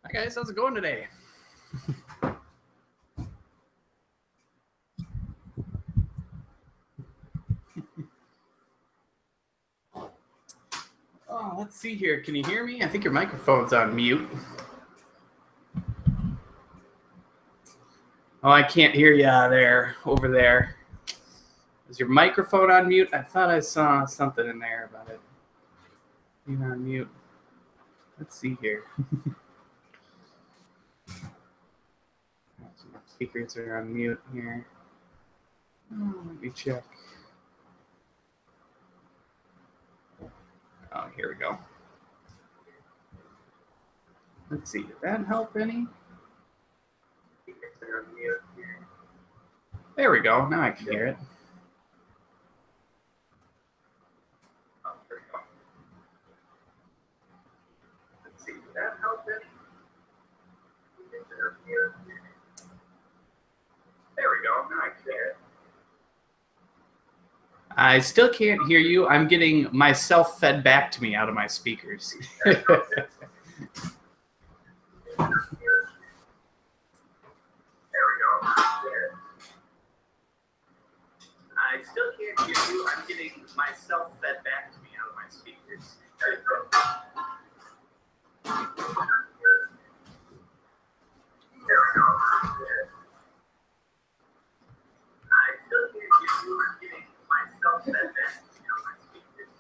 Hi guys, how's it going today? Oh, let's see here. Can you hear me? I think your microphone's on mute. Oh, I can't hear you there, over there. Is your microphone on mute? I thought I saw something in there about it being on mute. Let's see here. Speakers are on mute here. Oh, let me check. Oh, here we go. Let's see. Did that help any? Speakers are on mute here. There we go. Now I can hear it. Oh, there we go. Let's see. Did that help any? Speakers are on mute here. There we go. Now I can hear it. I still can't hear you. I'm getting myself fed back to me out of my speakers. I still can't hear you. I'm getting myself fed back to me out of my speakers. There we go. I still can't hear you. I'm getting myself fed back to me out of my speakers.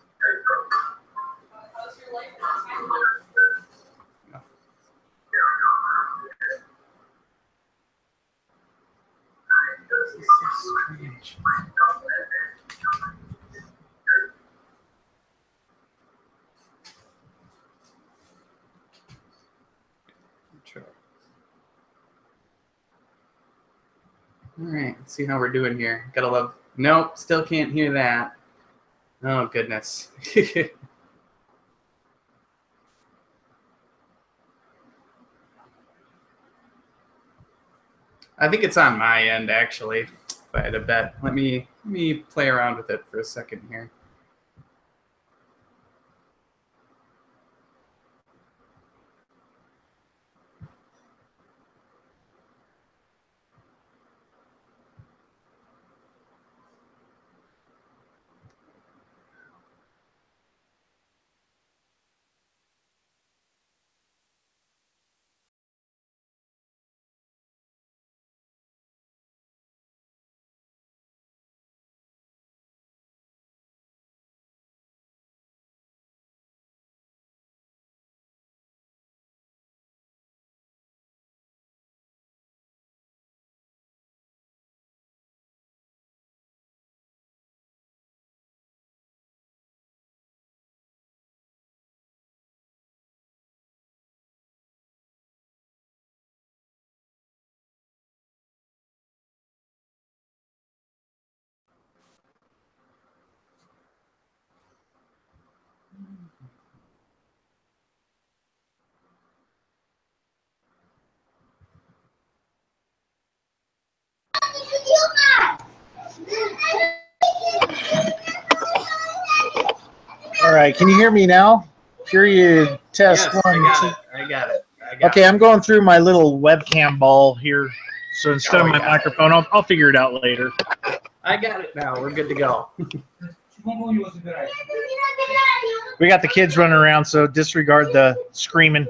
How's your life? This is so strange. All right, let's see how we're doing here. Gotta love. Nope, still can't hear that. Oh, goodness. I think it's on my end, actually, if I had to bet. Let me play around with it for a second here. All right, can you hear me now? Period. Test Yes, 1, 2. I got it. Okay, I'm going through my little webcam ball here. So instead of my microphone, I'll figure it out later. I got it now. We're good to go. We got the kids running around, so disregard the screaming.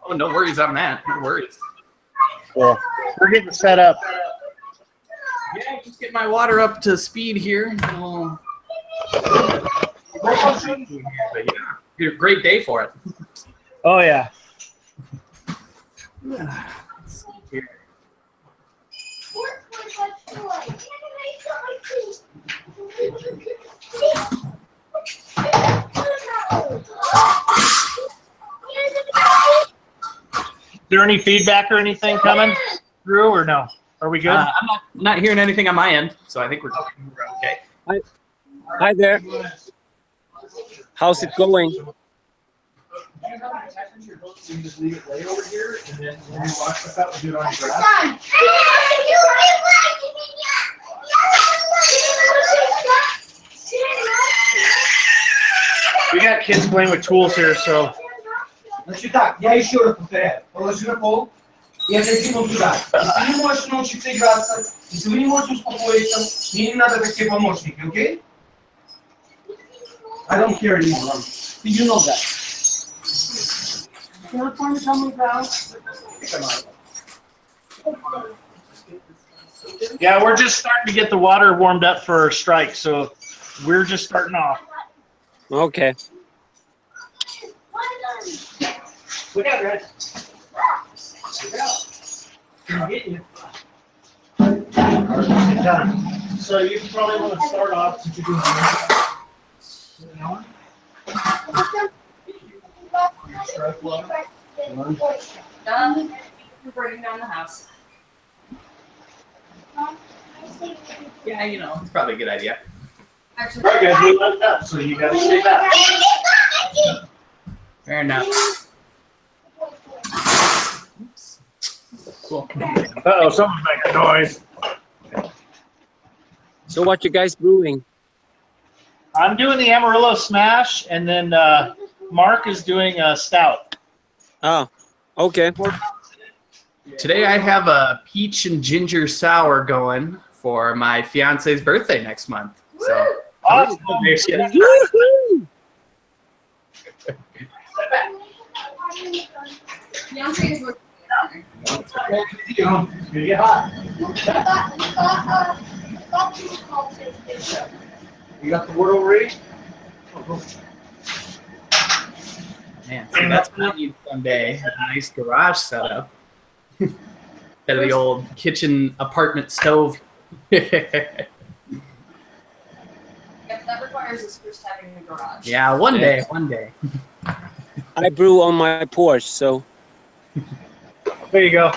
Oh, no worries on that. No worries. Cool. We're getting set up. Yeah, just get my water up to speed here. But yeah, great day for it. Oh, yeah. Let's see here. Is there any feedback or anything coming through, or no? Are we good? I'm not hearing anything on my end, so I think we're okay. Hi there. How's it going? We got kids playing with tools here, so Значить так, я ще раз повторяю. Положи на пол и отойди вон туда. Если не можешь научиться играться, если вы не можете успокоиться, мне не надо такие помощники, окей? I don't care anymore. You know that. You want to tell me about? Yeah, we're just starting to get the water warmed up for our strike, so we're just starting off. Okay. Look out, guys. Look out. I'm getting you. So you probably want to start off since you're doing strike water. Done. We're burning down the house. Yeah, you know, it's probably a good idea. Actually, All right, guys, we left up, so you got to stay back. Fair enough. Oops. Cool. Uh-oh, someone's making noise. So what you guys brewing? I'm doing the Amarillo Smash, and then Mark is doing a Stout. Oh, okay. Today I have a peach and ginger sour going for my fiance's birthday next month. So Awesome. Woohoo! Beyonce is looking. It's gonna get hot. You got the word already? man, see, that's what I need someday. A nice garage setup. Instead of the old kitchen apartment stove. Yep, that requires us first having a garage. Yeah, one day, one day. I brew on my porch, so There you go.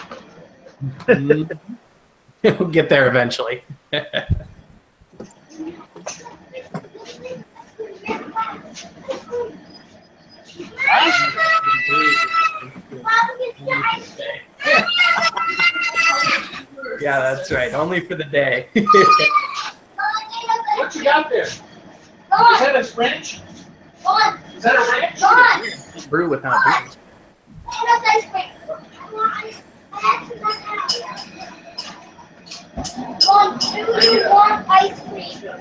We'll get there eventually. Yeah, that's right. Only for the day. What you got there? Is that a French? Is that a ranch? Brew without booze.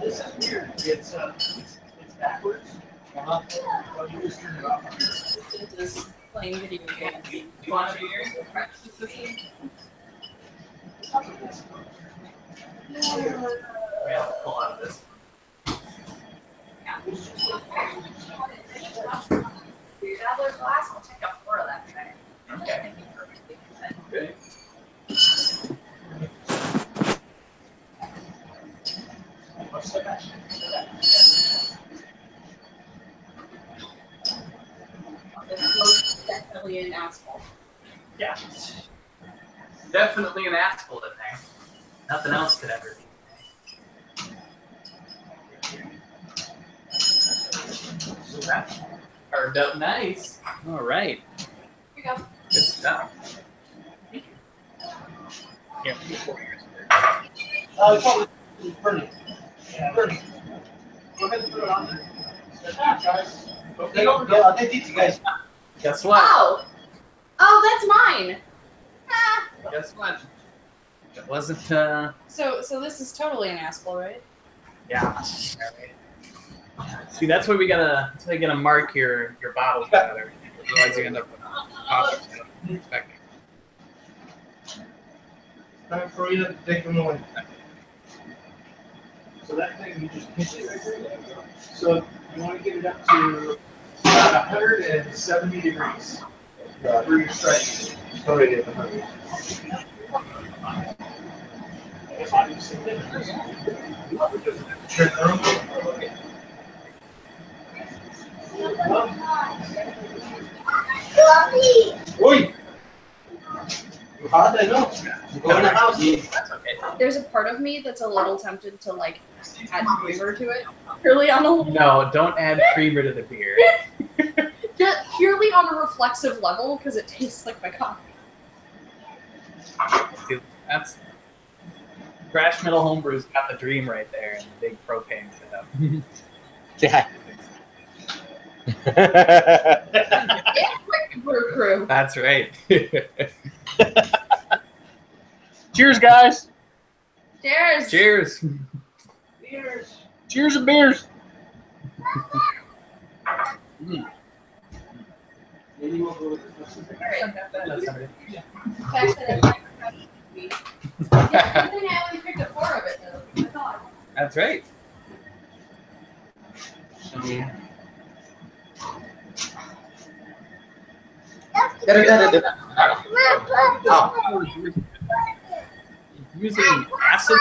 This is weird. It's backwards. Well, you just turn it off. Just playing video games. You want a beer? Yeah, pull out of this. $3 glass, I'll take a 4 of that today. Okay. Good. This is definitely an asphalt. Yeah. Definitely an asphalt in there. Nothing else could ever be. So that carved up nice. All right. Here you go. Good stuff. Thank you. Yeah, 4 years. It's probably burning. Yeah, burning. Go ahead and put it on there. Step back, guys. Okay, I'll take these, guys. Guess what? Oh! Oh, that's mine! Ah. Guess what? It wasn't, So this is totally an asphalt, right? yeah. See, that's why we gotta mark your bottles together. Otherwise you end up with coffee. Time for you to take them away. So that thing, you just pinch it right there. So you want to get it up to about 170 degrees for your strike. It's already at 100. Turn around. Oi! Hot, I know. Go in the house. That's okay. There's a part of me that's a little tempted to like add creamer to it. Purely on a No, don't add creamer to the beer. just purely on a reflexive level because it tastes like my coffee. See, that's Thrash Metal Homebrew's got the dream right there and the big propane setup. yeah. Yeah, quick Brew crew. That's right. Cheers, guys. Cheers. Cheers. Cheers. Cheers and beers. Maybe we'll go with this. I think I only picked up 4 of it though. I thought. That's right. Using acid?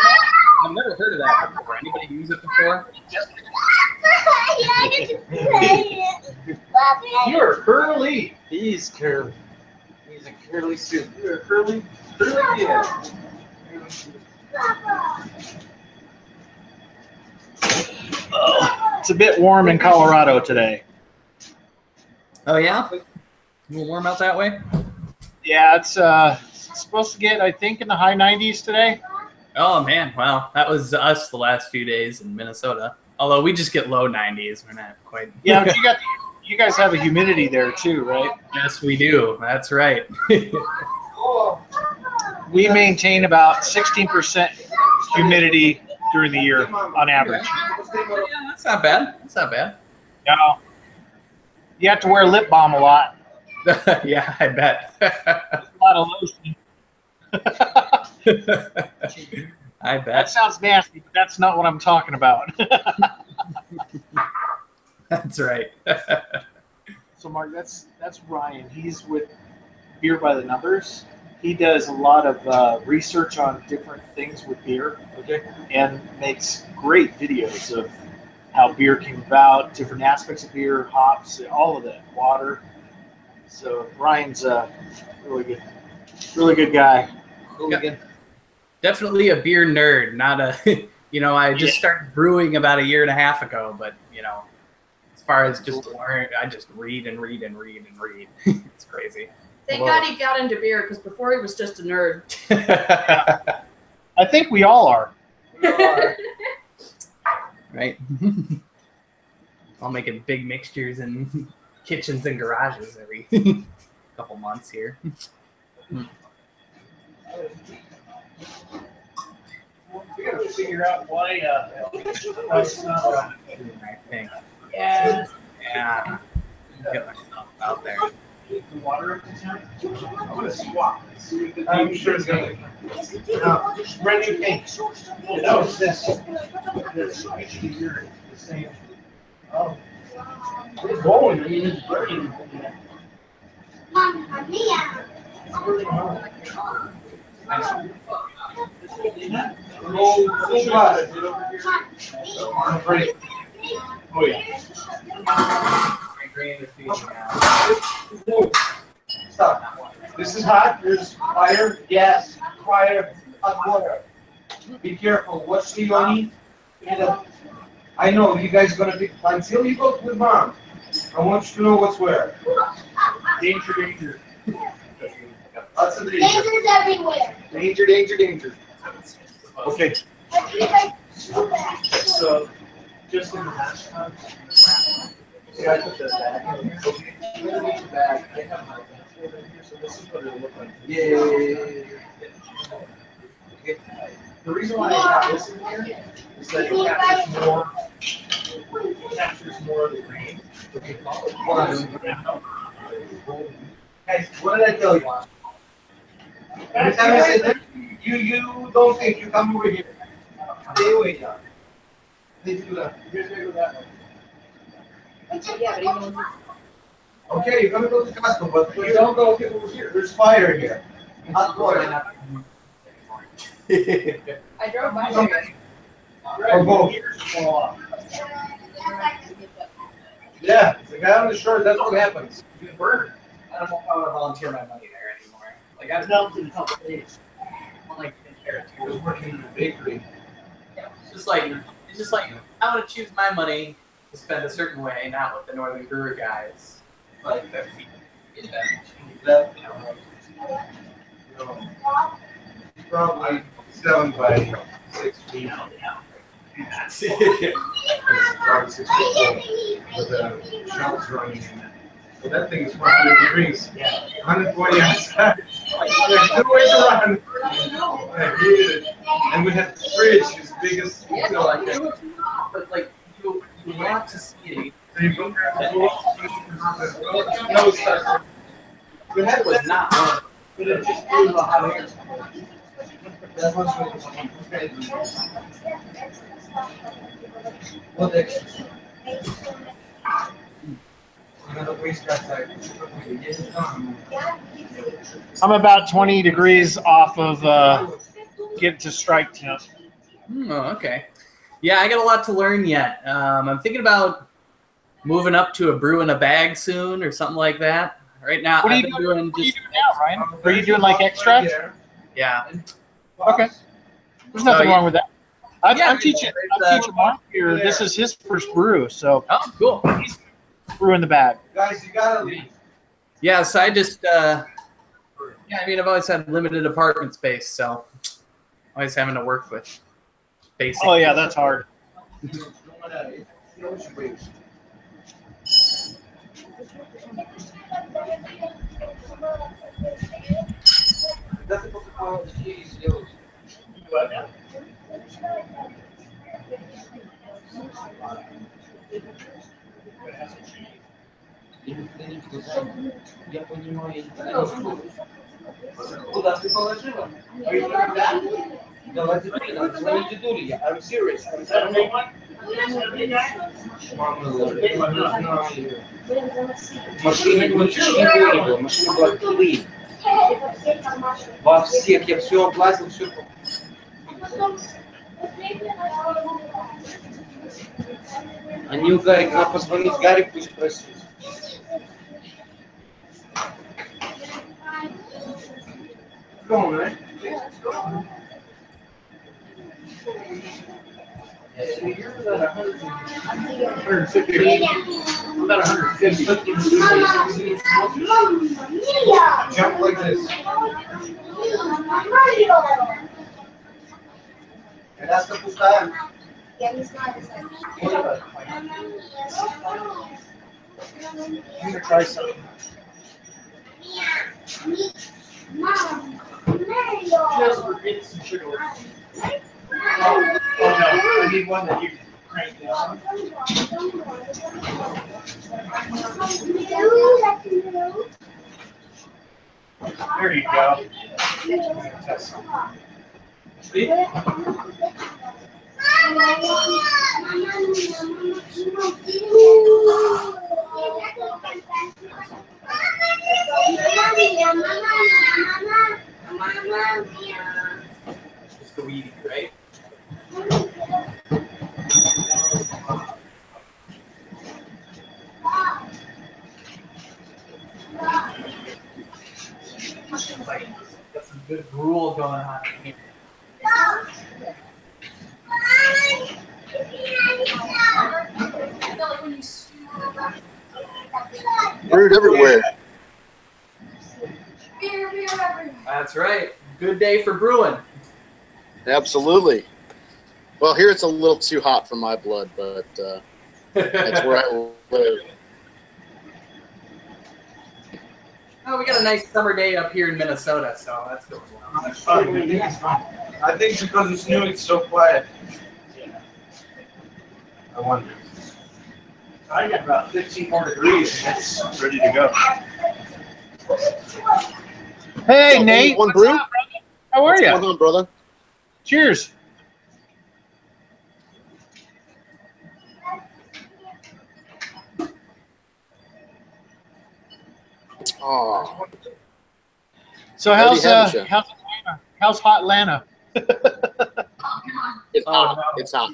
I've never heard of that before. Anybody use it before? You're curly. He's curly. He's a curly suit. You're curly. Curly, yeah. It's a bit warm in Colorado today. Oh yeah? A little warm out that way? Yeah, it's supposed to get, I think, in the high 90s today. Oh man, well, that was us the last few days in Minnesota. Although we just get low 90s. We're not quite. Yeah, but you guys have a humidity there too, right? Yes, we do. That's right. We maintain about 16% humidity during the year on average. Yeah, that's not bad. That's not bad. No. You have to wear lip balm a lot. Yeah, I bet. A lot of lotion. I That bet. sounds nasty, but that's not what I'm talking about. That's right. So Mark, that's Ryan. He's with Beer by the Numbers. He does a lot of research on different things with beer, and makes great videos of how beer came about, different aspects of beer, hops, all of that, water. So Ryan's a really good guy. Yep. Definitely a beer nerd, not a. I just started brewing about 1.5 years ago, but as far as just learn, I just read and read and read and read. It's crazy. Thank God he got into beer because before he was just a nerd. I think we all are. Right. I'll making big mixtures in kitchens and garages every couple months here. We gotta figure out why it's not. I think. Yeah. Yeah. Get myself out there. The water up to town. I'm gonna swap. I'm sure it's gonna. No, brand new paint. No, it's this. This. Actually, you're the same. Oh. It's going. I mean, it's burning. Mamma mia! It's really hard. Oh yeah. My grain is being out. Stop. This is hot. There's fire, gas, fire, hot water. Be careful. What's the money? I know you guys are gonna be until you go with mom. I want you to know what's where. Danger, danger. Lots of danger. Lasers everywhere. Danger, danger, danger. Okay. So, just in the hash tub. See, I put the bag in here. Okay. Underneath the bag, I have my pencil over here, so this is what it'll look like. Yeah. Okay. The reason why I have this in here is that it captures more of the grain. Okay. Guys, what did I tell you? Every time I say that, you don't think, you come over here. Stay away, John. Please do that. You guys gotta go that way. Yeah, but even Okay, you're gonna go to Costco, but you don't go over here. There's fire here. Hot water. I drove by there. Or both. Yeah, the guy on the shore, that's what happens. You get burned. I don't know if I want to volunteer my money there anymore. Like I've helped in a couple of days. I don't like He was working in the bakery. it's just like I want to choose my money to spend a certain way, not with the Northern Brewer guys. Like that. Probably 7 by 16. Probably 6 feet. With the shelves running in it. That thing is 100 degrees. 140 outside. There's 2 ways to run. I hate it. And we had the fridge as big as Yeah, like do what you want, but like you want to see it. So you go grab the no starts. Your head was not one. But it just blew the hot air. That was what extra? Another waste outside. I'm about 20 degrees off of get to strike temp. Oh, okay. Yeah, I got a lot to learn yet. I'm thinking about moving up to a brew in a bag soon or something like that. Right now, What are I've you been doing? doing What are you just doing now, Ryan? Are you doing like extracts? yeah. Okay. There's nothing So, wrong with that. I'm yeah, teaching Mark here. This is his first brew, so Oh, cool. he's brewing the bag. Guys, you gotta leave. Yeah, so I just yeah, I mean, I've always had limited apartment space, so always having to work with basic. Oh yeah, that's hard. Я понимаю. Куда ты положила? Давайте туда, звоните Дуре, I'm serious. Машина ключей не было, машина была clean. Во всех, я все оплатил, все. Они у Гарика, надо позвонить Гарику, пусть спросить. Come on, man. So you're about 150. About 150. Jump like this. That's the pustая. I'm gonna try something. Just for getting some sugar. Oh no, I need one that you can crank down. There you go. Test some. See? Just the weed, right? Got some good gruel going on here. Brewed everywhere. Beer everywhere. That's right. Good day for brewing. Absolutely. Well, here it's a little too hot for my blood, but that's where I live. Oh, we got a nice summer day up here in Minnesota, so that's going well. I think because it's new, it's so quiet. I wonder. I got about 15 more degrees and it's ready to go. Hey, Nate. One What's brew? up, brother? How are What's you? going on, brother? Cheers. Oh, So Already how's having you. how's Atlanta? How's hot Atlanta? it's Oh, hot. no. It's hot.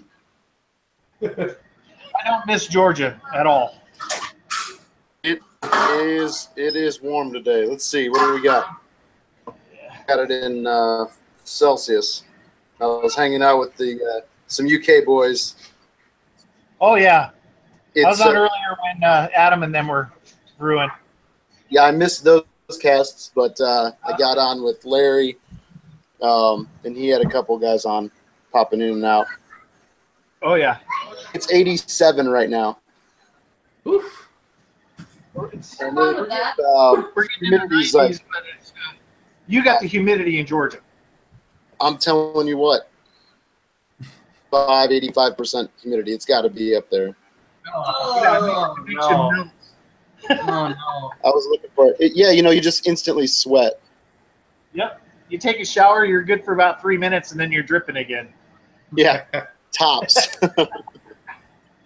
I don't miss Georgia at all. It is warm today. Let's see. What do we got? Got it in Celsius. I was hanging out with the some UK boys. Oh yeah, I was It's on earlier when Adam and them were brewing. yeah, I missed those casts, but I got on with Larry, and he had a couple guys on popping in and out. Oh yeah. It's 87 right now. Oof. Have fun with that. Humidity's like, You got the humidity in Georgia. I'm telling you what, 85% humidity. It's got to be up there. Oh, no. Oh, no. I was looking for it. Yeah, you know, you just instantly sweat. Yep. You take a shower, you're good for about 3 minutes, and then you're dripping again. Yeah, tops.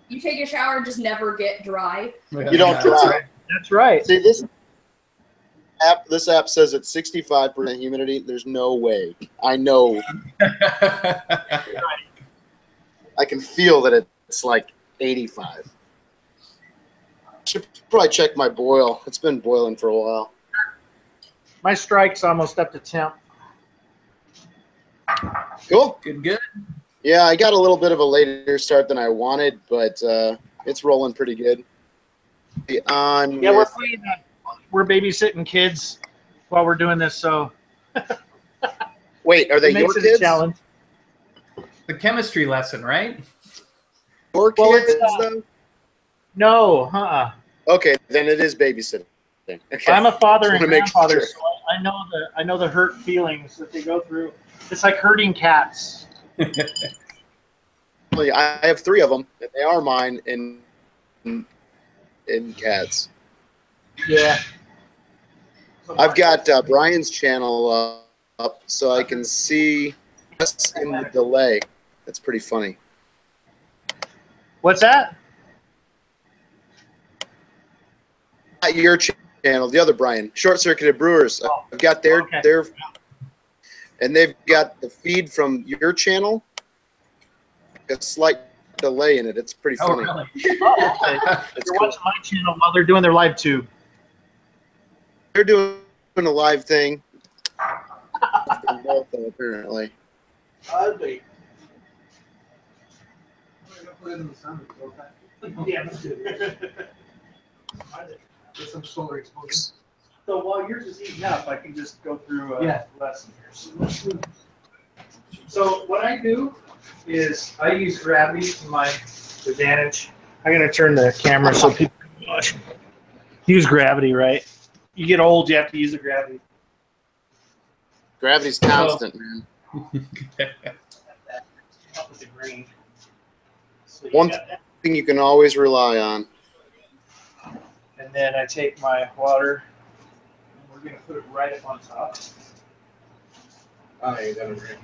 You take a shower, just never get dry. You don't dry. That's right. See, this app says it's 65% humidity. There's no way. I know. I can feel that it's like 85. Should probably check my boil. It's been boiling for a while. My strike's almost up to temp. Cool. Good. Yeah, I got a little bit of a later start than I wanted, but it's rolling pretty good. We're babysitting kids while we're doing this, so wait, are they it makes your it a kids? challenge. The chemistry lesson, right? Your Well, kids, it's, though? No, Okay, then it is babysitting. Okay. I'm a father Just and wanna make grandfather, sure. so I know the hurt feelings that they go through. It's like herding cats. I have 3 of them, and they are mine in cats. Yeah. I've got Brian's channel up so I can see us in the delay. That's pretty funny. What's that? Not your channel, the other Brian, Short Circuited Brewers. I've got their and they've got the feed from your channel. A slight delay in it. It's pretty funny. Oh, really? Oh, okay. You're watching my channel while they're doing their live tube. They're doing a live thing. Apparently. Ugly. Yeah. Get some solar exposure. So while yours is heating up, I can just go through a lesson here. So what I do is I use gravity to my advantage. I'm going to turn the camera so people can watch. Use gravity, right? You get old, you have to use the gravity. Gravity's constant, man. Up with the green. So One thing you can always rely on. And then I take my water, and we're going to put it right up on top. Oh, you got it right.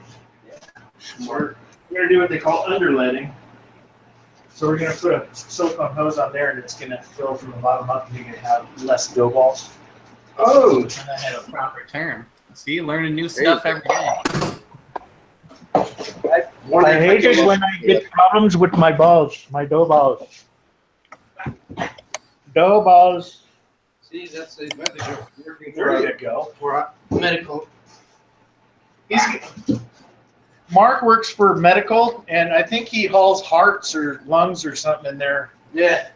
So we're going to do what they call underletting. So we're going to put a silicone hose on there, and it's going to fill from the bottom up, and you're going to have less dough balls. Oh, And I had a proper term. See, learning new stuff every day. I hate it when I get problems with my balls, my dough balls. Dough balls. see, that's the advantage of working There you go. for a medical. Mark works for medical, and I think he hauls hearts or lungs or something in there. Yeah.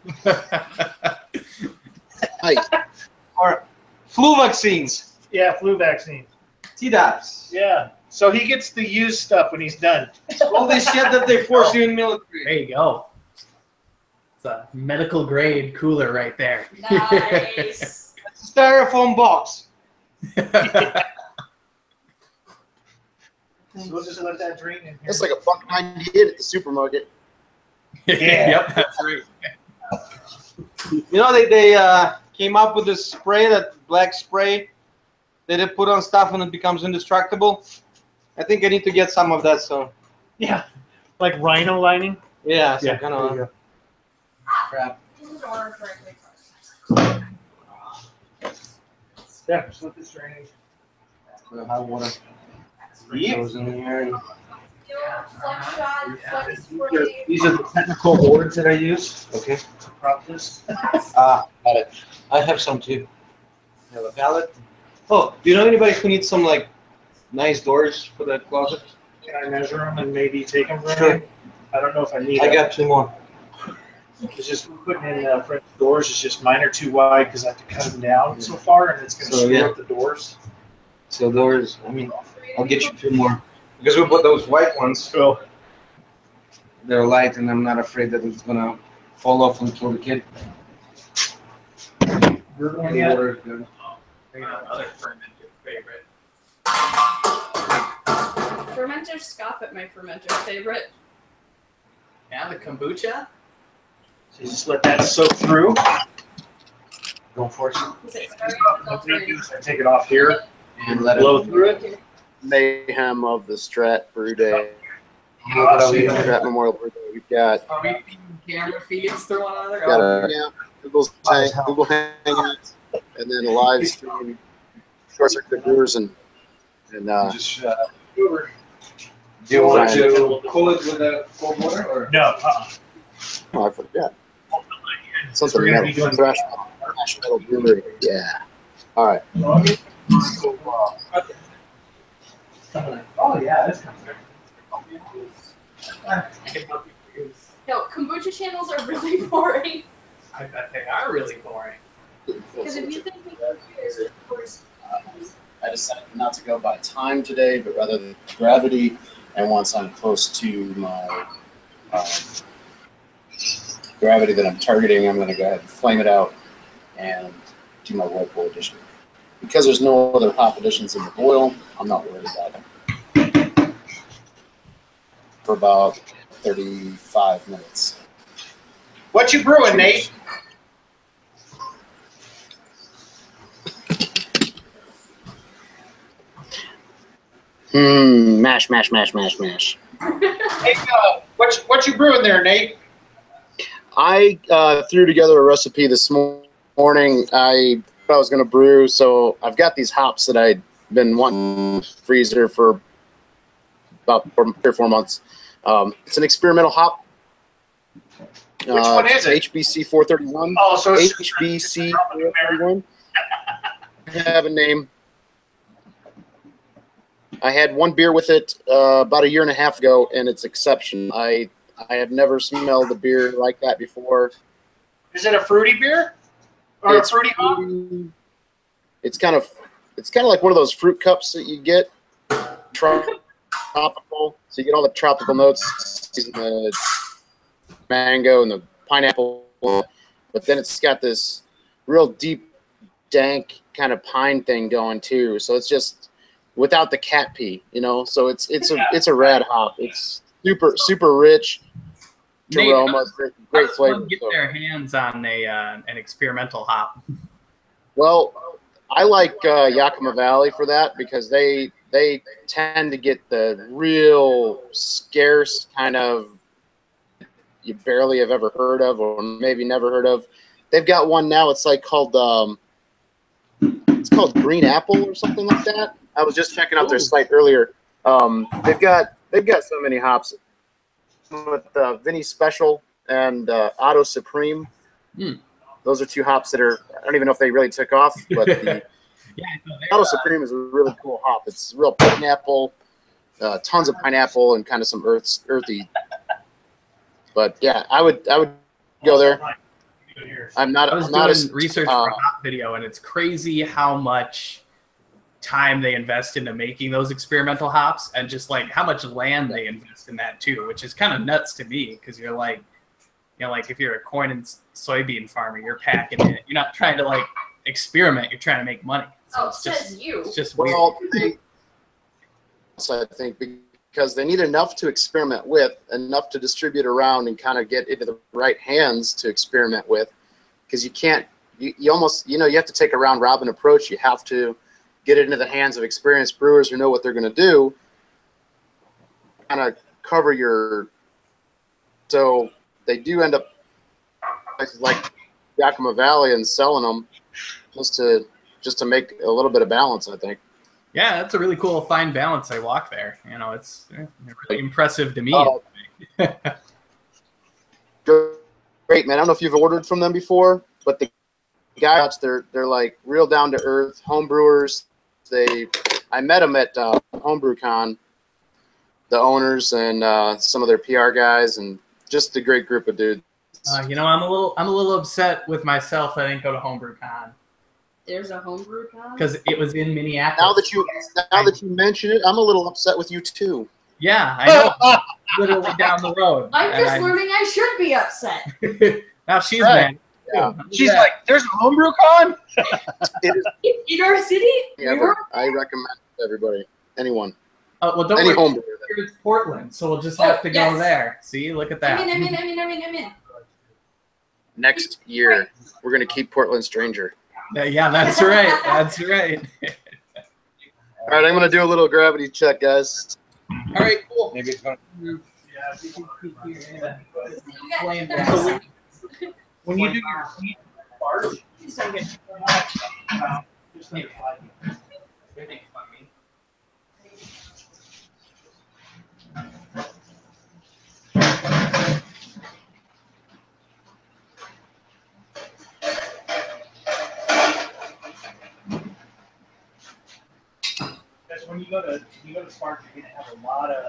Hi. Or flu vaccines. Yeah, flu vaccine. Tdap's. Yeah. So he gets the used stuff when he's done. All this shit that they force you in military. There you go. It's a medical grade cooler right there. Nice. It's a styrofoam box. So we'll just let that drain in here. That's like $1.98 at the supermarket. Yep, that's right. You know, they came up with this spray, that black spray that they put on stuff and it becomes indestructible. I think I need to get some of that. So Yeah. Like rhino lining. yeah, some Yeah, kind there you of go. crap. Yeah, just let this drain in. Hot water. Goes in here. And These are the technical boards that I use okay. to prop this. Got it. I have some too. Have a pallet. Oh, do you know anybody who needs some like nice doors for that closet? Can I measure them and maybe take them from Sure. you? I don't know if I need I them. got 2 more. It's just putting in French doors is just mine are too wide because I have to cut them down so far, and it's going to So, screw yeah. up the doors. So doors. I mean, I'll get you 2 more because we put those white ones. So They're light, and I'm not afraid that it's gonna fall off and kill the kid. Brewing yet? Another fermented favorite. Fermenters scoff at my fermenter's favorite. Yeah, the kombucha. So you just let that soak through. Go for it. Is it starting to filter? I take it off here and let it blow through it. Mayhem of the Strat Brew Day. Strat Strat Memorial Brew Day. We've got Are we feeding camera feeds through one another? got a Google Hangouts, and then a live stream. Short Circuit Brewers and Just Do you want to cool it with a cold water or? no. oh, I forgot. Something metal. Thrash metal brewery. Yeah. All right. So, Oh yeah, this comes No, kombucha channels are really boring. I bet they are really boring. Because if you think I decided not to go by time today, but rather than gravity. And once I'm close to my gravity that I'm targeting, I'm going to go ahead and flame it out and do my whirlpool addition. Because there's no other hop additions in the boil, I'm not worried about it. For about 35 minutes. What you brewing, Nate? Mash. Hey, what you brewing there, Nate? I threw together a recipe this morning. I thought I was going to brew, so I've got these hops that I'd been wanting in the freezer for about 3 or 4 months. It's an experimental hop. Which one is it? HBC 431. Oh, so it's HBC 431. I have a name. I had one beer with it about 1.5 years ago, and it's exception. I have never smelled a beer like that before. Is it a fruity beer or a fruity hop? It's kind of like one of those fruit cups that you get. Tropical, so you get all the tropical notes, the mango and the pineapple, but then it's got this real deep, dank kind of pine thing going too. So it's just without the cat pee, you know. So it's a rad hop. It's super rich. Nate, aroma, great flavor. Get their hands on an experimental hop. Well, I like Yakima Valley for that because they tend to get the real scarce kind of you barely have ever heard of or maybe never heard of. They've got one now. It's like called Green Apple or something like that. I was just checking out their site earlier. They've got so many hops with Vinny Special and Auto Supreme. Those are 2 hops that are, I don't even know if they really took off, but the Auto Supreme is a really cool hop. It's real pineapple, tons of pineapple and kind of some earthy. But yeah, I would go there. I'm not. I was doing research for a hop video, and it's crazy how much time they invest into making those experimental hops, and just like how much land they invest in that too, which is kind of nuts to me because you're like, like if you're a corn and soybean farmer, you're packing it. You're not trying to like experiment. You're trying to make money. So it's just weird. Well, I think because they need enough to experiment with, enough to distribute around and kind of get into the right hands to experiment with. Because you can't, you almost, you have to take a round robin approach. You have to get it into the hands of experienced brewers who know what they're going to do. Kind of cover your, so they do end up places like Yakima Valley and selling them just to make a little bit of balance, I think. Yeah, that's a really cool fine balance they walk there. It's really impressive to me. Great, man. I don't know if you've ordered from them before, but the guys, they're like real down to earth home brewers. I met them at HomebrewCon, the owners and some of their PR guys, and just a great group of dudes. I'm a little upset with myself. I didn't go to HomebrewCon. There's a HomebrewCon? Because it was in Minneapolis. Now that you mention it, I'm a little upset with you too. Yeah, I know. Literally down the road. I'm just learning I should be upset. Now she's mad. Yeah. She's like, "There's a homebrew con." It is. In our city, we were. I recommend it to everybody, anyone, Well, don't any worry. homebrewer. It's Portland, so we'll just have to go yes. there. See, look at that. I'm in. Next year, we're gonna keep Portland Stranger. Yeah, that's right. That's right. All right, I'm gonna do a little gravity check, guys. All right, cool. Maybe it's gonna. When you do your heat barge, just make it 5 minutes. Because when you go to Spark, you're gonna have a lot of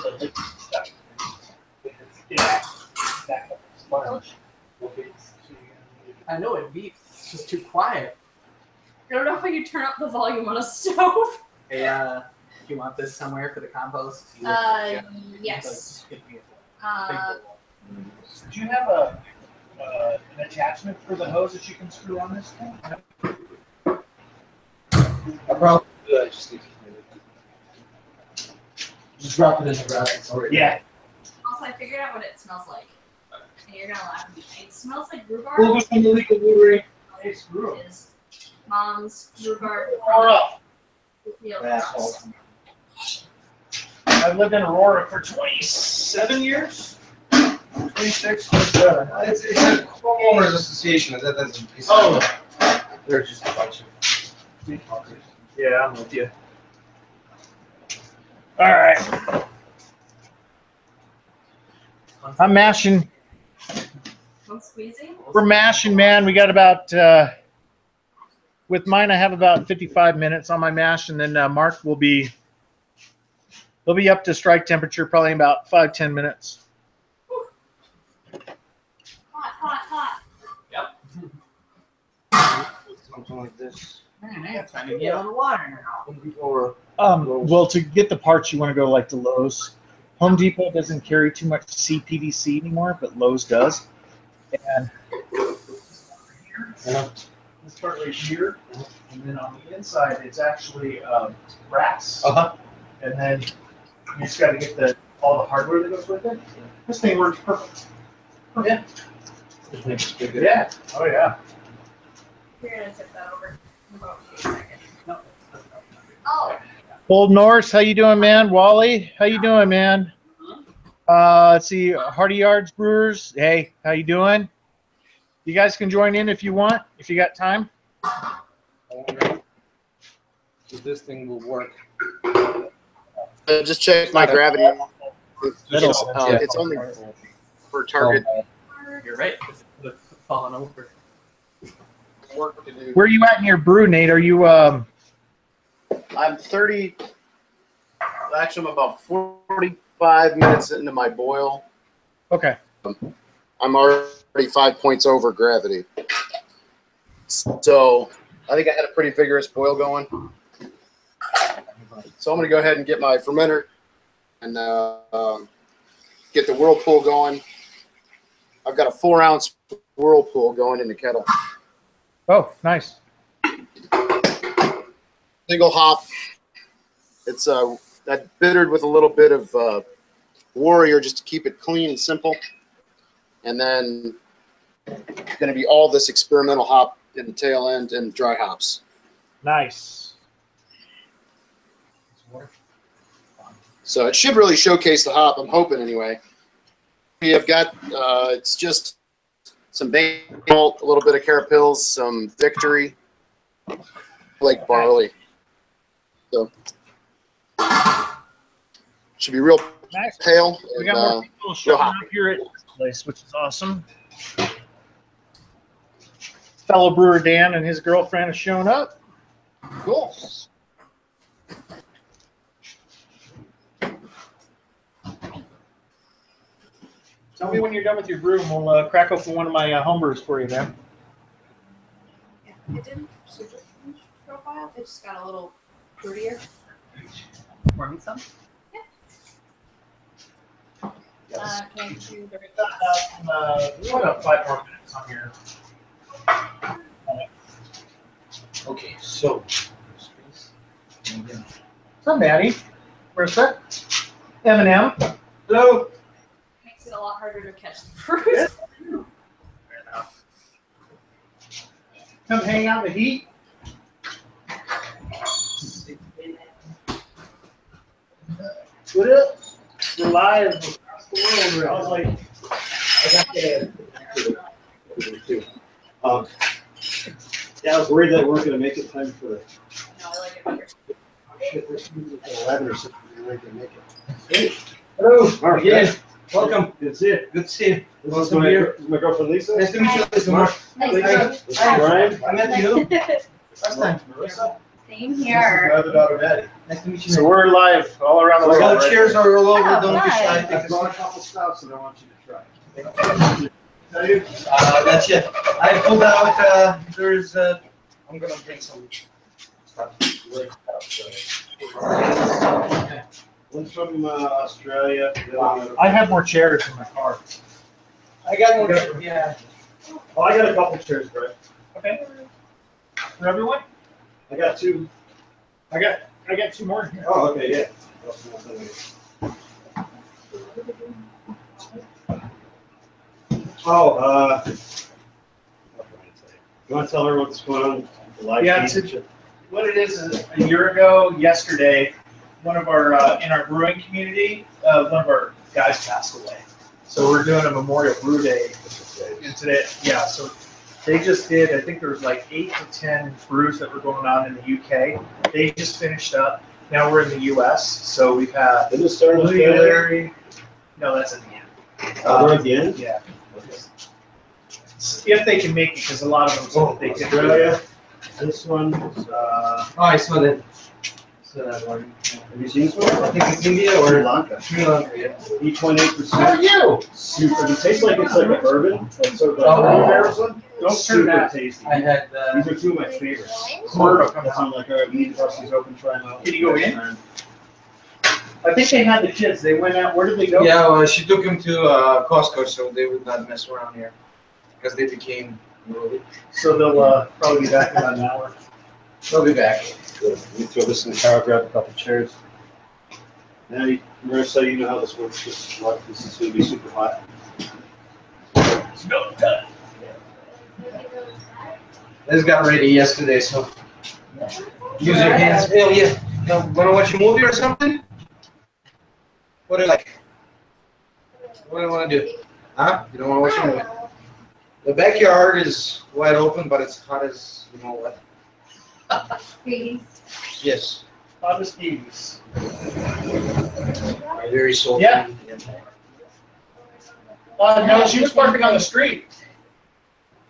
the liquid stuff. It's back up the sponge. I know it beeps. It's just too quiet. I don't know if I can turn up the volume on a stove. Hey, do you want this somewhere for the compost? Yes. Give me Do you have an attachment for the hose that you can screw on this thing? I probably do. I just need to just drop it in the ground. Yeah. Also, I figured out what it smells like. And you're gonna laugh at me. It smells like rhubarb. We'll go from the legal brewery. Hey, screw It is mom's rhubarb. Assholes. I've lived in Aurora for 27 years. 26, 27. It's a homeowners association. That doesn't. Oh. They're just a bunch of. Yeah, I'm with you. All right. I'm mashing. I'm squeezing. We're mashing, man. We got about, with mine, I have about 55 minutes on my mash, and then Mark will be, he'll be up to strike temperature probably in about 5-10 minutes. Hot. Something like this. Man, time to get on the water now. Well, to get the parts, you want to go like to Lowe's. Home Depot doesn't carry too much CPVC anymore, but Lowe's does. And this part right here, and then on the inside, it's actually brass. And then you just got to get all the hardware that goes with it. This thing works perfect. Yeah. Yeah. Oh yeah. You're gonna tip that over. About a second. Oh. Old Norse, how you doing, man? Wally, how you doing, man? Let's see, Hardy Yards Brewers. Hey, how you doing? You guys can join in if you want, if you got time. So this thing will work. Just check my gravity. It's only for target. You're right. It's falling over. Work to do. Where are you at in your brew, Nate? Are you I'm 30. Actually, I'm about 45 minutes into my boil. okay? I'm already 5 points over gravity. So I think I had a pretty vigorous boil going. So I'm going to go ahead and get my fermenter and get the whirlpool going. I've got a 4-ounce whirlpool going in the kettle. Oh, nice. Single hop. It's that bittered with a little bit of Warrior just to keep it clean and simple. And then going to be all this experimental hop in the tail end and dry hops. Nice. So it should really showcase the hop, I'm hoping anyway. We have got, it's just some bacon malt, a little bit of carapils, some Victory, Lake barley. So should be real Nice. pale. We And, got more people showing hot. up here at this place, which is awesome. Fellow brewer Dan and his girlfriend have shown up. Cool. Tell me when you're done with your brew, and we'll crack open one of my homebrews for you, Dan. Yeah, it didn't super change profile. It just got a little prettier. Pour me some? Can you do the We have 5 more minutes on here. Okay, so. What's up, Maddie? Marissa? Eminem? Hello? makes it a lot harder to catch the fruit. Fair enough. Come hang out in the heat. What up? We're live across the world. I was like, I got yeah, I was worried that we weren't going to make it time for the. No, I like it better. Shit, this music at 11 or something. We weren't going to make it. Hey. Hello. Mark, Yeah. Welcome. Good to see you. Good to see you. This is my girlfriend Lisa. Nice to meet you, Lisa. Mark. Nice This is Brian. I met you last time. Marissa. Same This is here. my other daughter, Maddie. Nice to meet you. So we're live all around the We world. got right? chairs are all over. Oh, Don't be shy. nice. Take I a brought a seat. couple stouts that I want you to try. Tell you? That's it. I pulled out. There's. I'm gonna bring some stuff. One's from Australia. The other one- I have more chairs in my car. I got more. Yeah. Oh, I got a couple chairs, Brett. Okay. For everyone? I got 2. I got 2 more in here. Oh, okay, yeah. Oh, what can I say? You want to tell her what's going on? with the live Yeah, feed? What it is a year ago, yesterday, one of our, in our brewing community, one of our guys passed away. So we're doing a Memorial Brew Day and today. Yeah, so they just did, I think there was like 8 to 10 brews that were going on in the UK. They just finished up. Now we're in the US. So we've had Did it start in Louis, Australia? Larry. No, that's at the end. We're at the end? Yeah. If they can make it, because a lot of them said that they can. Australia. This one is, Oh, I saw that. Saw that one. have you seen this one? I think it's India Sri or Lanka. Sri Lanka. Yeah. 8.8%. How are you? Super. It tastes like it's like a bourbon, like sort of like Oh. bourbon barrels. Don't turn Super that. tasty. I had. These are 2 of my favorites. Word come That's out. on like, all right, we need to bust these open, try them out. Can you go in? I think they had the kids. They went out. Where did they go? Yeah, well, she took him to Costco, so they would not mess around here because they became. So they'll probably be back in about an hour. They'll be back. Good. Let me throw this in the car, grab a couple chairs. Now, Marissa, you know how this works. This is going to be super hot. This got ready yesterday, so use your hands. Oh yeah. Wanna watch a movie or something? What do you like? What do you wanna do? Huh? You don't wanna watch a movie? The backyard is wide open, but it's hot as you know what. Yes. Hot as keys. Very salty. Yeah. No, she was parking on the street.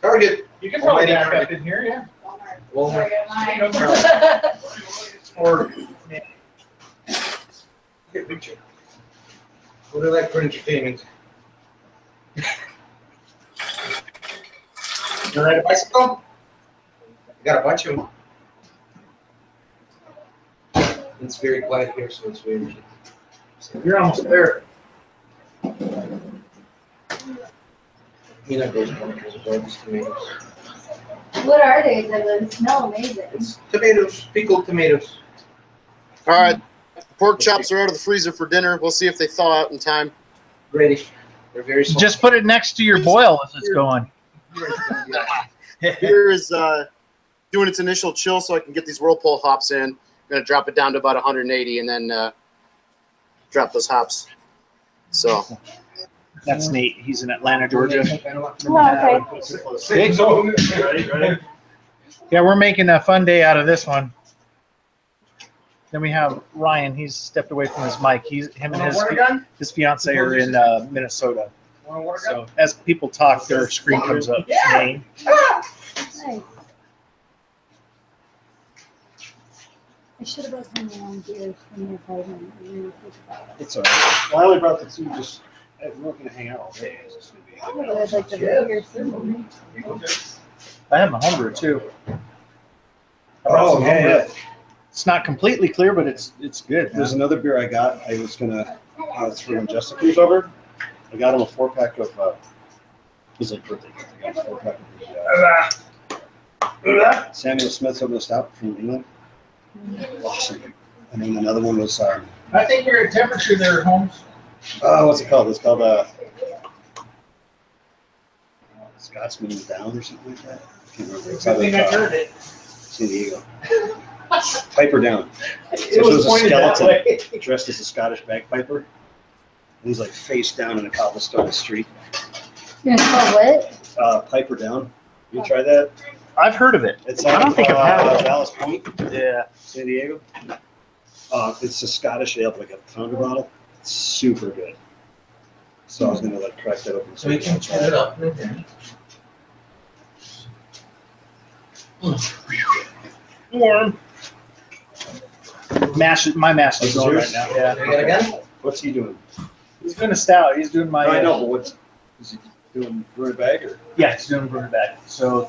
Target. You can probably back up in here, yeah. Walmart. Or yeah. Get a picture. What do you like for entertainment? You ride a bicycle? I got a bunch of them. It's very quiet here, so it's very. You're almost there. Peanut goes butters, bugs, tomatoes. What are they? They smell amazing. It's tomatoes, pickled tomatoes. All right. Pork chops are out of the freezer for dinner. We'll see if they thaw out in time. Ready. They're very soft. Just put it next to your boil as it's going. Beer is doing its initial chill so I can get these whirlpool hops in. I'm going to drop it down to about 180 and then drop those hops. So That's Nate. He's in Atlanta, Georgia. Oh, okay. Ready? Yeah, we're making a fun day out of this one. Then we have Ryan. He's stepped away from his mic. Him and his fiance are in Minnesota. So as people talk, their screen comes up. Name. Nice. I should have brought home my own beer from your apartment. I didn't think about it. It's all right. Well, I only brought the 2 just, we're not going to hang out all day. It's just going I would have liked the beer too. I have my homebrew too. Oh, yeah. It's not completely clear, but it's good. There's another beer I got. I was going to, it's for when Jessica comes over. I got him a 4-pack of. It was like birthday. I got a 4-pack of Samuel Smith's over the Stout from England. Awesome. And then another one was. I think you're at temperature there at home. What's it called? It's called Scotsman Down or something like that. I can't remember. It's I think I heard it. San Diego. Piper Down. It was a pointed that skeleton way. dressed as a Scottish bagpiper. And he's like face down in a cobblestone street. You're gonna call what? Piper Down. You try that? I've heard of it. It's I don't think I've had it. Dallas Point, Yeah. San Diego. It's a Scottish ale, like a pounder bottle. It's super good. So I was gonna like crack that open. So we can turn it up. Warm. My mash is going right now. Yeah. You got a gun? What's he doing? He's doing a stout. He's doing my. I know, but is he doing? Brew bag or? Yeah, he's doing a brew bag. So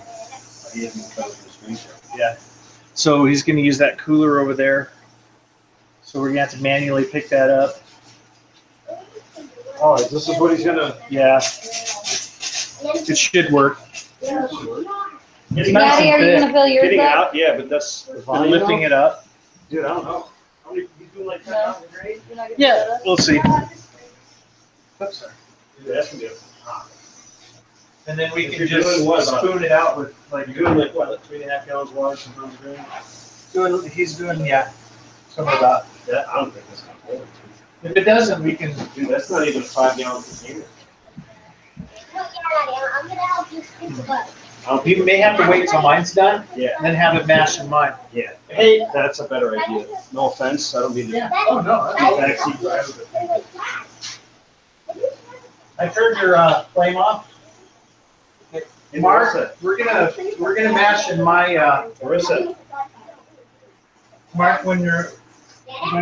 He hasn't cut open the screen yet. yeah. So he's going to use that cooler over there. So we're going to have to manually pick that up. Oh, this is what he's gonna. Yeah. It should work. It's Daddy, nice are and you thick. gonna fill yours Getting up? out, yeah, but that's the We're volume. lifting it up. Dude, I don't know. How many you doing like No. 10,000 grade? You're not gonna Yeah, fill it up? we'll see. Oops, sorry. Dude, that's gonna be And then we If can you're just doing what, spoon it out with like You're doing like what, like 3.5 gallons of water, sometimes a grain? he's doing some of that. Yeah, I don't think that's gonna hold it. If it doesn't, we can. Dude, that's not even a 5 gallon container. I'm gonna help you scoop the butt. We may have to wait till mine's done, Yeah, and then have it mashed in mine. yeah. Hey, that's a better idea. No offense, I don't mean to. Oh no, Backseat driver. I turned your flame off. Mark, we're gonna mash in my Marissa, Mark when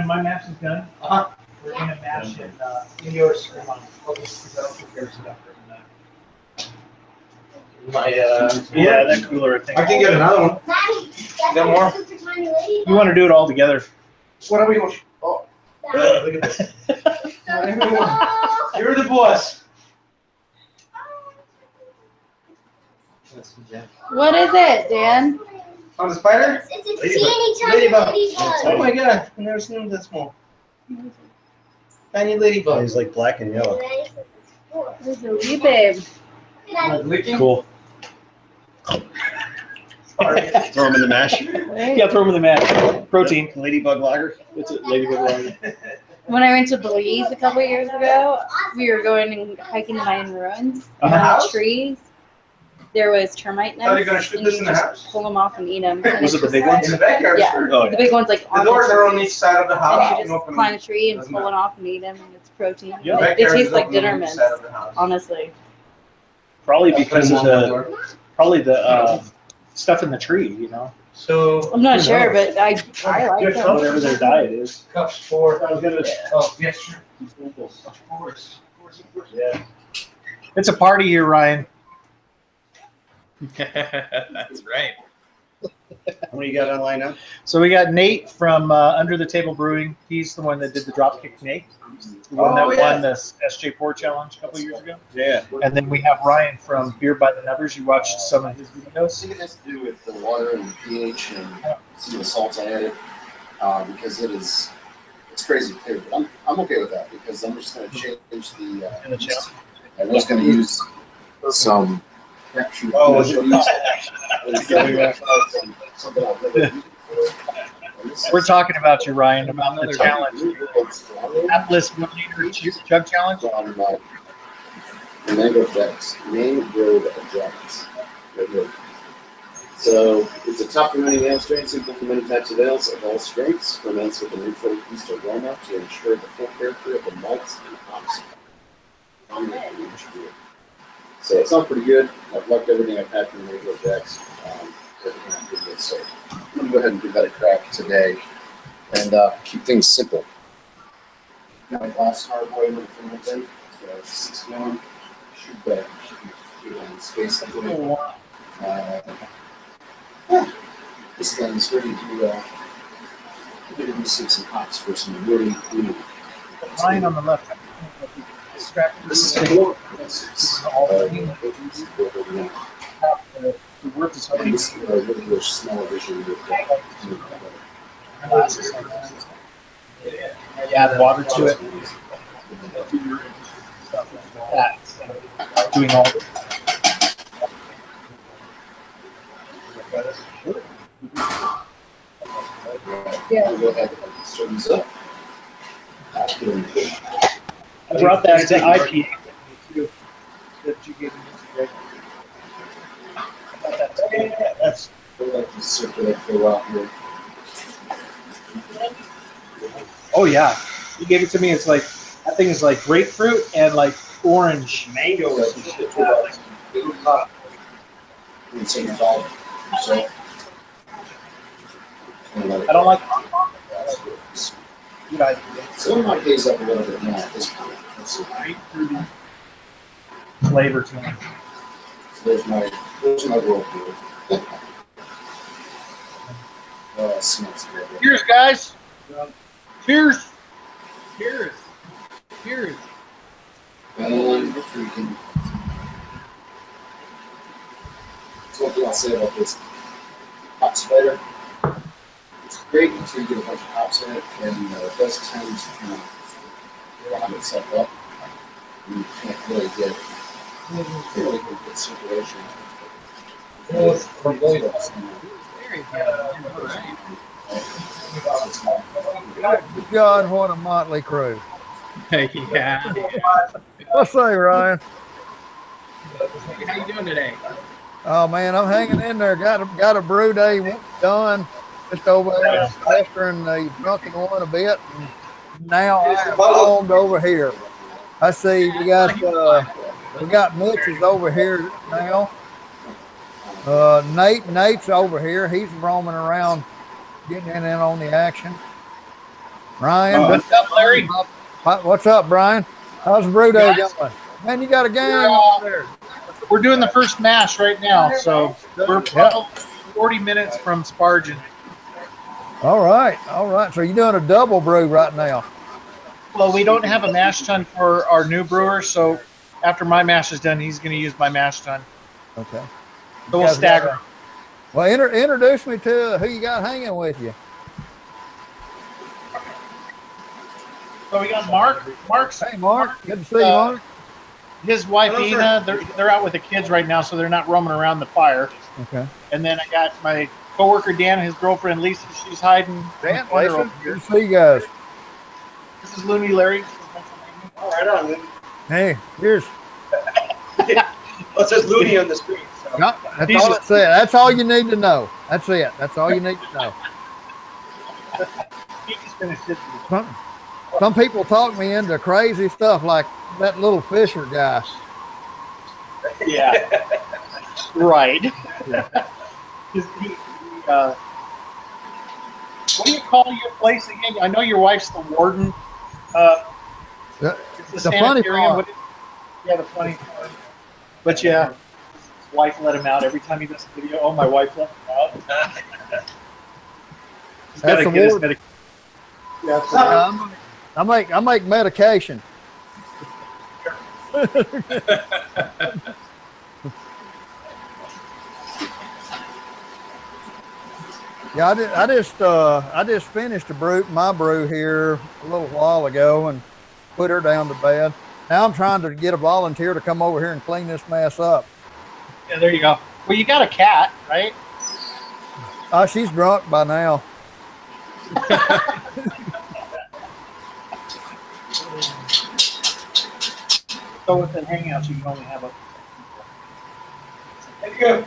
my mash is done. We're gonna mash in yours. Come on, I'll just prepare some up for tonight. Yeah, that cooler. I can get another one. Got more? You want to do it all together? What are we going? Oh, look at this. You're the boss. What is it, Dan? On the spider? It's a teeny Ladybug. tiny ladybug. Oh my god, I've never seen them that small. Tiny ladybug. he's like black and yellow. This is a wee babe. Cool. Throw him in the mash. Yeah, throw them in the mash. Protein. Ladybug lager. It's a ladybug lager. When I went to Belize a couple years ago, we were going and hiking the Mayan ruins. And Uh-huh. on the trees, there was termite Are they nests, gonna shoot and this you in the just house? pull them off and eat them. Was it the big ones? In the backyard? Yeah. Sure. Oh, The big ones, like The doors are on the each side of the house. and You you can just open climb them. a tree and Doesn't pull matter. it off and eat them, and it's protein. Yeah. They Backyard taste is like open on dinner each mints, side of the house. honestly. Probably because of Put 'em on the door. stuff in the tree, you know. So. I'm not Who sure, knows? but I like them. Whatever their diet is. Cups for. Oh, yes, sure. Of course. Yeah. It's a party here, Ryan. That's right. How many you got online now? So we got Nate from Under the Table Brewing. He's the one that did the Dropkick Nate, the one that won the SJ4 challenge a couple years ago. Yeah. And then we have Ryan from Beer by the Numbers. You watched some of his I videos. think it has to do with the water and the pH and some of the salts I added because it's crazy clear. But I'm okay with that because I'm just going to change the. In the challenge. I was going to use some. Oh, was it? We're talking about you, Ryan, about the challenge. Atlas 1 liter chug challenge. Mango Jacks. Mangrove Jacks. Right here. So it's a top fermenting ale strain, suitable for many types of ales of all strengths. Ferments with a neutral yeast aroma to ensure the full character of the malts and hops. So it sounds pretty good. I've loved everything I've had from Mango Jacks. Everything I'm good with. So I'm going to go ahead and give that a crack today and keep things simple. Got my glass hard boiler from within. So it's 6 gallon. Should be in space. This thing's ready to receive some hops for some really. Ryan on the left. This is more. The work is I think this is a really small edition. add water to it. Doing all. I brought that to IPA too. That you gave me yesterday. I thought that's like to circulate for a while here. Oh yeah, he gave it to me. It's like that thing is like grapefruit and like orange mango. I don't like. Good idea. So it might haze up a little bit now at this point. Let's see. Grapefruity flavor to it. There's my whirlpool. Oh, it smells good. Cheers, guys. Cheers. Cheers. Cheers. And freaking. So what can I say about this hop spider? It's great until you get a bunch of hops in it, and it does tend to kind of lock itself up. And you can't really get really good circulation. Very good. Good God, what a motley crew. Yeah. What's say, Ryan? How you doing today? Oh man, I'm hanging in there. Got a brew day done. Just over there, pestering the drunken one a bit. And now I'm bombed over here. I see we got Mitch is over here now. Nate's over here. He's roaming around, getting in on the action. Ryan, What's up, Larry? What's up, Brian? How's the brew day going? Man, you got a gang over there. We're doing the first mash right now, so we're probably 40 minutes from Spargin. All right. So you're doing a double brew right now. Well, we don't have a mash tun for our new brewer, so after my mash is done, he's going to use my mash tun. Okay. So we'll stagger. Well, introduce me to who you got hanging with you. So we got Mark. Hey, Mark. Good to see you, Mark. His wife, Ina, they're out with the kids right now, so they're not roaming around the fire. Okay. And then I got my coworker, Dan, and his girlfriend, Lisa. She's hiding. Dan, Lisa. Good to see you guys. This is Looney Larry. All right, on, Looney. Hey, here's. Well, it says Looney on the screen. So. No, that's all it said. That's all you need to know. That's it. That's all you need to know. He just finished it. Some people talk me into crazy stuff like that little Fisher guy. Yeah. Right. Yeah. What do you call your place again? I know your wife's the warden. It's the funny part. Yeah, the funny part. But yeah, his wife let him out every time he does a video. Oh, my wife let him out. He's got to get his medication. Yeah, I make medication. Yeah, I just finished my brew here a little while ago and put her down to bed. Now I'm trying to get a volunteer to come over here and clean this mess up. Yeah, there you go. Well, you got a cat, right? Oh, she's drunk by now. So with the hangouts, you can only have a. There you go.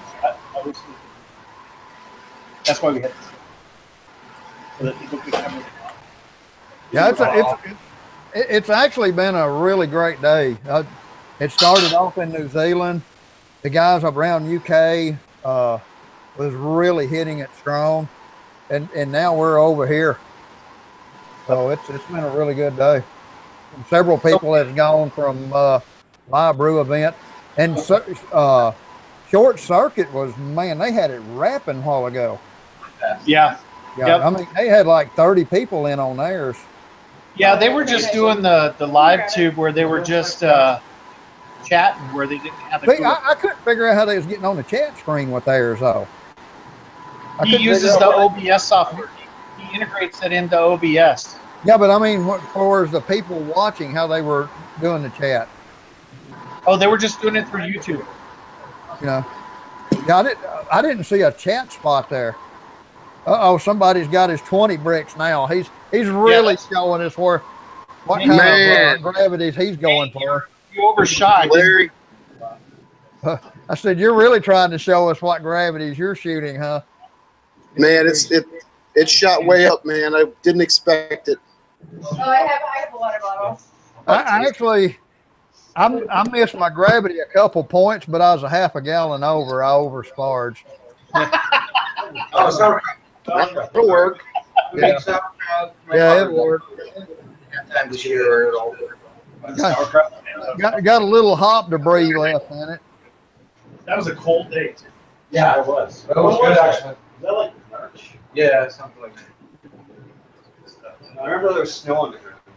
That's why we had. So that people could come in. Yeah, it's actually been a really great day. It started off in New Zealand. The guys around UK was really hitting it strong, and now we're over here. So it's been a really good day. And several people have gone from my brew event, and Short Circuit was, man, they had it rapping a while ago. Yeah. Yeah, yep. I mean, they had like 30 people in on theirs. Yeah, they were just doing the live tube where they were just chatting, where they didn't have the. See, I couldn't figure out how they was getting on the chat screen with theirs though. He uses the OBS software. He integrates it into OBS. Yeah, but I mean, what for the people watching, how they were doing the chat? Oh, they were just doing it through YouTube. You know, yeah, I didn't see a chat spot there. Oh, somebody's got his 20 bricks now. He's really showing us what kind of gravities he's going for. You overshot, Larry. I said, you're really trying to show us what gravities you're shooting, huh? Man, it shot way up, man. I didn't expect it. Oh, I have a water bottle. I missed my gravity a couple points, but I was a half a gallon over. I oversparged. Oh, sorry. It'll work. Yeah, it worked. Time to share it all. Got a little hop debris left in it. That was a cold day, too. Yeah, it was. It was good, actually. Was that like March? Yeah, something like that. I remember there was snow on the ground a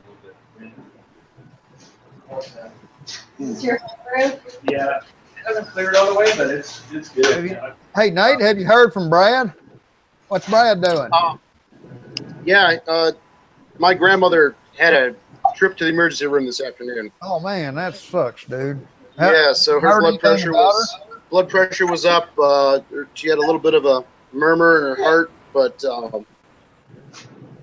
little bit. Is this your brew? Yeah. It hasn't cleared all the way, but it's good. Hey, Nate, have you heard from Brad? What's Brad doing? Yeah, my grandmother had a trip to the emergency room this afternoon. Oh man, that sucks, dude. Yeah, so her blood pressure was up. She had a little bit of a murmur in her heart, but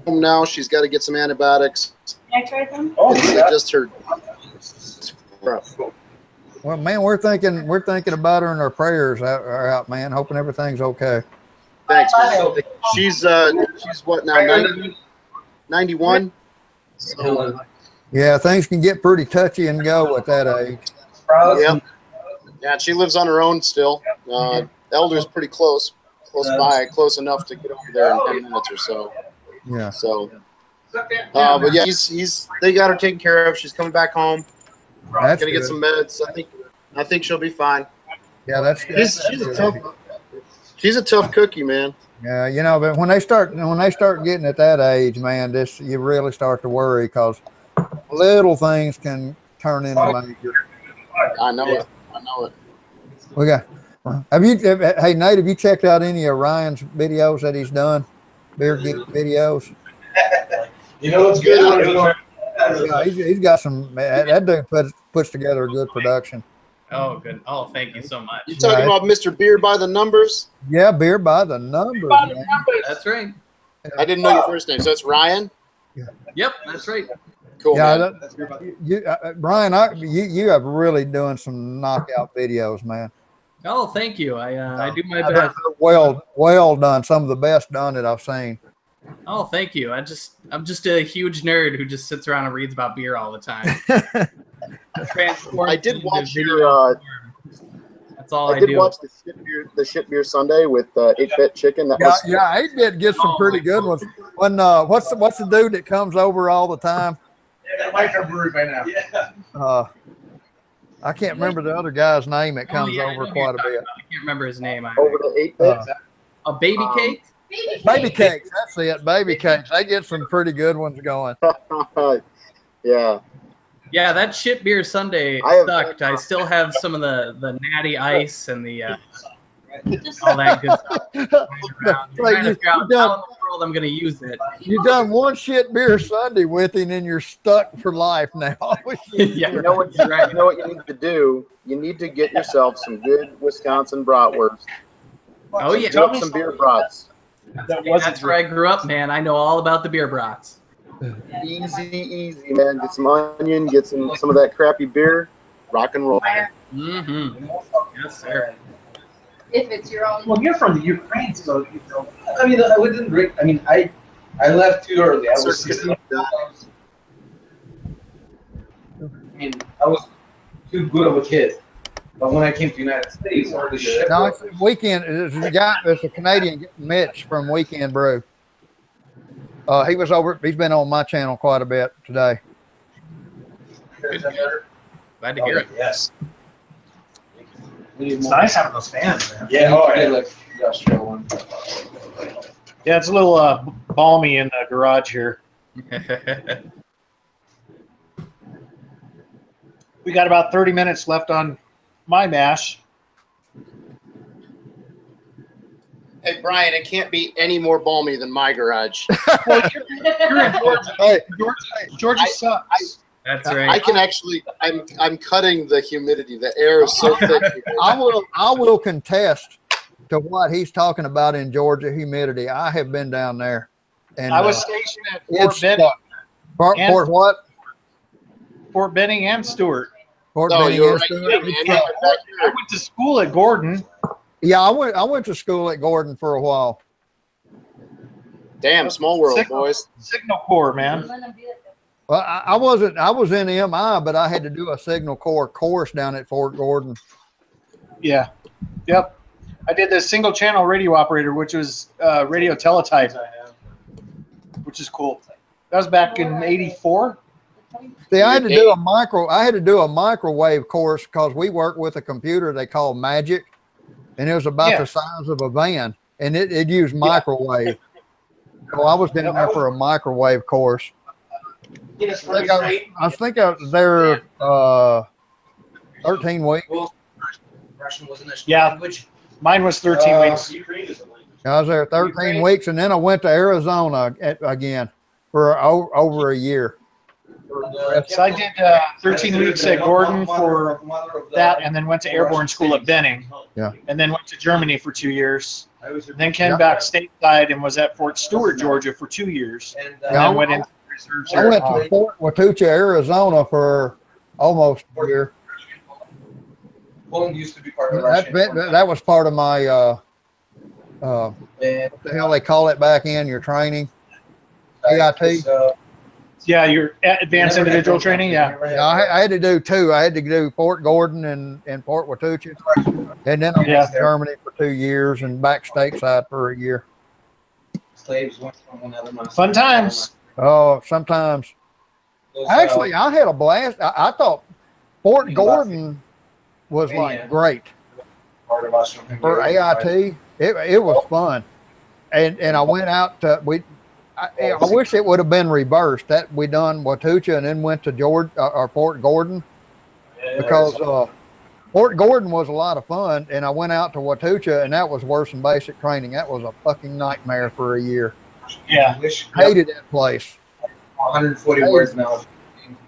now she's got to get some antibiotics. Can I try them? Oh, It's just her. Well, man, we're thinking about her, and our prayers are out, man. Hoping everything's okay. Thanks, man. She's what now? 91. So, Yeah, things can get pretty touchy and go at that age. yeah. Yeah, she lives on her own still. Elder's pretty close by, close enough to get over there in 10 minutes or so. Yeah. So, but yeah, they got her taken care of. She's coming back home. That's Gonna get some meds. I think she'll be fine. Yeah, that's good. She's a tough cookie, man. Yeah, you know, but when they start getting at that age, man, you really start to worry because little things can turn into major. I know it. Hey Nate, have you checked out any of Ryan's videos that he's done? Beer Geek videos. You know what's good? Yeah, he's got some. That dude puts together a good production. Oh, good. Oh, thank you so much. You talking about Mr. Beer by the Numbers? Yeah, Beer by the Numbers. Man. That's right. I didn't know your first name, so it's Ryan. Yep, that's right. Cool. Yeah, Brian, you have really doing some knockout videos, man. Oh, thank you. I do my best. Well done. Some of the best done that I've seen. Oh, thank you. I'm just a huge nerd who just sits around and reads about beer all the time. I did watch your. That's all I did do. Watch the shit beer Sunday with 8-Bit Chicken. That was 8-Bit gets some pretty good ones. When what's the dude that comes over all the time? Yeah, microbrewery by now. Yeah. I can't remember the other guy's name that comes over quite a bit. I can't remember his name either. Over the 8-Bit. A baby cake. Baby cakes. That's it. Baby cakes. They get some pretty good ones going. Yeah. Yeah, that shit beer Sunday sucked. I still have some of the natty ice and the all that good stuff. I'm trying to figure out how in the world I'm going to use it. You've done one shit beer Sunday with him, and you're stuck for life now. Yeah. You know what you need to do? You need to get yourself some good Wisconsin bratwurst. Oh yeah, Some beer brats. That's where I grew up, man. I know all about the beer brats. Easy, man. Get some onion, get some of that crappy beer, rock and roll. Mm-hmm. Yes, sir. If it's your own. Well, you're from the Ukraine, so you know. I mean, I wouldn't drink. I mean, I left too early. I was 16. I mean, I was too good of a kid. But when I came to the United States, I was shit. No, it's Weekend. It's a Canadian, Mitch from Weekend Brew. He was over. He's been on my channel quite a bit today. Glad to hear it. Yes. It's nice having those fans, man. Yeah. Oh, I like the industrial one. Yeah, it's a little balmy in the garage here. We got about 30 minutes left on my mash. Hey, Brian, it can't be any more balmy than my garage. Well, you're in Georgia. Hey, Georgia sucks. That's right. I can actually. I'm cutting the humidity. The air is so thick. I will contest to what he's talking about in Georgia humidity. I have been down there, and I was stationed at Fort it's Benning. Fort what? Fort Benning and Stewart. Fort No, Benning you were and right Stewart. there, man. It's, You went back I went to school at Gordon. yeah, I went to school at Gordon for a while. there. Damn, small world, boys. Signal Corps, man. Well, I wasn't. I was in MI, but I had to do a Signal Corps course down at Fort Gordon. Yeah. Yep. I did the single channel radio operator, which was radio teletype, which is cool. That was back in '84. See, I had to do a microwave course because we worked with a computer they call Magic, and it was about the size of a van, and it used microwave. So I was down there for a microwave course. I think I was there 13 weeks. Yeah, mine was 13 weeks. I was there 13 weeks, and then I went to Arizona again for over a year. So I did 13 weeks at Gordon for that, and then went to airborne school at Benning. Yeah. And then went to Germany for 2 years. Then came back stateside and was at Fort Stewart, Georgia for 2 years. And then went into reserves I went to Fort Watucha, Arizona for almost a year. Poland used to be part of Russia. That was part of my what the hell they call it back in your training, AIT. Yeah, your advanced individual training. Yeah. I had to do two. I had to do Fort Gordon and Fort Watucha, and then I went to Germany for 2 years and back stateside for a year. Slaves went from another month. Fun times. Oh, sometimes. Actually, I had a blast. I thought Fort Gordon was like great for AIT. It was fun, and I went out to I wish it would have been reversed. That we done Watucha and then went to or Fort Gordon, because Fort Gordon was a lot of fun, and I went out to Watucha, and that was worse than basic training. That was a fucking nightmare for a year. Yeah, hated that place. 140 words now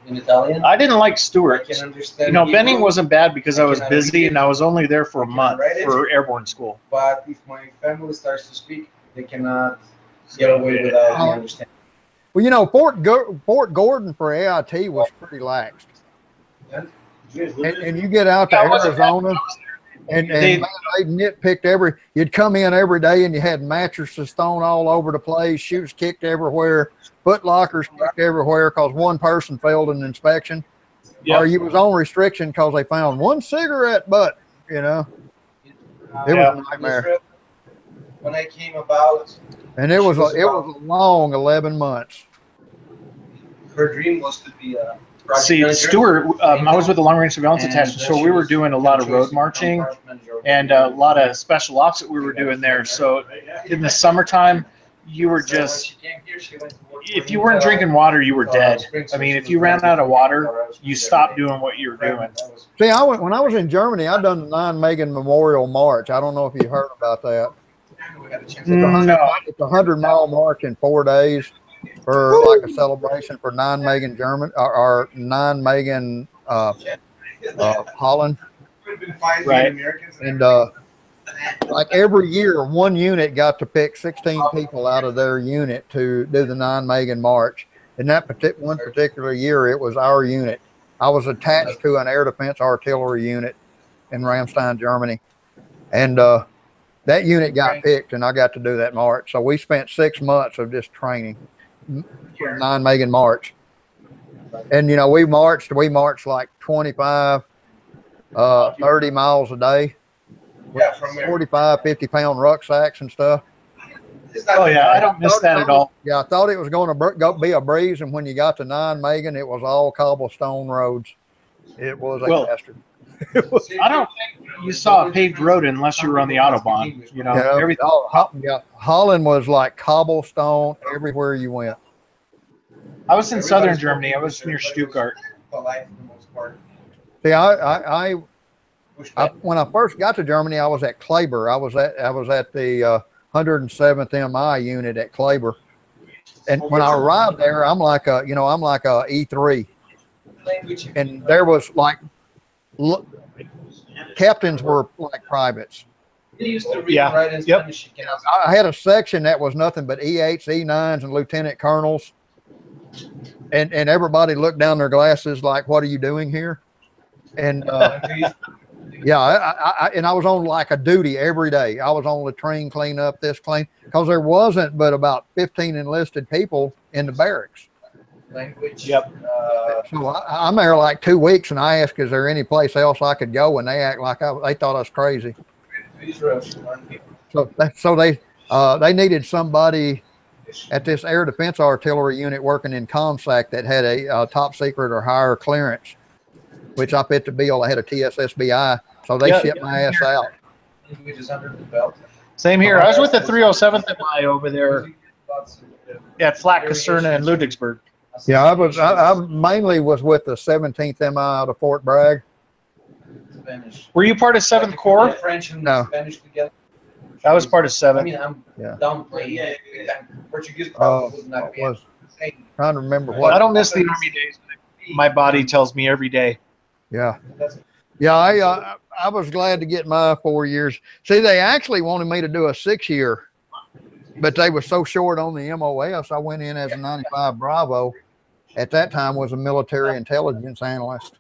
in Italian. I didn't like Stewart. I can understand. You know, Benning wasn't bad because I was busy and I was only there for a month for airborne school. But if my family starts to speak, they cannot get away without me understanding. Well, you know, Fort Gordon for AIT was pretty laxed. And you get out to Arizona, and man, they nitpicked you'd come in every day and you had mattresses thrown all over the place, shoes kicked everywhere, foot lockers kicked everywhere because one person failed an inspection. Or you was on restriction because they found one cigarette butt, you know. It was a nightmare. When I came about, and it was a long 11 months. Her dream was to be a See, Stewart, I was with the Long Range Surveillance Attachment, so we were doing a lot of road marching and a lot of special ops that we were doing there. So in the summertime, you were just, if you weren't drinking water, you were dead. I mean, if you ran out of water, you stopped doing what you were doing. See, when I was in Germany, I done the 9 Megan Memorial March. I don't know if you heard about that. It's a 100-mile march in 4 days for like a celebration for 9 Megan German or 9 Megan Holland. Right. And like every year, one unit got to pick 16 people out of their unit to do the 9 Megan March. And that one particular year, it was our unit. I was attached to an air defense artillery unit in Ramstein, Germany. And that unit got picked, and I got to do that march. So we spent 6 months of just training for 9 Megan March. And, you know, we marched like 25, 30 miles a day. Yeah, from 45, 50-pound rucksacks and stuff. Oh, yeah, I don't miss that at all. Yeah, I thought it was going to be a breeze, and when you got to 9 Megan, it was all cobblestone roads. It was a bastard. I don't think you saw a paved road unless you were on the Autobahn. You know, everything. Holland was like cobblestone everywhere you went. I was in southern Germany. I was near Stuttgart. See, when I first got to Germany, I was at Kleber. I was at the 107th MI unit at Kleber, and when I arrived there, I'm like a E3, and there was like captains were like privates. Yeah. Yep. I had a section that was nothing but E8s, E9s, and lieutenant colonels, and everybody looked down their glasses like, "What are you doing here?" And yeah, and I was on like a duty every day. I was on latrine cleanup, this clean, because there wasn't but about 15 enlisted people in the barracks. Language. Yep. So I'm there like 2 weeks, and I asked, "Is there any place else I could go?" And they act like they thought I was crazy. So they needed somebody at this air defense artillery unit working in ComSac that had a top secret or higher clearance, which I fit the bill. I had a TSSBI, so they shipped my ass out. Same here. I was with the 307th MI over there at Flat Caserna in Ludwigsburg. Yeah, I mainly was with the 17th MI out of Fort Bragg. Were you part of 7th Corps? French and No. Spanish together. I was part of 7th. I mean, I'm Yeah. downplaying. Portuguese probably was not Was trying to remember what. I don't miss the Army days. My body tells me every day. Yeah. Yeah, I was glad to get my 4 years. See, they actually wanted me to do a 6-year, but they were so short on the MOS. I went in as a 95 Bravo. At that time, was a military intelligence analyst,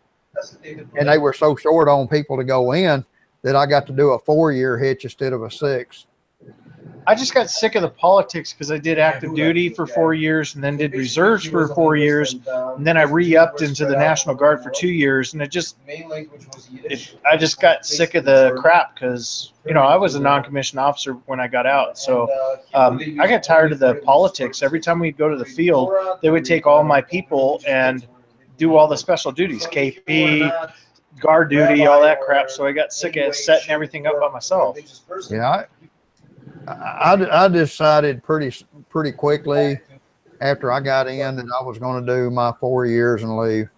and they were so short on people to go in that I got to do a 4-year hitch instead of a 6. I just got sick of the politics because I did active duty for 4 years and then did reserves for 4 years. And then I re-upped into the National Guard for 2 years. And I just got sick of the crap because, I was a non-commissioned officer when I got out. So I got tired of the politics. Every time we'd go to the field, they would take all my people and do all the special duties, KP, guard duty, all that crap. So I got sick of setting everything up by myself. Yeah, I decided pretty quickly after I got in that I was going to do my 4 years and leave.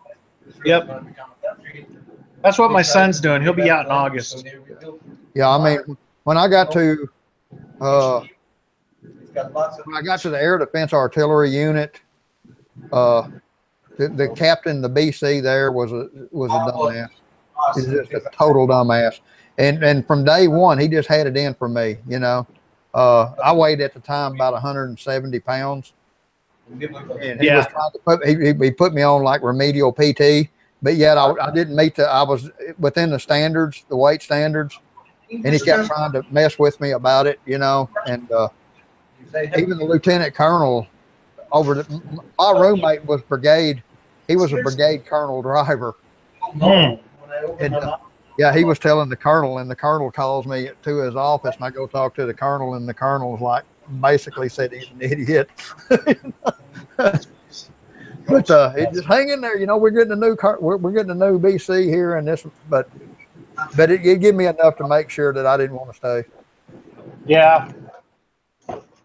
Yep. That's what my son's doing. He'll be out in August. Yeah, I mean, when I got to the air defense artillery unit, the captain, the BC there was a dumbass. He's just a total dumbass. And from day one, he just had it in for me, I weighed at the time about 170 pounds. And he was trying to he put me on like remedial PT, but yet I didn't meet I was within the standards, the weight standards. And he kept trying to mess with me about it, and even the lieutenant colonel my roommate was brigade. He was a brigade colonel driver. And, yeah, he was telling the colonel, and the colonel calls me to his office, and I go talk to the colonel, and the colonel was like, basically said he's an idiot. But just hang in there, we're getting a new we're getting a new BC here, and this, but it gave me enough to make sure that I didn't want to stay. Yeah,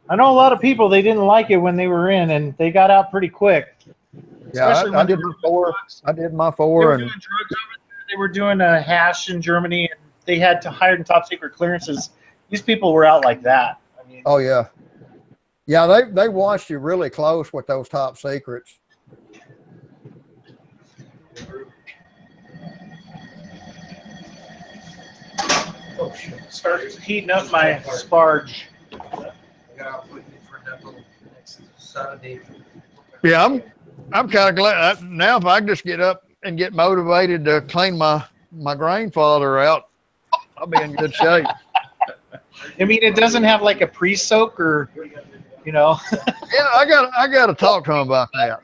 I know a lot of people, they didn't like it when they were in, and they got out pretty quick. Yeah, I did my 4. I did my 4, and they were doing a hash in Germany, and they had to hire top secret clearances. These people were out like that. I mean, oh yeah, yeah. They watched you really close with those top secrets. Oh, start heating up my sparge. Yeah, I'm kind of glad now. If I can just get up and get motivated to clean my grandfather out, I'll be in good shape. I mean, it doesn't have like a pre-soak or, Yeah, I got to talk to him about that.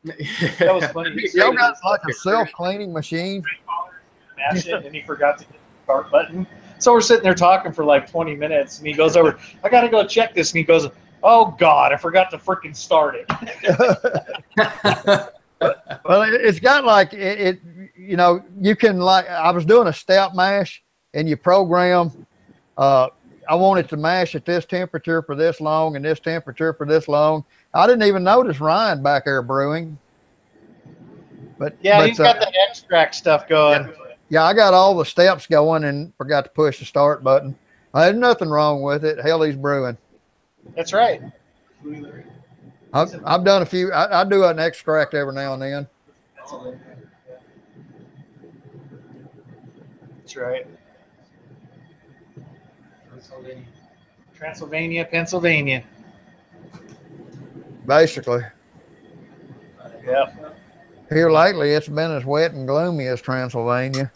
That was funny. Y'all got like a self-cleaning machine. Mash it, and he forgot to hit the start button. So we're sitting there talking for like 20 minutes, and he goes over, I got to go check this. And he goes, oh, God, I forgot to freaking start it. Well, it's got like, you can like, I was doing a stout mash, and you program, I want it to mash at this temperature for this long and this temperature for this long. I didn't even notice Ryan back there brewing. Yeah, he's got that extract stuff going. Yeah, I got all the steps going and forgot to push the start button. There's nothing wrong with it. Hell, he's brewing. That's right. I've done a few. I do an extract every now and then. That's right. Transylvania, Pennsylvania. Basically. Yeah. Here lately, it's been as wet and gloomy as Transylvania.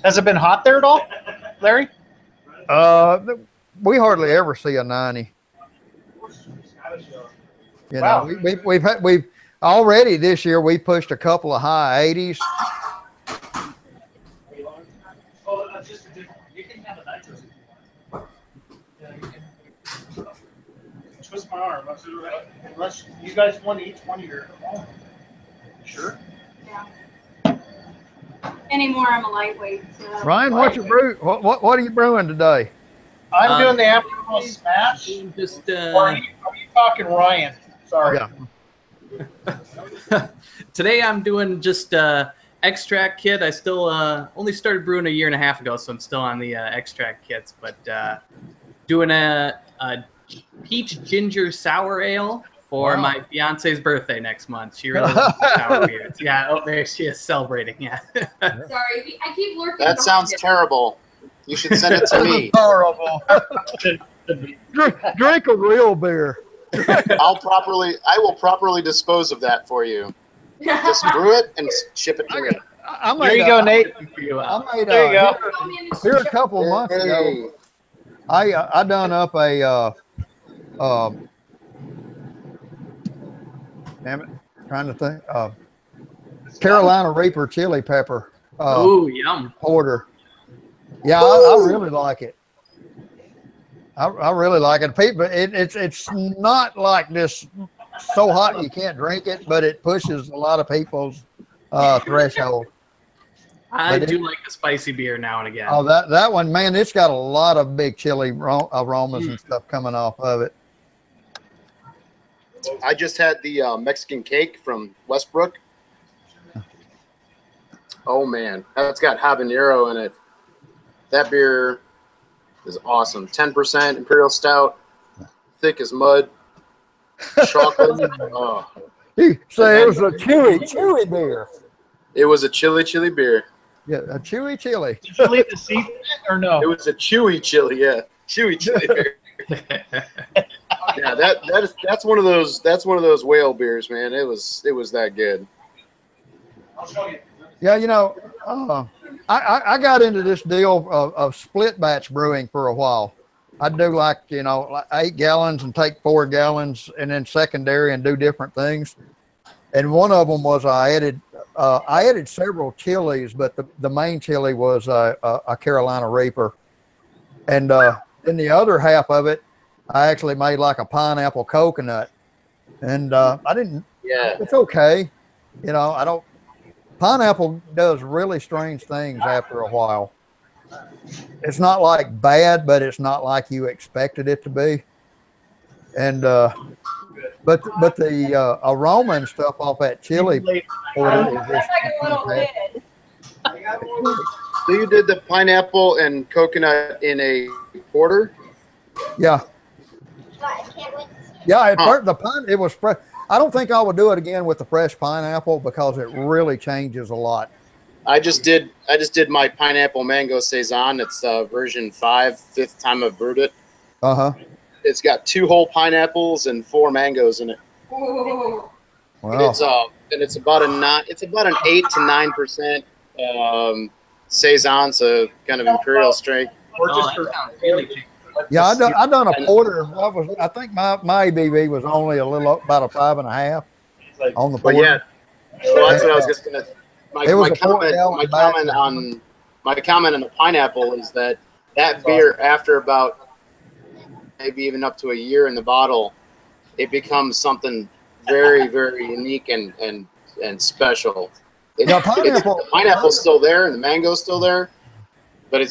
Has it been hot there at all, Larry? We hardly ever see a 90. You Wow. know, we've already this year we pushed a couple of high 80s. Twist my arm. Unless you guys want each one of your own. Sure. Yeah. Anymore, I'm a lightweight. So. Ryan, what's your brew? What are you brewing today? I'm doing the Amarillo Smash. Just Or are you talking Ryan? Sorry. Yeah. today I'm doing just extract kit. I still only started brewing a year and a half ago, so I'm still on the extract kits. But doing a peach ginger sour ale for my fiance's birthday next month. She really loves sour beers. Yeah, oh, there she is celebrating. Yeah. Sorry, I keep lurking. That sounds terrible. You should send it to me. Horrible. Drink a real beer. I will properly dispose of that for you. Just brew it and ship it to me. There you go, Nate. I made There you go. here a couple of months ago. I done up a damn it, trying to think. Carolina Reaper chili pepper. Oh, yum. Porter. Yeah, I really like it. I really like it. People, it's not like this so hot you can't drink it, but it pushes a lot of people's threshold. I do like a spicy beer now and again. Oh, that one, man, it's got a lot of big chili aromas and stuff coming off of it. I just had the Mexican cake from Westbrook. Oh, man. That's got habanero in it. That beer is awesome. 10% Imperial Stout, thick as mud, chocolate. Oh. You say it was a chewy beer. It was a chili beer. Yeah, a chewy chili. Did you leave the seed in it or no? It was a chewy chili, yeah. Chewy chili beer. Yeah, that's one of those whale beers, man. It was that good. I'll show you. Yeah, you know, I got into this deal of split batch brewing for a while. I'd do like 8 gallons and take 4 gallons and then secondary and do different things. And one of them was I added several chilies, but the main chili was a Carolina Reaper. And then the other half of it, I actually made like a pineapple coconut. And I didn't, it's okay. You know, I don't, pineapple does really strange things after a while. It's not like bad, but it's not like you expected it to be. And but the aroma and stuff off that chili porter is just fantastic. So you did the pineapple and coconut in a porter? Yeah. Yeah, it was fresh. I don't think I would do it again with the fresh pineapple because it really changes a lot. I just did my pineapple mango saison. It's version 5, 5th time I've brewed it. It's got 2 whole pineapples and 4 mangoes in it. Ooh. Wow. It's about an 8 to 9% saison, so kind of imperial strength. Yeah, I done a porter. I think my ABV was only a little about a 5.5 on the porter. But yeah, well, that's what I was just gonna. My comment on the pineapple is that beer, after about maybe even up to a year in the bottle, it becomes something very, very unique and special. The pineapple's still there and the mango's still there, but it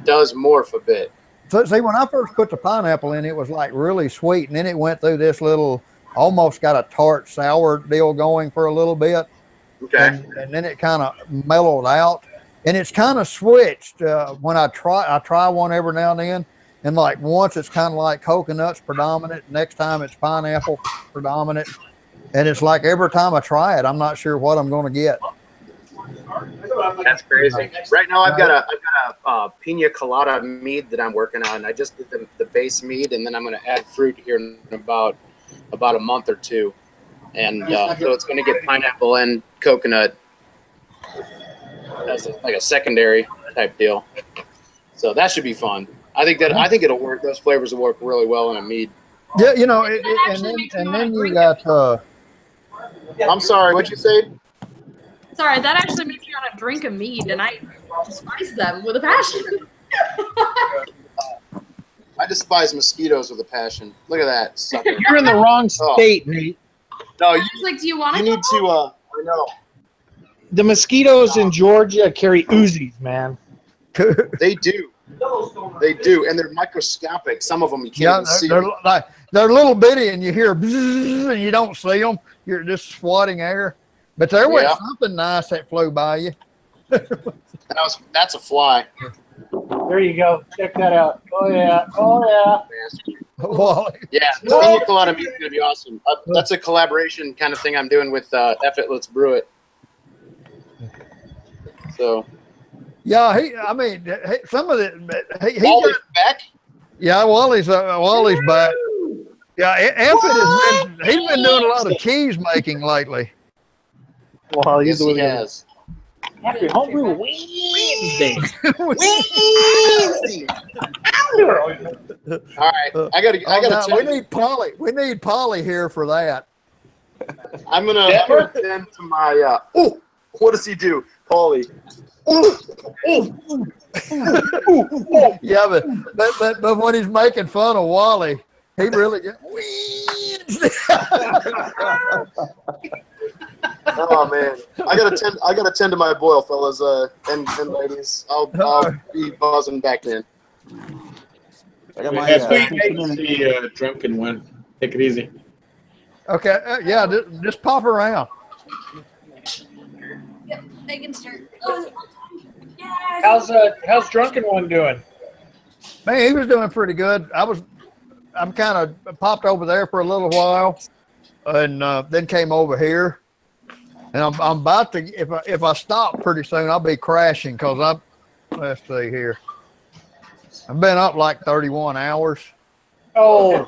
does morph a bit. So see, when I first put the pineapple in, it was like really sweet, and then it went through this little almost got a tart sour deal going for a little bit. Okay. And then it kind of mellowed out, and it's kind of switched when I try one every now and then, and like once it's kind of like coconuts predominant, next time it's pineapple predominant, and it's like every time I try it, I'm not sure what I'm going to get. That's crazy. Right now, I've got a pina colada mead that I'm working on. I just did the base mead, and then I'm going to add fruit here in about a month or two, and so it's going to get pineapple and coconut as like a secondary type deal. So that should be fun. I think it'll work. Those flavors will work really well in a mead. Yeah, you know, and then you got. I'm sorry, what'd you say? Sorry, that actually makes me want to drink a mead, and I despise them with a passion. I despise mosquitoes with a passion. Look at that sucker. You're in the wrong state, Nate. No, It's like, do you want you need to. I know. The mosquitoes in Georgia carry Uzis, man. They do. They do, and they're microscopic. Some of them you can't even see. They're little bitty, and you hear bzzz, and you don't see them. You're just swatting air. But there was something nice that flew by you. That's a fly. There you go. Check that out. Oh yeah. Oh yeah. Wally. Yeah, pina colada meat is gonna be awesome. That's a collaboration kind of thing I'm doing with F It, Let's Brew It. So. Yeah, some of it. Wally's back. Yeah, Wally's back. Yeah, he's been doing a lot of cheese making lately. Well, yes, he has. Happy homebrew Wednesday. Wednesday. All right, I gotta. We need Polly. We need Polly here for that. I'm gonna send to my. What does he do, Paulie? Yeah, but when he's making fun of Wally, he really gets. Oh man, I gotta tend to my boil, fellas and ladies. I'll be buzzing back then. I got my drunken one. Take it easy. Okay, yeah, just pop around. Yep, I can start. How's drunken one doing? Man, he was doing pretty good. I'm kind of popped over there for a little while, and then came over here. And I'm about to, if I stop pretty soon, I'll be crashing because let's see here. I've been up like 31 hours. Oh.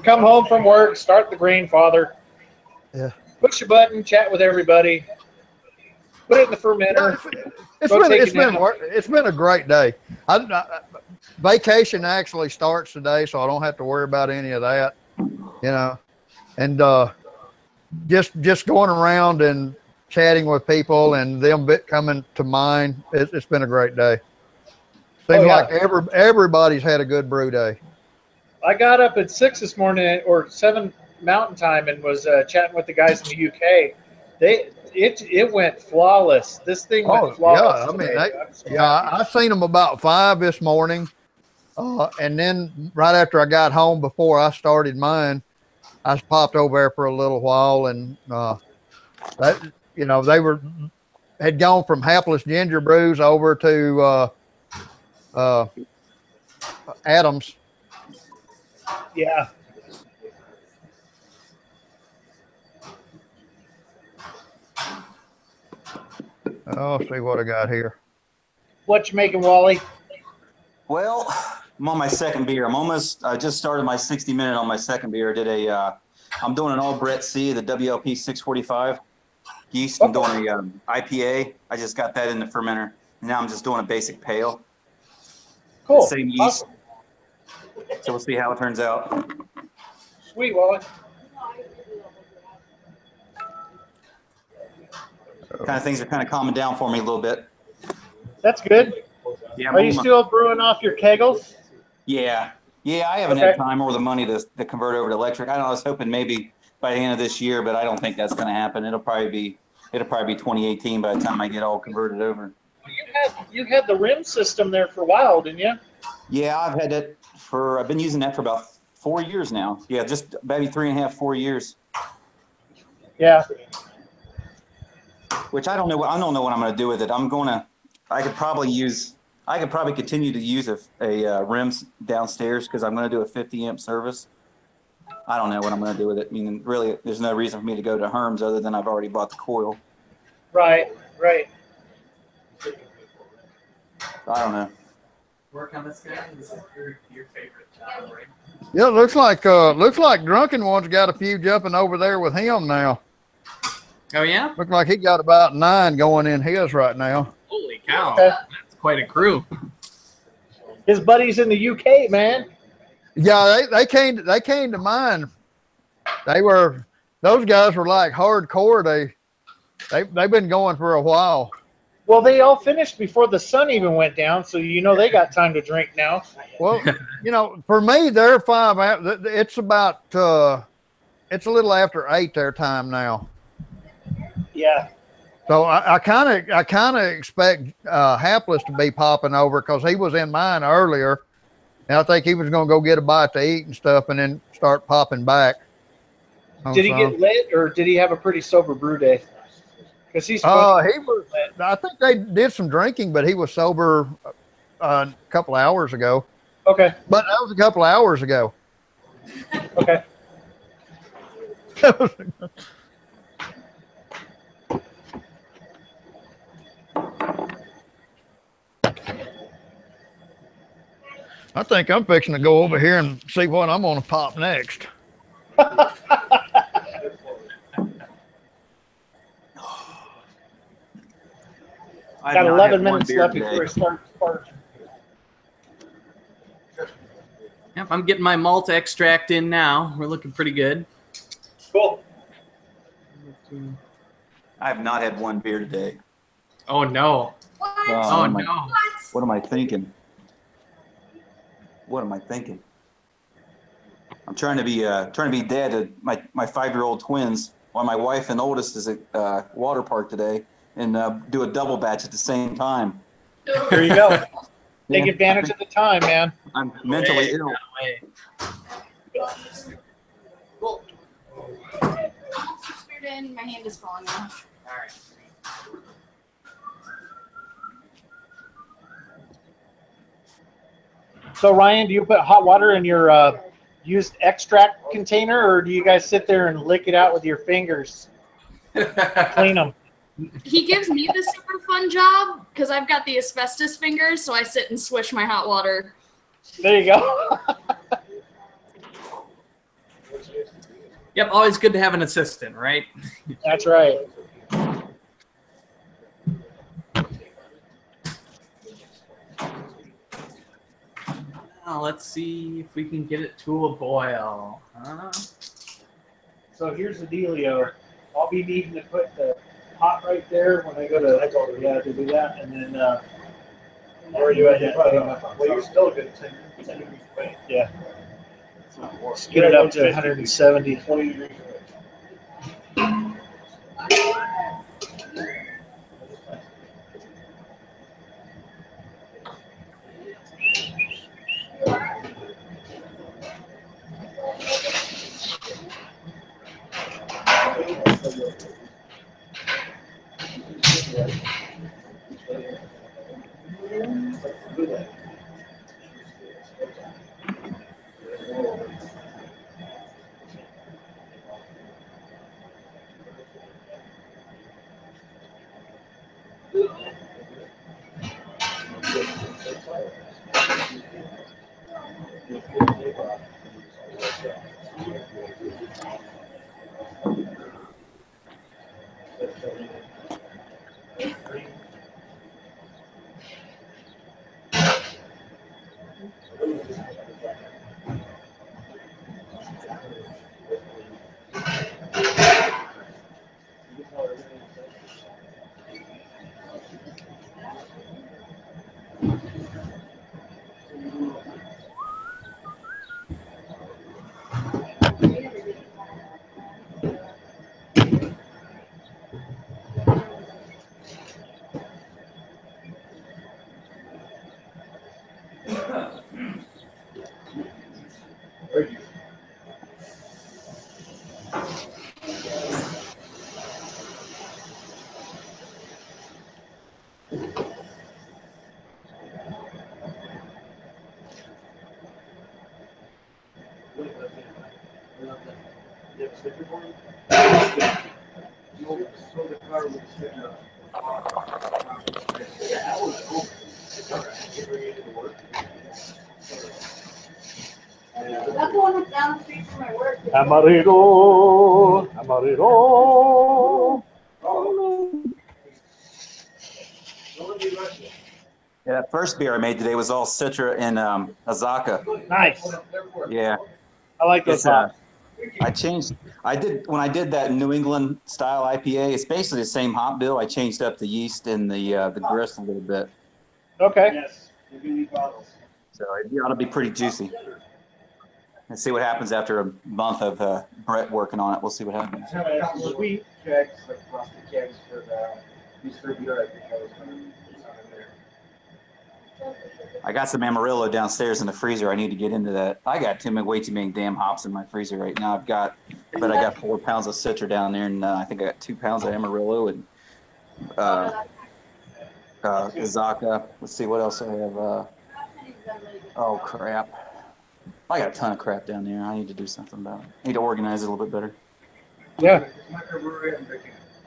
Come home from work, start the grandfather. Yeah. Push a button, chat with everybody. Put it in the fermenter. It's been a great day. Vacation actually starts today, so I don't have to worry about any of that. You know. And just going around and chatting with people and them coming to mine, it's been a great day. Seems like everybody's had a good brew day. I got up at 6 this morning or 7 Mountain Time and was chatting with the guys in the UK. It went flawless. This thing went flawless. Yeah, I seen them about 5 this morning, and then right after I got home before I started mine, I popped over there for a little while, and they had gone from Hapless Ginger Brews over to Adams. Yeah. I'll see what I got here. What you making, Wally? Well, I'm on my second beer. I just started my 60-minute on my second beer. I'm doing an all Brett C, the WLP 645 yeast. I'm doing a IPA. I just got that in the fermenter. Now I'm just doing a basic pale. Cool. The same yeast. Awesome. So we'll see how it turns out. Sweet, Wally. Kind of things are kind of calming down for me a little bit. That's good. Yeah. Are you still brewing off your kegels? Yeah. Yeah, I haven't had time or the money to convert over to electric. I was hoping maybe by the end of this year, but I don't think that's going to happen. It'll probably be 2018 by the time I get all converted over. You had the rim system there for a while, didn't you? Yeah, I've been using that for about 4 years now. Yeah, just maybe 3.5, 4 years. Yeah. Which I don't know. I don't know what I'm going to do with it. I could probably continue to use a rims downstairs because I'm going to do a 50 amp service. I don't know what I'm going to do with it. I mean, really, there's no reason for me to go to Herms other than I've already bought the coil. Right. I don't know. Work on this guy. This is your favorite job, right? Yeah, looks like Drunken One's got a few jumping over there with him now. Oh yeah. Looks like he got about 9 going in his right now. Holy cow! Okay. That's quite a crew. His buddies in the UK, man. Yeah, they came to mine. Those guys were like hardcore. They've been going for a while. Well, they all finished before the sun even went down, so they got time to drink now. Well, for me, they're 5. It's about it's a little after 8 their time now. Yeah. So I kind of expect Hapless to be popping over because he was in mine earlier, and I think he was going to go get a bite to eat and stuff, and then start popping back. Did he get lit, or did he have a pretty sober brew day? Because he's. He was. I think they did some drinking, but he was sober a couple hours ago. Okay. But that was a couple hours ago. Okay. I think I'm fixing to go over here and see what I'm going to pop next. Got 11 minutes left before I start sparking. Yep, I'm getting my malt extract in now. We're looking pretty good. Cool. I have not had one beer today. Oh no! Oh no! What am I thinking? What am I thinking? I'm trying to be dad to my 5-year-old twins while my wife and oldest is at water park today, and do a double batch at the same time. There you go. Take advantage of the time, man. I'm mentally ill. Cool. My hand is falling off. All right. So Ryan, do you put hot water in your used extract container, or do you guys sit there and lick it out with your fingers? Clean them. He gives me the super fun job because I've got the asbestos fingers, so I sit and swish my hot water. There you go. Yep, always good to have an assistant, right? That's right. Now let's see if we can get it to a boil. So here's the dealio. I'll be needing to put the pot right there when I go to do that, and then where are you at? Well, you're still a good 10 degrees away. Yeah. Let's get it up to 170. 20 degrees away. That's the one that's down the street from my work. Amarillo, Amarillo. Yeah, that first beer I made today was all Citra and Azaka. Nice. Yeah. I like those It's, hops. when I did that New England style IPA, it's basically the same hop bill. I changed up the yeast and the grist a little bit. Okay. Yes, you can eat bottles. So it ought to be pretty juicy. Let's see what happens after a month of Brett working on it. We'll see what happens. Sweet kegs, like frosted kegs for the distributor. I think I was going to do something there. I got some Amarillo downstairs in the freezer. I need to get into that. I got way too many damn hops in my freezer right now. I got 4 pounds of Citra down there, and I think I got 2 pounds of Amarillo and Azaka. Let's see what else I have. Oh crap! I got a ton of crap down there. I need to do something about it. I need to organize it a little bit better. Yeah.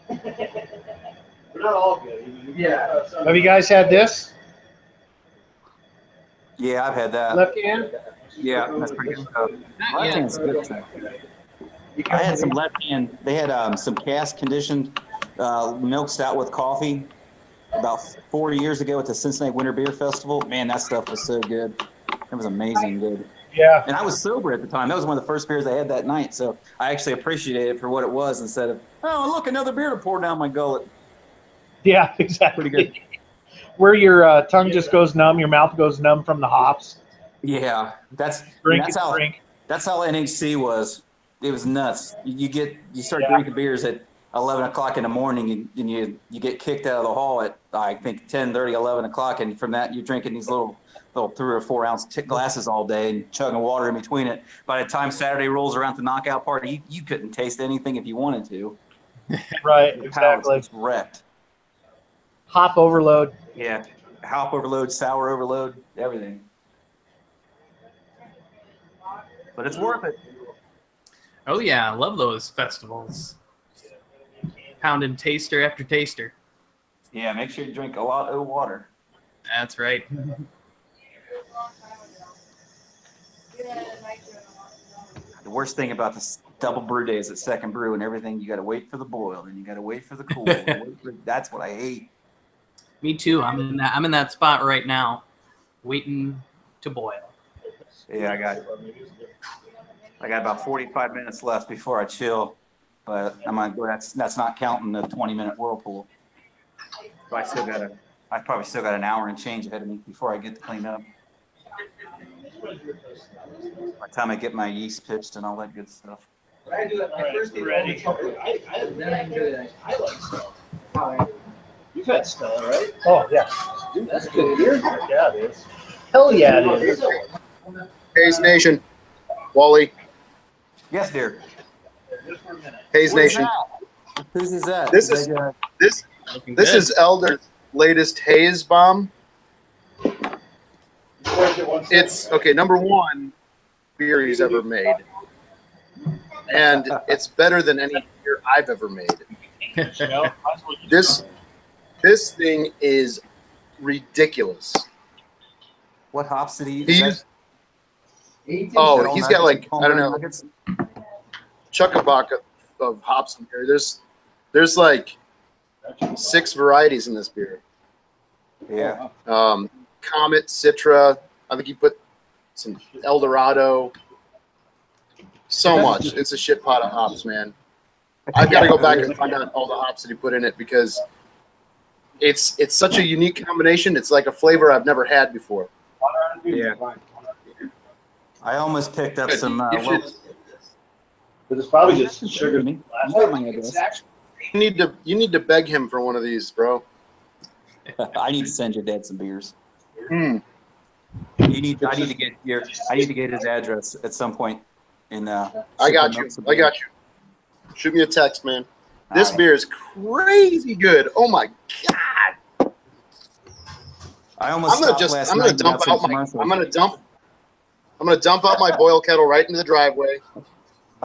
We're not all good. Yeah. Have you guys had this? Yeah, I've had that. Left hand? Yeah, that's pretty good stuff. Left hand's good stuff. I had some left hand. They had some cask conditioned milk stout with coffee about 4 years ago at the Cincinnati Winter Beer Festival. Man, that stuff was so good. It was amazing good. Yeah. And I was sober at the time. That was one of the first beers I had that night. So I actually appreciated it for what it was instead of, oh, look, another beer to pour down my gullet. Yeah, exactly. Pretty good. Where your tongue just goes numb, your mouth goes numb from the hops. Yeah, that's how NHC was. It was nuts. You start drinking beers at 11 o'clock in the morning, and you get kicked out of the hall at I think 10:30, 11 o'clock, and from that you're drinking these little 3 or 4 ounce glasses all day and chugging water in between it. By the time Saturday rolls around, the knockout party, you couldn't taste anything if you wanted to. Right, Your palate was just wrecked. Hop overload. Yeah, hop overload, sour overload, everything. But it's worth it. Oh yeah, I love those festivals. Pounding taster after taster. Yeah, make sure you drink a lot of water. That's right. The worst thing about this double brew days at Second Brew and everything, you got to wait for the boil and you got to wait for the cool. That's what I hate. Me too. I'm in that spot right now, waiting to boil. Yeah, I got about 45 minutes left before I chill, but that's not counting the 20-minute whirlpool. So I probably still got an hour and change ahead of me before I get to clean up. By the time I get my yeast pitched and all that good stuff. I do that. My first day ready. I like Stella. You've had Stella, right? Oh yeah. Dude, that's good beer. Yeah, it is. Hell yeah, it is. Hayes Nation, Wally. Yes, dear. Hayes Nation. Whose is that? This is Elder's latest Hayes bomb. It's okay. Number 1 beer he's ever made, and it's better than any beer I've ever made. This thing is ridiculous. What hops did he use? He's got like, I don't know, chuck-a-buck of hops in here. There's like 6 varieties in this beer. Yeah. Comet, Citra. I think he put some El Dorado. So much. It's a shit pot of hops, man. I've got to go back and find out all the hops that he put in it because it's such a unique combination. It's like a flavor I've never had before. Yeah. I almost picked up some. But it's probably just sugar. You need to beg him for one of these, bro. I need to send your dad some beers. Hmm. I need to get his address at some point. I got you. Shoot me a text, man. This right. beer is crazy good. Oh my god! I almost stopped last I'm night gonna dump without some out my. commercials. I'm gonna dump out my boil kettle right into the driveway.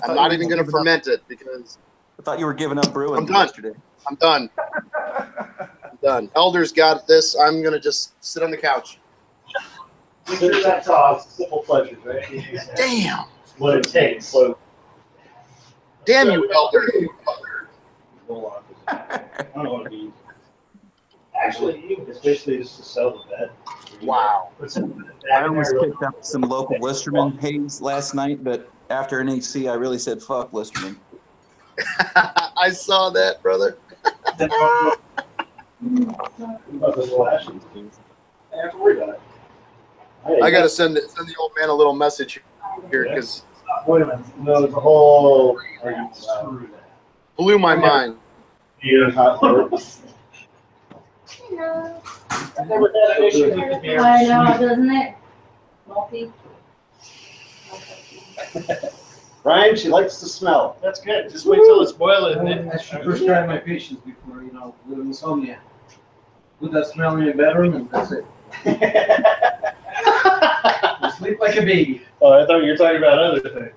I'm not even gonna ferment it because I thought you were giving up brewing I'm done. yesterday. I'm done. I'm done. Elder's got this. I'm gonna just sit on the couch. That's all. Simple pleasures, right? Damn. What it takes. So, Damn you, Elder. I don't want to be. Actually, it's basically just to sell the bed. Wow. I almost picked up some local Listerman haze last night, but after NHC, I really said, fuck Listerman. I saw that, brother. About the slashes, dude. I have to worry about it. I gotta send the old man a little message here because Wait a minute. No, the whole blew my mind. beer hot work. I never had an issue with the beer. I know, doesn't it? Malty. Ryan, she likes the smell. That's good. Just wait till it's boiling. I should first try my patience before, with insomnia. Put that smell in your bedroom and that's it. You sleep like a baby. Oh, I thought you were talking about other things.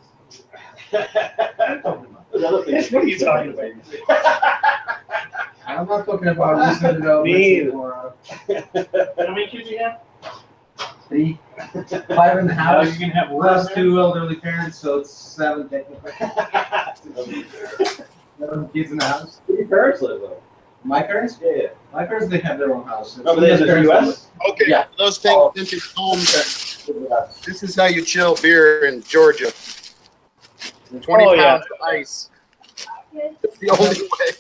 I'm talking about. There's other things. What are you talking about? I'm not talking about listening to Me either. How many kids you have? 3, 5 in the Oh, house. you can have one. Plus 2 elderly parents, so it's 7 technically. 7 kids in the house. Where do your parents live, though? My parents? Yeah. My parents, they have their own house. Oh, but they live in the US? Okay, Yeah. for those paying attention at home, this is how you chill beer in Georgia. 20 Oh, yeah. pounds of ice. It's the only way.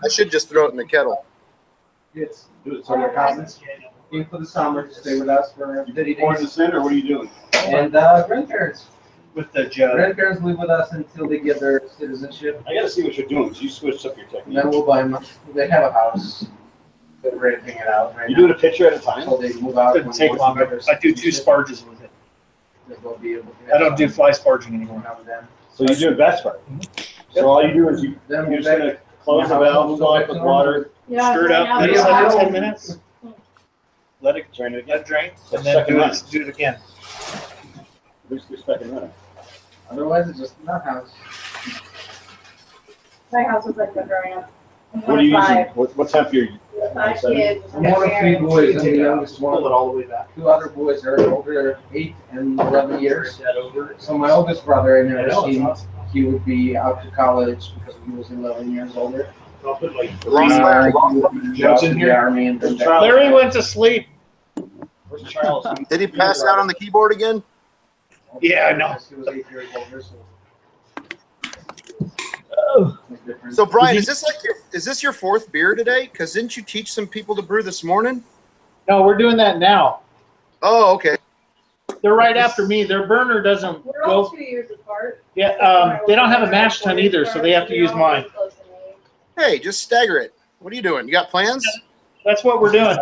I should just throw it in the kettle. Kids. So their cousins came for the summer to stay with us for 30 Pouring days. this in, or what are you doing? And grandparents. With the jug. Grandparents live with us until they get their citizenship. I gotta see what you're doing. You switched up your And technique. then we'll buy them. They have a house. They're renting it out right You now. doing a picture at a time? So they move out. Couldn't take longer. I do 2 sparges with it. I don't do fly sparging anymore. So you're doing batch part. So all you do is you're just gonna close the valve, fill it with water, Yeah, Stir it up, let it sit for 10 minutes. Let it drain it let again. it drain, So and then second do run. it again. Who's your second runner? Otherwise, it's just not house. My house was like that growing up. What are you using? 5 What temp are you using? kids. I'm one of 3 boys. I'm the youngest Pull it one. all the way back. 2 other boys are older, 8 and 11 years. So my oldest brother, I never seen. He would be out to college because he was 11 years older. I'll put like Jobs in the army and then back. Larry went to sleep. Where's Charles? Did he pass out on the keyboard again? Yeah, I know. He was 8 years older, so. So Brian, is this your 4th beer today? Because didn't you teach some people to brew this morning? No, we're doing that now. Oh, okay. They're right after me. Their burner doesn't We're all go. 2 years apart. Yeah, they don't have a mash tun either, so they have to use mine. Hey, just stagger it. What are you doing? You got plans? That's what we're doing.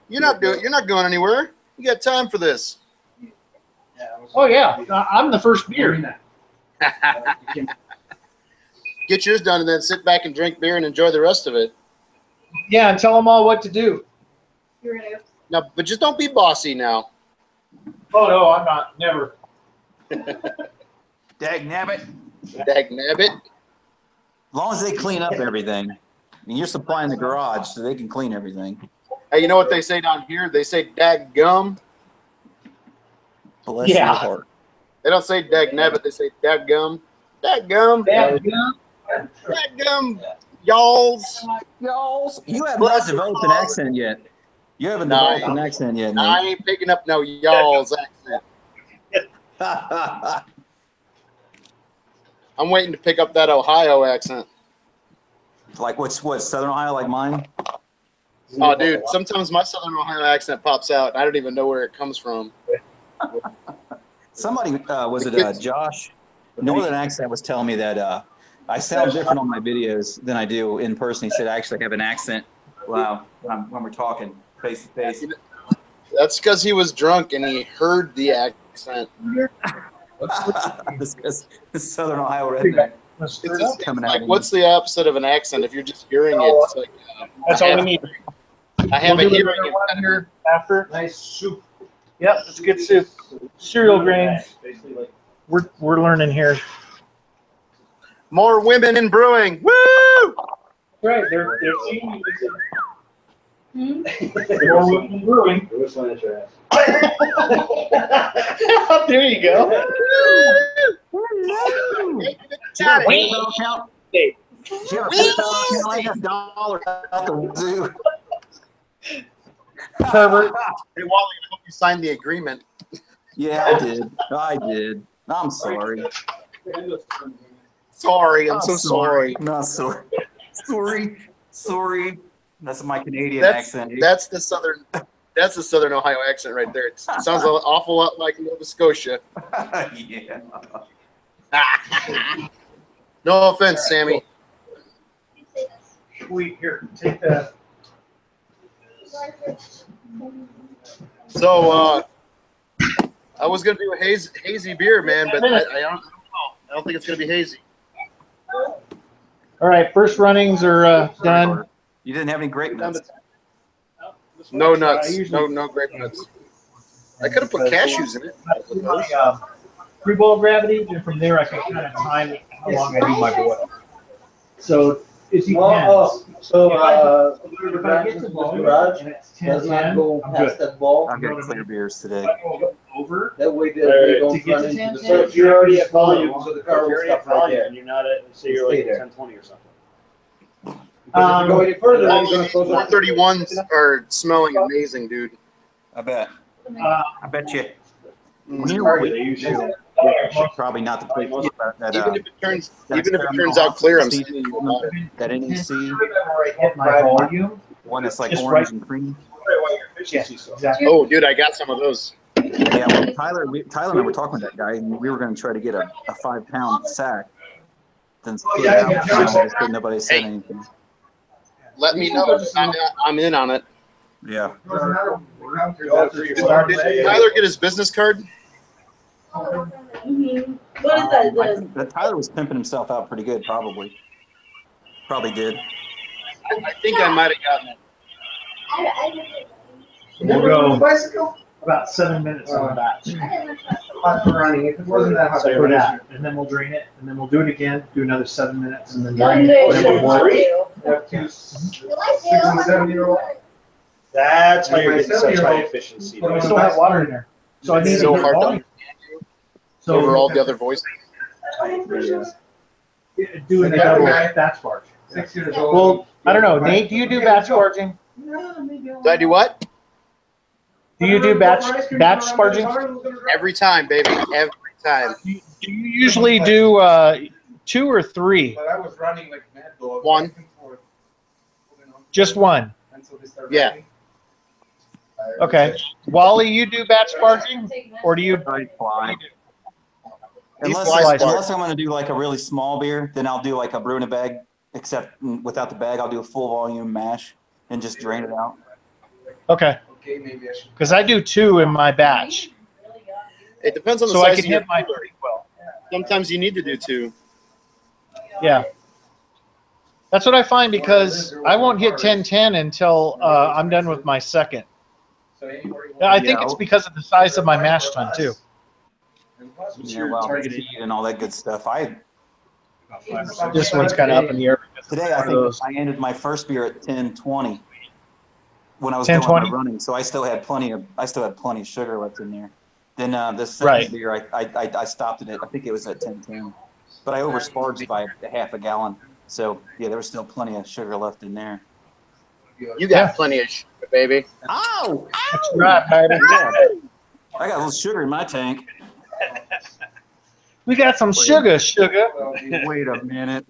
You're not going anywhere. You got time for this. Oh yeah, I'm the first beer. Get yours done and then sit back and drink beer and enjoy the rest of it. Yeah, and tell them all what to do. You're gonna Now, but just don't be bossy now. Oh no, I'm not. Never. Dag nabbit. Dag nabbit. As long as they clean up everything. I mean, you're supplying the garage, so they can clean everything. Hey, you know what they say down here? They say dag gum. Bless your heart. They don't say dag nabbit. They say dag gum. Dag gum. Dag gum. Y'alls. Y'alls. You have not developed an accent yet. You haven't developed an accent yet, I Nate. ain't picking up no y'all's accent. I'm waiting to pick up that Ohio accent. Like what, Southern Ohio like mine? Oh, dude, sometimes my Southern Ohio accent pops out, and I don't even know where it comes from. Somebody, was it Josh? Northern accent was telling me that I sound different on my videos than I do in person. He said I actually have an accent. Wow, when we're talking face to face. That's because he was drunk and he heard the accent. This Southern Ohio redneck. It's coming like, out. what's the opposite of an accent? If you're just hearing it, it's like That's all we need. I have We'll a do hearing another one impediment. here after. Nice soup. Yep, it's good soup. Cereal grains. We're learning here. More women in brewing. Woo! Right, they're seeing more women in brewing. There you go. Got it. PayPal account? Hey. Do you have a PayPal account? I got dollars out the zoo. Herbert. Hey, Wally, I hope you signed the agreement. Yeah, I did. I did. I'm sorry. Sorry, I'm so sorry. Not sorry. Sorry. That's my Canadian That's accent. that's the southern Ohio accent right there. It sounds an awful lot like Nova Scotia. Yeah. No offense, Sammy. Sweet. Here, take that. So I was gonna do a hazy beer, man, but I don't know. I don't think it's gonna be hazy. All right, first runnings are done. You didn't have any grape nuts. No nuts. No grape nuts. I could have put cashews in it. My pre-boil gravity, and from there I can kind of time how long I do my boil. So it depends. So If I get to garage and it's 10-10, I'm good. that ball. I've got clear beers today. Over. That way they To don't get run to into 10, the. so if you're already at volume, So the if car will you're already at stop right volume, there. and you're not at, say you're like Stay there. 1020 or something. Because if you go any further, then you're gonna close up. 131s are smelling amazing, dude. I bet. I bet you. They usually Probably not the place that Even if it turns out clear, I'm still that NEC Hit my volume. one that's like Just orange right- and cream. Yes, exactly. Oh, dude, I got some of those. Yeah, well, Tyler and I were talking to that guy, and we were going to try to get a 5-pound sack. Then split it out, but nobody said anything. Let me know. I'm in on it. Yeah. Did Tyler get his business card? Mhm. What is that? That Tyler was pimping himself out pretty good, probably. Probably did. I think I might have gotten it. We'll go Bicycle? about 7 minutes on the batch. Running. If it wasn't that hot. So for that, and then we'll drain it, and then we'll do it again, do another 7 minutes, and then drain One it. day and then we'll boil it. Have two 6 and 7-year-old. That's how you're My getting such high 7-year-old efficiency. But we still have water in there. So I need It's to so get hard to volume. understand over all the other voices. Doing a double batch barge. 6 years old. Well, I don't know. Nate, do you do batch barging? Did I do what? Do you do batch sparging? Every time, baby. Every time. Do you usually do 2 or 3? But I was running like mad dog. One. back and forth, you know, Just one. until they started Yeah. raining. Okay. Wally, you do batch sparging, or do you? I fly. These Unless, flies bark. unless I'm going to do like a really small beer, then I'll do like a brew in a bag, except without the bag, I'll do a full volume mash and just drain it out. Okay. Okay, maybe I should. Because I do 2 in my batch, It depends on the so I size can of your hit my cooler. pretty well. Sometimes you need to do 2. Yeah. That's what I find because I won't hit 10-10 until I'm done with my second. So anybody I think it's because of the size of my mash tun too. And plus, what's Yeah, your well, target? feed and all that good stuff. This one's kind of up in the air. Today I think I ended my first beer at 10:20 when I was doing 10:20? my running, so I still had plenty of sugar left in there. Then this second Right. beer I stopped it at, I think it was at 10:10, but I oversparged by a half a gallon. So yeah, there was still plenty of sugar left in there. You got plenty of sugar, baby. Ow! That's right, baby. Yeah. I got a little sugar in my tank. We got some sugar. Wait a minute.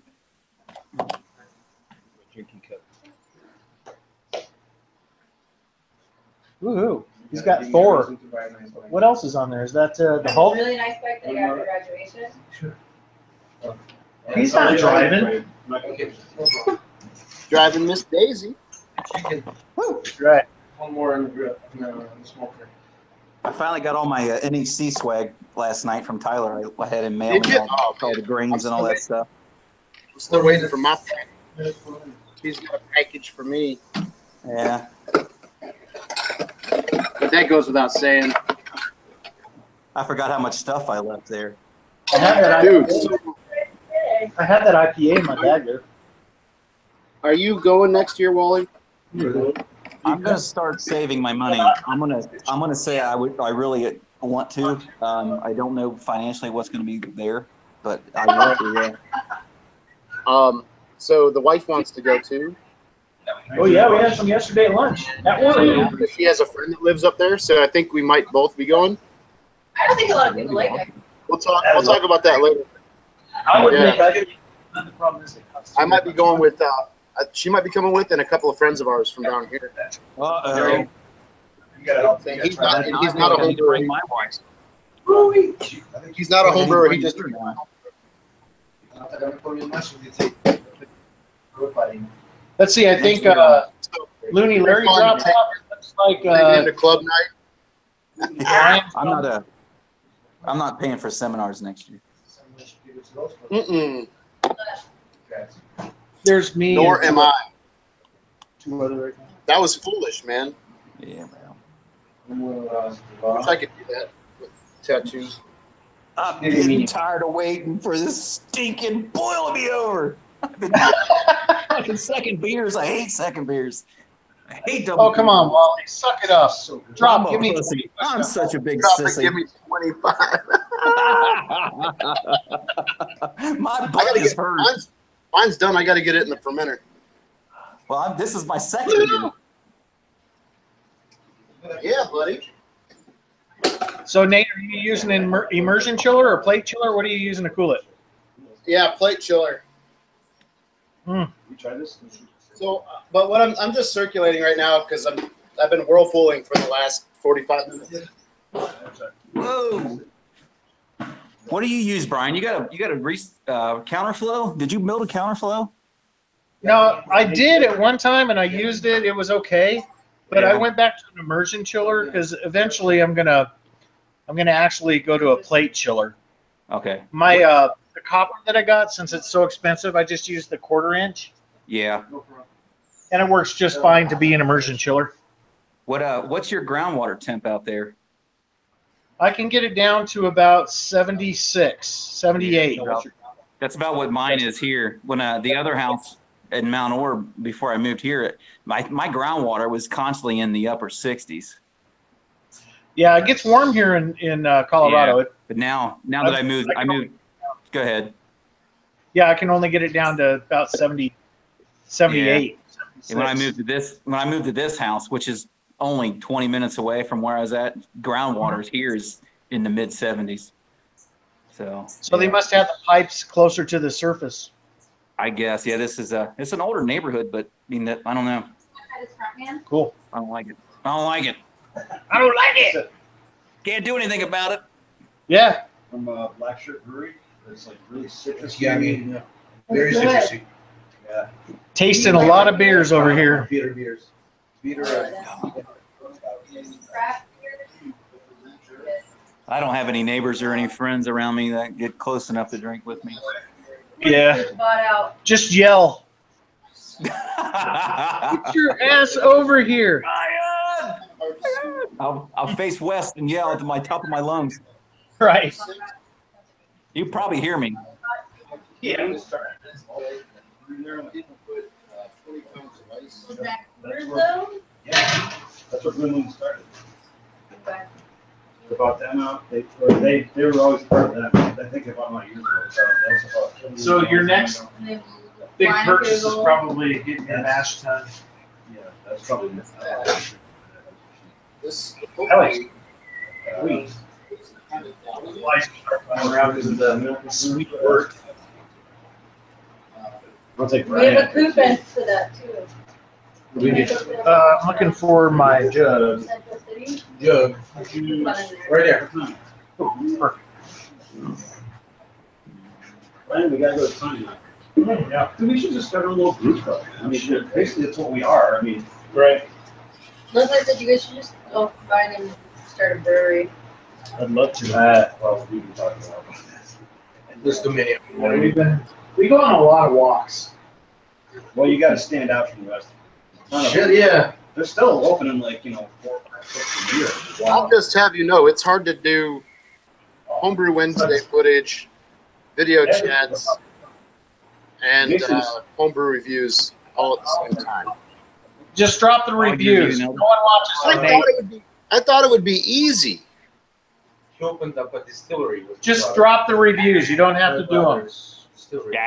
Woohoo! He's got 4. What else is on there? Is that the Hulk? Really nice bike that he got for graduation. He's not driving. Driving Miss Daisy. Right. One more in the grill, in the smoker. I finally got all my NHC swag last night from Tyler. I had him mail me all the grains and all that stuff. I'm still waiting for my package. He's got a package for me. Yeah. But that goes without saying. I forgot how much stuff I left there. I had that Dude, I had that IPA in my bag there. are you going next year, Wally? I'm gonna start saving my money. I'm gonna say I really want to. I don't know financially what's gonna be there, but I want to. Yeah. So the wife wants to go too. Oh yeah, we had some yesterday at lunch. That worked. She has a friend that lives up there, so I think we might both be going. I don't think a lot of people like it. We'll talk about that later. I would Yeah. make. The problem is I might be going with. She might be coming with, and a couple of friends of ours from down here. Uh-oh. And he's not a home brewer. My wife. He's not a home brewer. He just. Let's see. I think Looney Larry dropped out. Looks like into club night. I'm not paying for seminars next year. Mm-mm. There's me. Nor am I. Two other. That was foolish, man. Yeah, Wish I could do that with tattoos. I'm getting tired of waiting for this stinking boil to be over. I've been fucking second beers. I hate second beers. I hate double. Oh, come on, Wally. Suck it up. Drop. Give me. Pussy. I'm such a big Drop sissy. it, give me 25. My butt is hurt. Mine's done. I got to get it in the fermenter. Well, this is my second beer. Yeah, buddy. So, Nate, are you using an immersion chiller or plate chiller? What are you using to cool it? Yeah, plate chiller. You try this? So, but what I'm just circulating right now because I've been whirlpooling for the last 45 minutes. Whoa. What do you use, Brian? You got a counterflow? Did you build a counterflow? No, I did at one time, and I used it. It was okay, but I went back to an immersion chiller because eventually I'm gonna actually go to a plate chiller. Okay. My the copper that I got, since it's so expensive, I just used the 1/4 inch. Yeah. And it works just fine to be an immersion chiller. What's your groundwater temp out there? I can get it down to about 76, 78. That's about what mine is here. When the other house in Mount Orb, before I moved here, my groundwater was constantly in the upper 60s. Yeah, it gets warm here in Colorado. Yeah, but now that I moved. Go ahead. Yeah, I can only get it down to about 70, 78. And when I moved to this house, which is only 20 minutes away from where I was at, groundwater here is in the mid 70s. So they must have the pipes closer to the surface. I guess, yeah. This is it's an older neighborhood, but I mean, I don't know. Cool. I don't like it. I don't like it. I don't like it. Can't do anything about it. Yeah. From Black Shirt Brewery. It's like really citrus. Yeah, I mean, very citrusy. Yeah. Tasting a lot of beers over here. Peter beers. I don't have any neighbors or any friends around me that get close enough to drink with me. Yeah. Just yell. Get your ass over here. I'll face west and yell at the top of my lungs. Right. You probably hear me. Yeah. That's what Brewing started. About them out, they were always part of that. I think about my years ago. So your next big purchase is probably getting your mash tun. Yeah, that's probably This. around is the sweet word. I'll take We have a coupon for that too. I'm looking for my jug. Central City. Jug. Right there. Oh, perfect. Ryan, we gotta go to Sunny. Yeah. We should just start a little brew club. I mean, basically, that's what we are. I mean, Right. Plus, I said you guys should just go buy them start a brewery. I'd love to. Well, we can talk about that. There's too many. We go on a lot of walks. Well, you got to stand out from the rest. Shit, yeah. They're still opening like 4 or 5 6 a year. I'll just have you know, it's hard to do Homebrew Wednesday footage, video chats, and homebrew reviews all at the same time. Just drop the reviews. No one watches I thought it would be easy. He opened up a distillery. Just drop the reviews. You don't have to do them.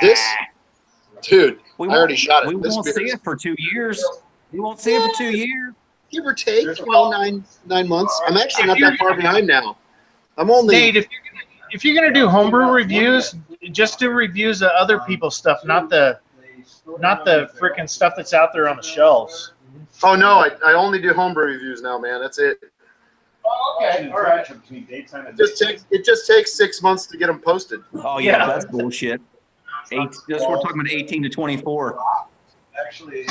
This, dude, I already shot it. We This won't beer see is- it for 2 years. We won't see it for 2 years. Give or take, 9 months. I'm actually not that far behind now. I'm only. Nate, if you're gonna do homebrew reviews, just do reviews of other people's stuff, not the freaking stuff that's out there on the shelves. Oh no, I only do homebrew reviews now, man. That's it. Okay, all right. It just takes 6 months to get them posted. Oh yeah, that's bullshit. We're talking about 18 to 24. Actually,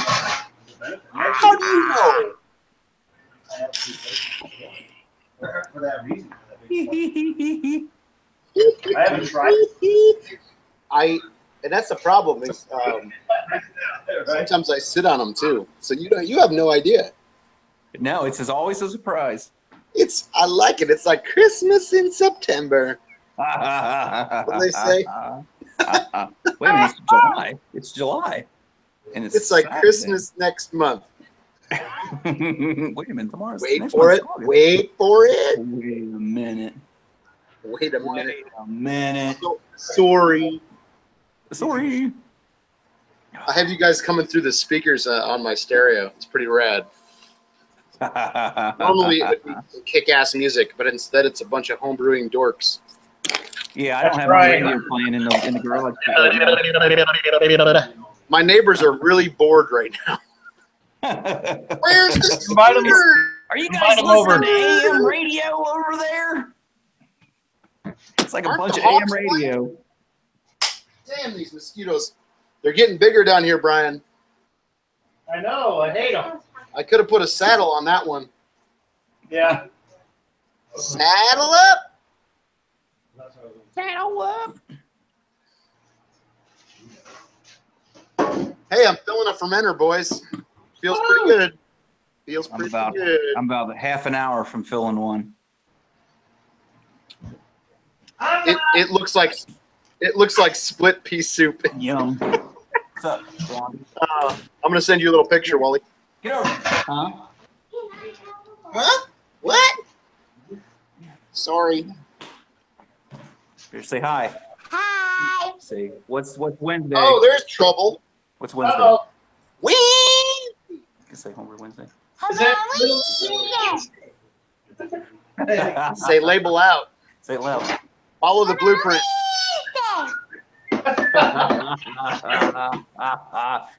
How do you know? For that reason. I haven't tried. And that's the problem is sometimes I sit on them too. So you have no idea. No, it's always a surprise. I like it. It's like Christmas in September. What do they say? Wait a minute, it's July. It's July. And It's like Saturday. Christmas next month. Wait a minute, tomorrow's Wait next for month's it. August. Wait for it. Wait a minute. Wait a minute. Wait a minute. Sorry. Sorry. I have you guys coming through the speakers on my stereo. It's pretty rad. Normally it would be kick-ass music, but instead it's a bunch of homebrewing dorks. Yeah, I don't have my radio playing in the garage. My neighbors are really bored right now. Where's this nerd? Are you guys listening to AM radio over there? It's like a Aren't bunch the of AM Hawks radio. Damn, these mosquitoes. They're getting bigger down here, Brian. I know. I hate them. I could have put a saddle on that one. Yeah. Saddle up. Saddle up. Hey, I'm filling a fermenter, boys. Feels pretty good. Feels pretty good. I'm about half an hour from filling one. It looks like split pea soup. Yum. What's up, Blondie? I'm gonna send you a little picture, Wally. Get over. Huh? Huh? What? Sorry. Here, say hi. Hi. Say what's Wednesday? Oh, there's trouble. What's Wednesday? Uh-oh. Whee! You can say Homebrew Wednesday. Say label out. Say it loud. Follow the blueprint.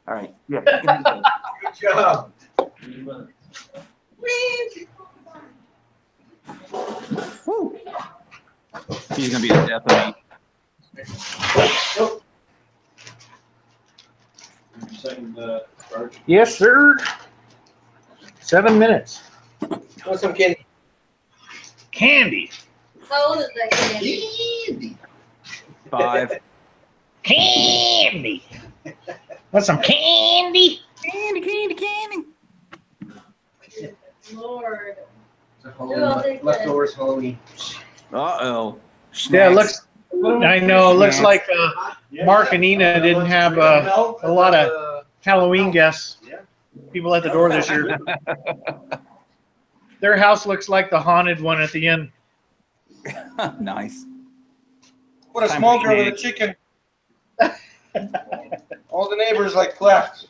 All right. Yeah. Good job. Woo. He's gonna be the death of me. Yes, sir. 7 minutes. Want some candy? Candy. How old is that kid? 5. Candy. Want some candy? Candy. Lord. Leftovers, homie. Uh-oh. Yeah, it looks. I know. It looks like Mark and Nina didn't have a lot of Halloween guests. People at the door this year. Their house looks like the haunted one at the end. Nice. What a Time smoker for with a cake. chicken. All the neighbors like cleft.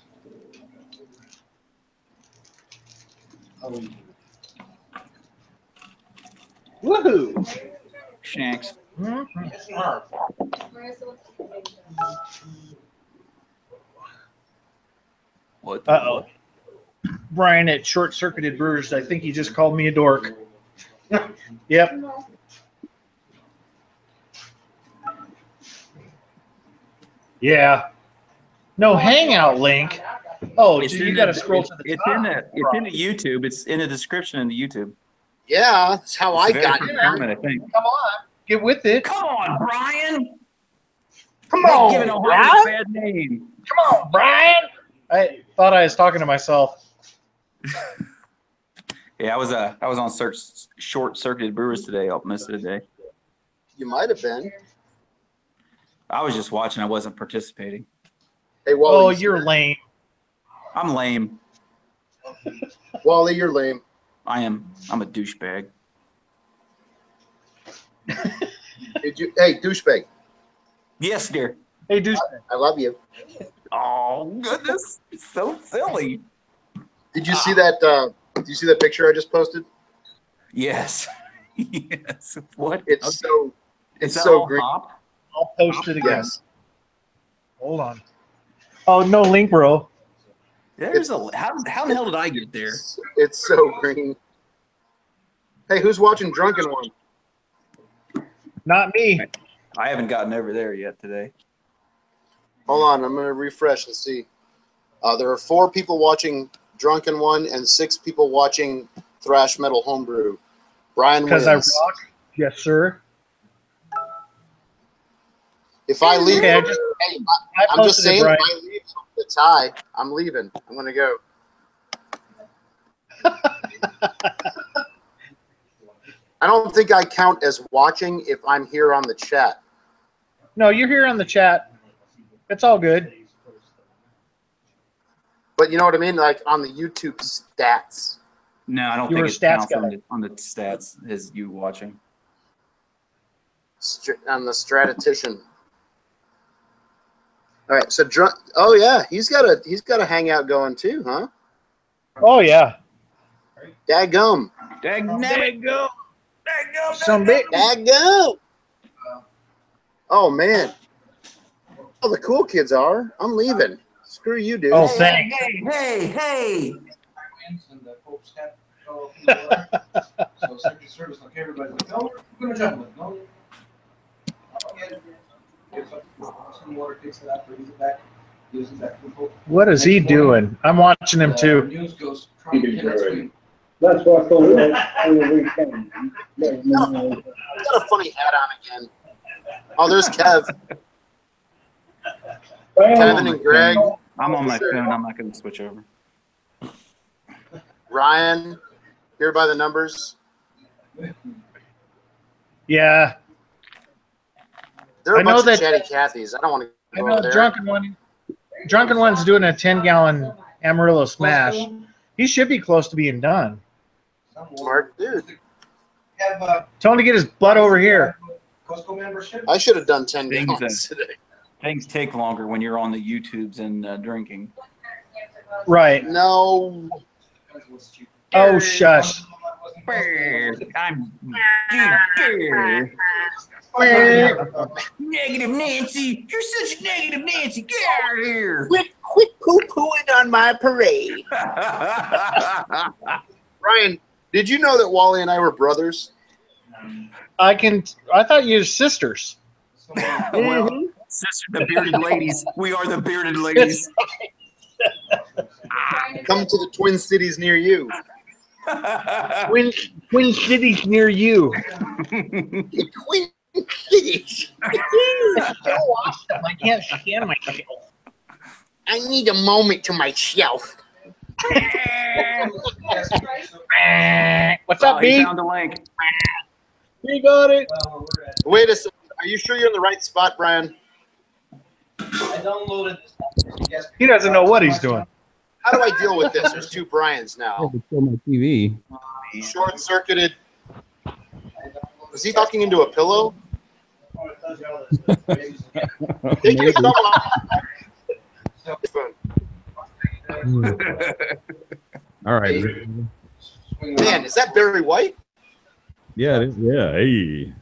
Woohoo! Shanks. What? Uh-oh. Brian at Short Circuited Brewers, I think he just called me a dork. Yep. Yeah. No hangout link. Oh, It's so you in got to the- scroll to the It's top. in the YouTube. It's in the description in the YouTube. Yeah, that's how I Very got first here. comment, I think. Come on, get with it. Come on, Brian. Come Quit giving on, Ohio Brian. a bad name. Come on, Brian. I thought I was talking to myself. Yeah, I was on short-circuited brewers today most of the day. You might have been. I was just watching. I wasn't participating. Hey, Wally. Oh, you're lame. I'm lame. Wally, you're lame. I am. I'm a douchebag. Hey, douchebag. Yes, dear. Hey, douchebag. I love you. Oh goodness, it's so silly. Did you see that? Did you see that picture I just posted? Yes. Yes. What? It's okay. It's that so all green. hop? I'll post it again. Yes. Hold on. Oh, no link, bro. There's how the hell did I get there? It's so green. Hey, who's watching Drunken One? Not me. I haven't gotten over there yet today. Hold on, I'm gonna refresh and see. There are 4 people watching Drunken One and 6 people watching Thrash Metal Homebrew. Brian wins. Because I rock. Yes, sir. If I leave, Okay, I'm just saying, if I leave the tie, I'm leaving. I'm gonna go. I don't think I count as watching if I'm here on the chat. No, you're here on the chat. It's all good. But you know what I mean? Like on the YouTube stats. No, I don't You think were a it stats counts guy. on the stats as you watching. On the statistician. All right, so oh yeah, he's got a hangout going too, huh? Oh yeah. Daggum. Daggum. Some bit. Daggum. Oh man. Oh, the cool kids are. I'm leaving. Screw you, dude. Oh, thanks. Hey. So Secret Service, like everybody's like, no, we're gonna jump with no. Some water takes it out, brings it back, gives it back to the boat. What is he doing? I'm watching him too. News goes, Trump cannot swim. That's what the weekend. He's got a funny hat on again. Oh, there's Kev. Kevin and Greg. I'm on my phone. I'm not going to switch over. Ryan, here by the numbers. Yeah. There are I a know bunch of that- chatty Cathys. I don't want to I go know over there. Drunken One's doing a 10-gallon Amarillo smash. He should be close to being done. Smart dude. Tell him to get his butt over here. Costco membership. I should have done 10 Things gallons today. Things take longer when you're on the YouTubes and drinking. Right. No. Oh, shush. I'm negative Nancy. You're such a negative Nancy. Get out of here. Quit poo-pooing on my parade. Ryan, did you know that Wally and I were brothers? I thought you were sisters. Well, sister, the bearded ladies. We are the bearded ladies. Come to the Twin Cities near you. Twin Cities near you. Twin Cities. So awesome. I can't stand myself. I need a moment to myself. What's up, He B? found the link. You got it. Wait a second. Are you sure you're in the right spot, Brian? I downloaded this. He doesn't know what he's doing. How do I deal with this? There's 2 Brians now. Show my TV. Short-circuited. Was he talking into a pillow? Take your thumb off. All right. Man, is that Barry White? Yeah, it is. Yeah. Hey.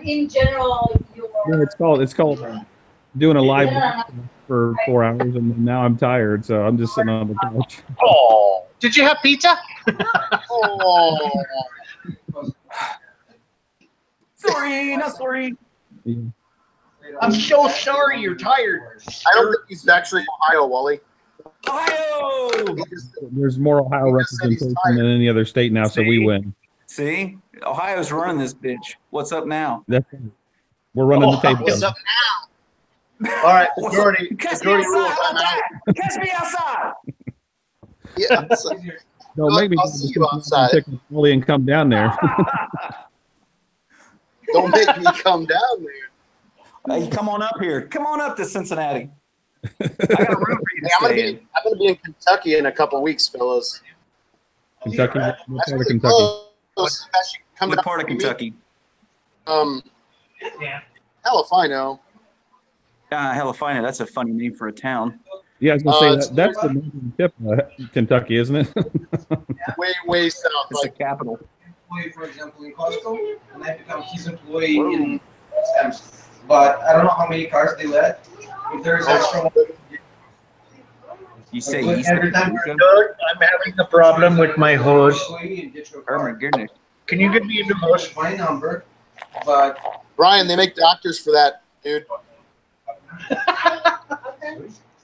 In general, Yeah, it's called doing a live for 4 hours, and now I'm tired, so I'm just sitting on the couch. Oh, did you have pizza? Oh. Sorry, not sorry. I'm so sorry you're tired. I don't think he's actually Ohio, Wally. Ohio! There's more Ohio representation than any other state now, so we win. See? Ohio's running this bitch. What's up now? We're running the table. What's up now? All right, majority Catch me rules. outside! I'm out. Catch me outside! Yeah. No, maybe I'll see you outside. take a trolley and come down there. Don't make me come down there. Hey, come on up here. Come on up to Cincinnati. I got a room for you to stay in. I'm gonna be in Kentucky in a couple weeks, fellas. Kentucky? What part of Kentucky? What part of Kentucky? Hell if I know. Hell if I know. That's a funny name for a town. Yeah, I was gonna say that's the northern tip of Kentucky, isn't it? way south. It's the capital. Employee, for example, in Costco, and I become his employee in Sam's. But I don't know how many cars they let. If there's extra, you say every time I'm having a problem with my hose. Oh my goodness. Can you give me a new hose? My number, but Brian, they make doctors for that, dude.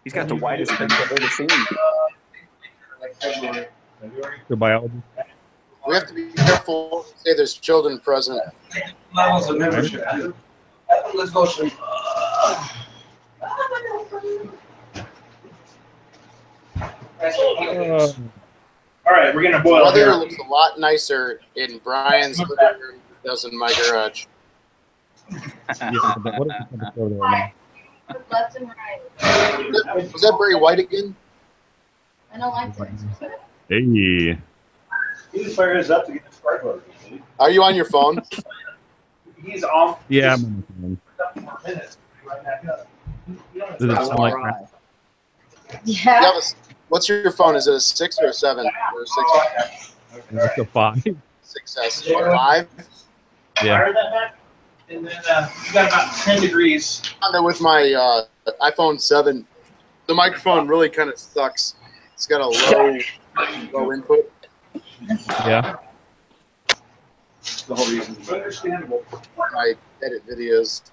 He's got the whitest fence I've ever seen. The biology. We have to be careful. Say there's children present. levels of membership. Let's go. All right, we're gonna boil. The weather looks a lot nicer in Brian's living room than it does in my garage. What is the temperature right now? Left and right. Was that Barry White again? I don't like it. Hey. He just fired his up to get the spark plug. Are you on your phone? He's off. Yeah, I'm on the phone. Does it sound like crap? Yeah. What's your phone? Is it a 6 or a 7? Or a 6? It's a 5. 6S. Or 5? Yeah. And then you got about 10 degrees. On there with my iPhone 7. The microphone really kind of sucks. It's got a low input. Yeah. The whole reason. Understandable. I edit videos.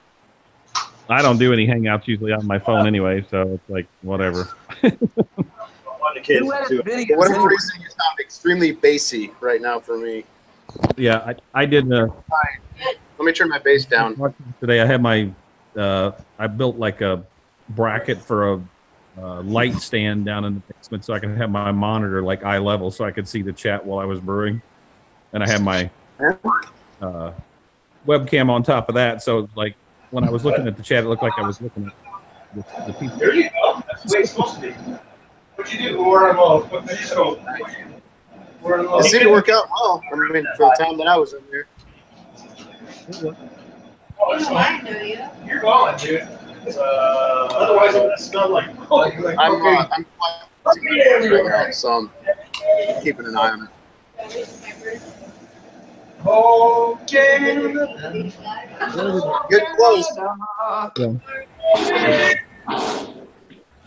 I don't do any hangouts usually on my phone anyway, so it's like whatever. For whatever reason, you sound extremely bassy right now for me. Yeah, I did. Let me turn my bass down. Today I had my I built like a bracket for a light stand down in the basement so I could have my monitor like eye level so I could see the chat while I was brewing, and I had my webcam on top of that, so like when I was looking at the chat, it looked like I was looking at the people. There you go. That's the way it's supposed to be. What you do? We're on It seemed to work out well. I mean, for the time that I was in there. Oh, it's fine. You're going, dude. Otherwise, it would smell like. I'm right now, so I'm keeping an eye on it. Okay. Good close.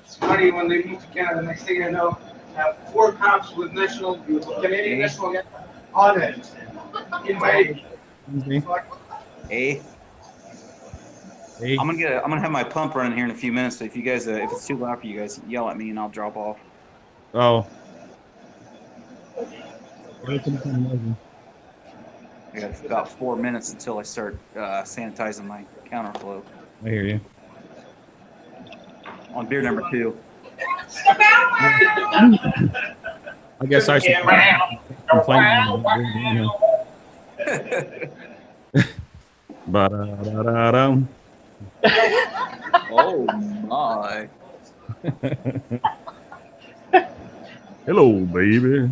It's funny when they move to Canada. The next thing I know, I have 4 cops with Canadian national on it. In my Hey. I'm gonna have my pump running here in a few minutes. So if you guys, if it's too loud for you guys, yell at me and I'll drop off. Oh. I got about 4 minutes until I start sanitizing my counterflow. I hear you. On beer number 2. I guess I should complain. Ba-da-da-da-dum. Oh my. Hello, baby.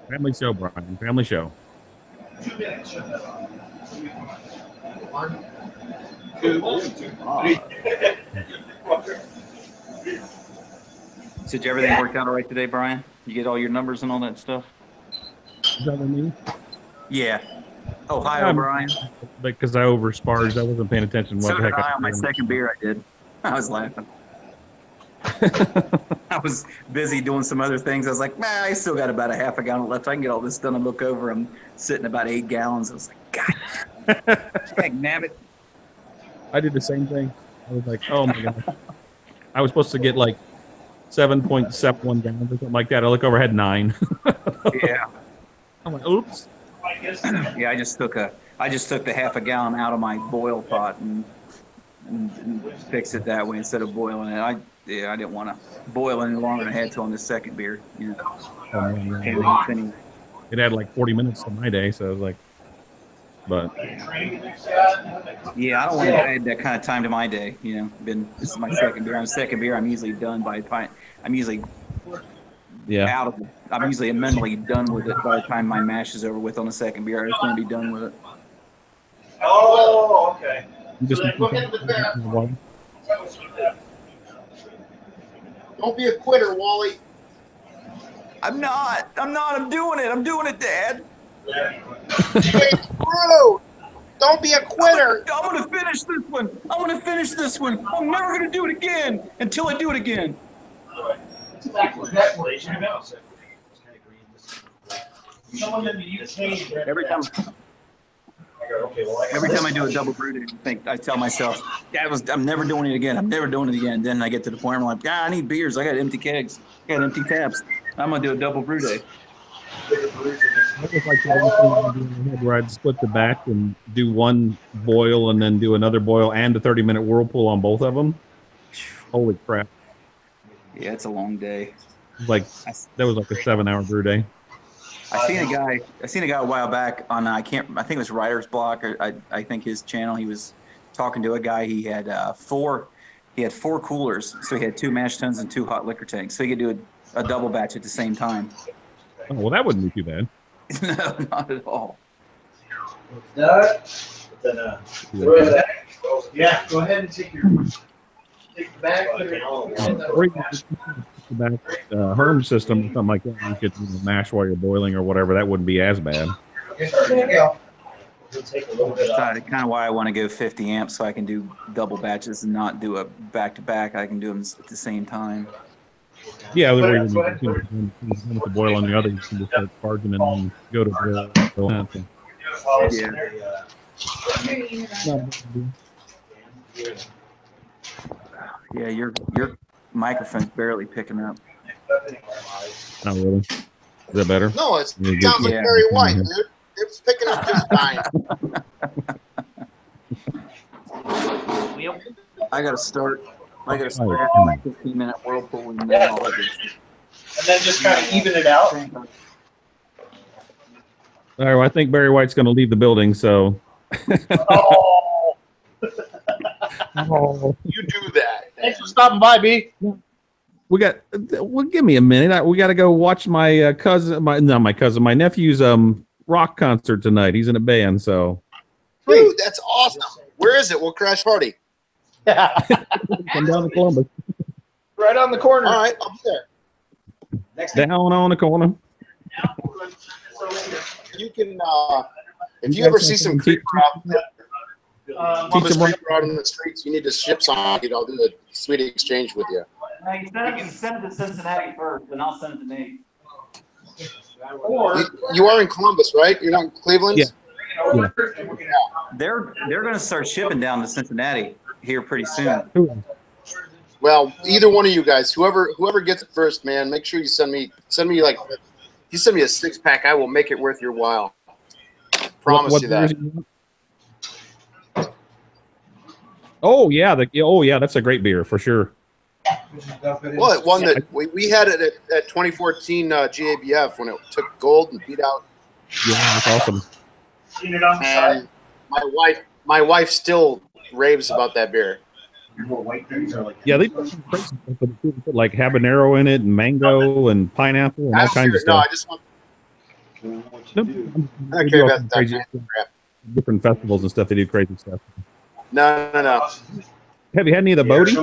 Family show, Brian. Family show. 1, 2, 3. So did everything work out all right today, Brian? You get all your numbers and all that stuff? Is that what I mean? Yeah. Ohio, Brian. Because I oversparged. I wasn't paying attention. What So the did heck I on my second beer I did. I was laughing. I was busy doing some other things. I was like, man, I still got about a half a gallon left. I can get all this done and look over. I'm sitting about 8 gallons. I was like, God. Heck, nabbit. I did the same thing. I was like, oh my god. I was supposed to get like 7.71 gallons or something like that. I look over, I had 9. Yeah. I'm like, oops. Yeah, I just took the half a gallon out of my boil pot and fixed it that way instead of boiling it. I didn't want to boil any longer than I had to on this second beer. You know. Oh, man, Anyway. it had like 40 minutes to my day, so I was like, but yeah, I don't want to add that kind of time to my day. You know, this is my second beer. On second beer, I'm usually done by the time. I'm usually out of it. I'm usually mentally done with it by the time my mash is over with on the second beer. I just want to be done with it. Oh, okay. Just Go ahead with that. Don't be a quitter, Wally. I'm not. I'm doing it. I'm doing it, Dad. Brew. Don't be a quitter. I'm gonna finish this one. I'm never gonna do it again until I do it again. Every time I do a double brew, I tell myself, I'm never doing it again. Then I get to the point where I'm like, I need beers. I got empty kegs. I got empty taps. I'm gonna do a double brew day. I just like where I'd split the batch and do one boil and then do another boil and a 30-minute whirlpool on both of them. Holy crap! Yeah, it's a long day. Like that was like a 7-hour brew day. I seen a guy a while back on I think it was Writer's Block, or I think his channel. He was talking to a guy. He had four coolers, so he had 2 mash tuns and 2 hot liquor tanks, so he could do a double batch at the same time. Oh, well, that wouldn't be too bad. No, not at all. Yeah, go ahead and take the bag. Or you could the back Herm system or something like that. You could mash while you're boiling or whatever. That wouldn't be as bad. That's kind of why I want to go 50 amps, so I can do double batches and not do a back-to-back. I can do them at the same time. Yeah, the way you with the boil on the other, you can just start charging and then go to boil. Yeah, your microphone's barely picking up. Not really. Is that better? No, it sounds like Barry White, dude. It's picking up just fine. I gotta start my 15-minute whirlpool and then I'll have it. And then just kind of even it out. All right, well, I think Barry White's going to leave the building, so. Oh. You do that. Thanks for stopping by, B. Well, give me a minute. We got to go watch my my nephew's rock concert tonight. He's in a band, so. Dude, that's awesome. Where is it? We'll crash party. Come down to Columbus. Right on the corner. All right, I'll be there. Down on the corner. You can, if you ever see some creeper out in the streets, you need to ship some. I'll do a sweet exchange with you. You can send it to Cincinnati first, and I'll send it to Nate. Or you are in Columbus, right? You're not in Cleveland? Yeah. They're going to start shipping down to Cincinnati here pretty soon. Well, either one of you guys, whoever gets it first, man, make sure you send me like, if you send me a 6-pack, I will make it worth your while. Promise you that. Oh yeah, that's a great beer for sure. Well, it won that we had it at 2014 GABF when it took gold and beat out. Yeah, that's awesome. Seen it on the side. My wife still raves about that beer. Yeah, they put like habanero in it and mango and pineapple and all kinds of stuff. No, I just want. I don't care about that crap. Different festivals and stuff. They do crazy stuff. No. Have you had any of the boating?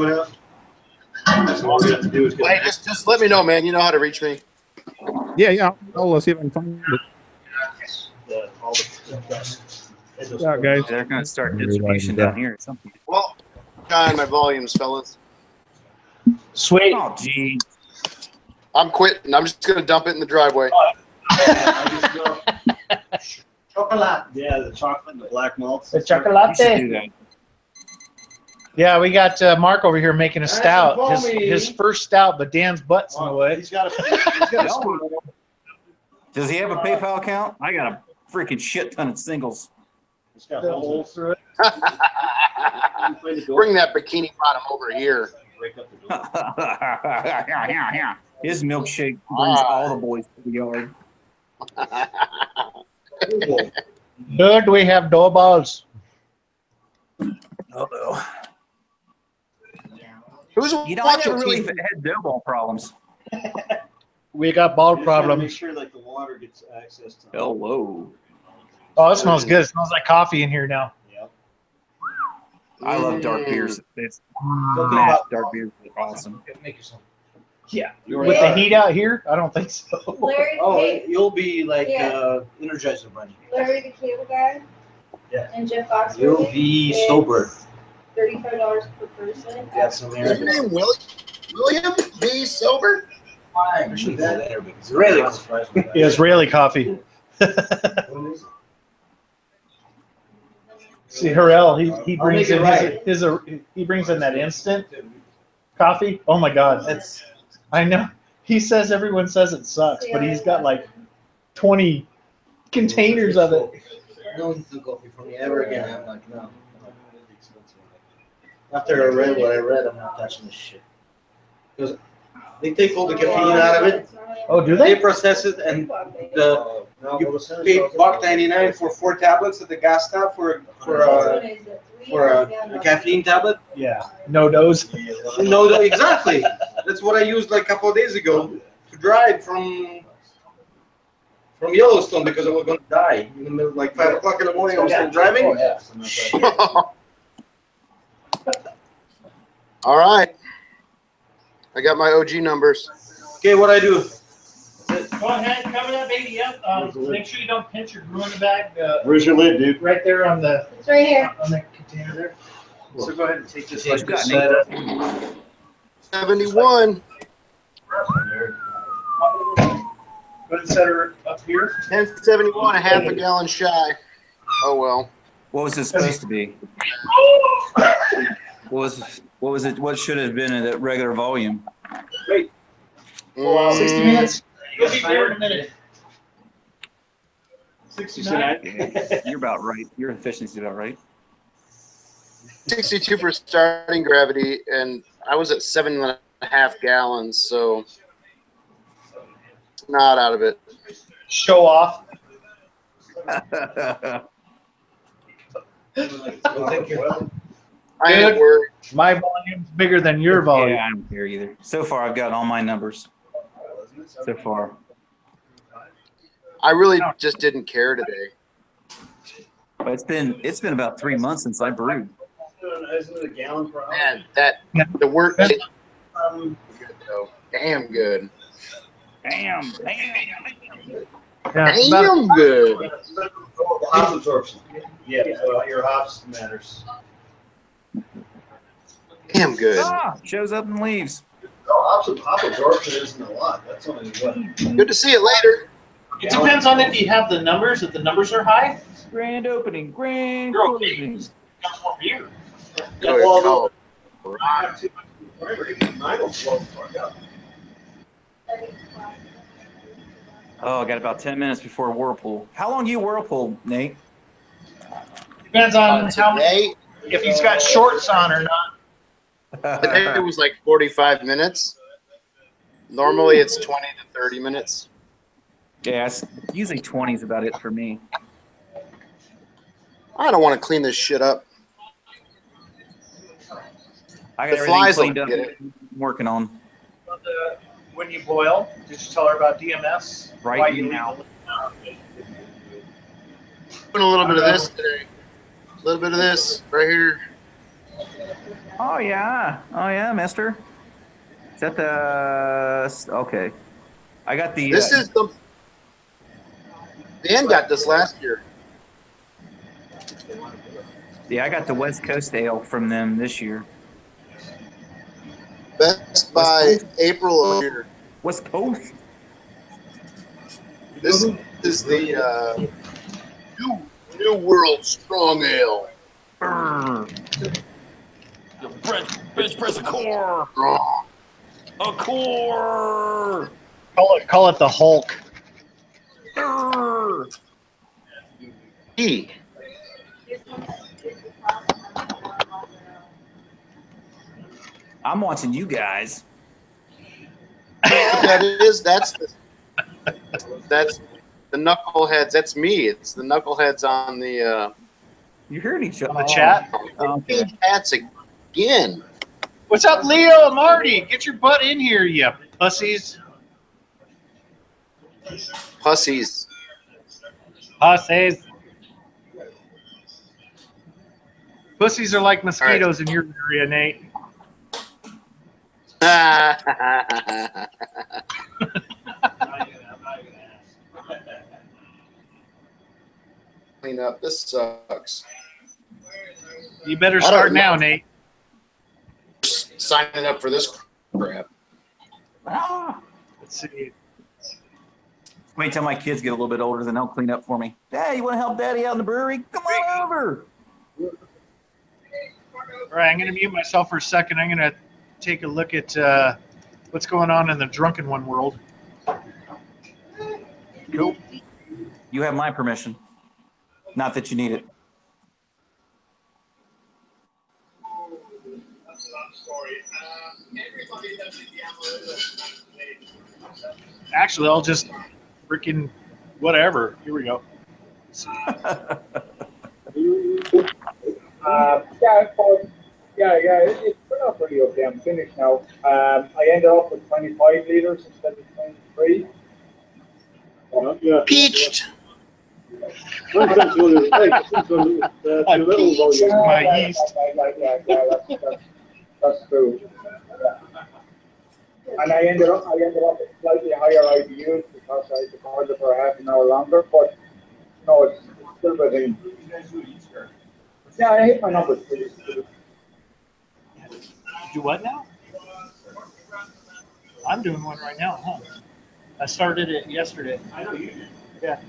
Hey, just let me know, man. You know how to reach me. Yeah. I'll see if I can find it. Yeah, guys. They're going to start distribution down here at some point. Well, God, my volumes, fellas. Sweet. Oh, gee. I'm quitting. I'm just going to dump it in the driveway. Chocolate. Yeah, the chocolate and the black malts. The chocolate. Yeah, we got Mark over here making a stout. His first stout, but Dan's butt's in the way. He's got a Does he have a PayPal account? I got a freaking shit ton of singles. It's got holes through it. Bring that bikini bottom over here. His milkshake brings all the boys to the yard. Good, we have dough balls. Uh-oh. Who's I never really had dough ball problems. We got ball Make problems. sure like the water gets access to. Hello. Oh, it smells good. It smells like coffee in here now. Yep. I love dark beers. It's dark beers are awesome. Make yourself. Yeah. With the heat out here, I don't think so. Larry, Oh, you'll be like Yeah. Energizer Bunny. Larry the Cable Guy. Yeah. And Jeff Foxworthy. You'll be sober. $35 per person. Got some Is your name William B. Sober? Actually, that Arabic. Israeli. Israeli coffee. See, Harrell, he brings in he brings in that instant coffee. Oh my God, I know. He says everyone says it sucks, but he's got like 20 containers of it. No instant coffee for me ever again. I'm like, no. After I read what I read, I'm not touching this shit. Because they take all the caffeine out of it. Oh, do they? They process it, and you pay $1.99 for 4 tablets at the gas stop for a caffeine tablet. Yeah, no dose. No, exactly. That's what I used like a couple of days ago to drive from Yellowstone because I was going to die in the middle, like 5 o'clock in the morning. I was still driving. All right. I got my OG numbers. Okay, what I do? Go ahead, cover that baby up. Make sure you don't pinch your brew in the bag. Where's your lid, dude? Right there on the. It's right here. On the container there. So go ahead and take this. Like this. 71. Go ahead and set her up here. 1071, a half a gallon shy. Oh well. What was it supposed to be? What was it? What should it have been at regular volume? Wait. 60 minutes. You'll be here in a minute. 69. Yeah, you're about right. Your efficiency is about right. 62 for starting gravity, and I was at 7.5 gallons, so not out of it. Show off. Thank you. I ain't worried. My volume's bigger than your volume. Yeah, I don't care either. So far, I've got all my numbers. So far. I really just didn't care today. But it's been about 3 months since I brewed. Isn't it a gallon per hour? Man, the work good though. Damn good. Damn. Damn good. Hop absorption. Yeah, so your hops matters. Damn good. Shows up and leaves. No, hop absorption isn't a lot. That's only what. Good to see it later. It depends on if you have the numbers. If the numbers are high, Grand opening. Grand you're closing. okay. Comes more beer. Good call. Oh, I got about 10 minutes before Whirlpool. How long do you Whirlpool, Nate? Depends on how Today, if he's got shorts on or not. today it was like 45 minutes. Normally it's 20 to 30 minutes. Yeah, it's usually 20 is about it for me. I don't want to clean this shit up. I got The everything flies cleaned will up. get it. I'm working on When you boil, did you tell her about DMS? Why right you now. Doing a little bit of this today. A little bit of this right here. Oh yeah, mister. Is that the okay? I got the. This is the. Dan got this last year. Yeah, I got the West Coast ale from them this year. Best by April of year. West Coast. This is the New World Strong Ale. Bench press a core. A core. Call it the Hulk. E. I'm watching you guys. That is, that's the knuckleheads. That's me. It's the knuckleheads on the. You heard each other. On the chat? Okay. Chats again. What's up, Leo and Marty? Get your butt in here, you pussies. Pussies. Pussies. Pussies are like mosquitoes in your area, Nate. Clean up. This sucks. You better start now, Nate. Signing up for this crap. Let's see. Wait till my kids get a little bit older, then they'll clean up for me. Hey, you want to help Daddy out in the brewery? Come on over. All right, I'm going to mute myself for a second. I'm going to take a look at what's going on in the Drunken One world. Cool. You have my permission. Not that you need it. Actually, I'll just freaking whatever. Here we go. Yeah, it's pretty up pretty okay. I'm finished now. I ended up with 25 liters instead of 23. Peached. I peached my yeast. That's true. And I ended up with slightly higher IBUs because I recorded for half an hour longer. But no, it's still within. Yeah, I hit my numbers. Do what now? I'm doing one right now, huh? I started it yesterday. I know you did. Yeah.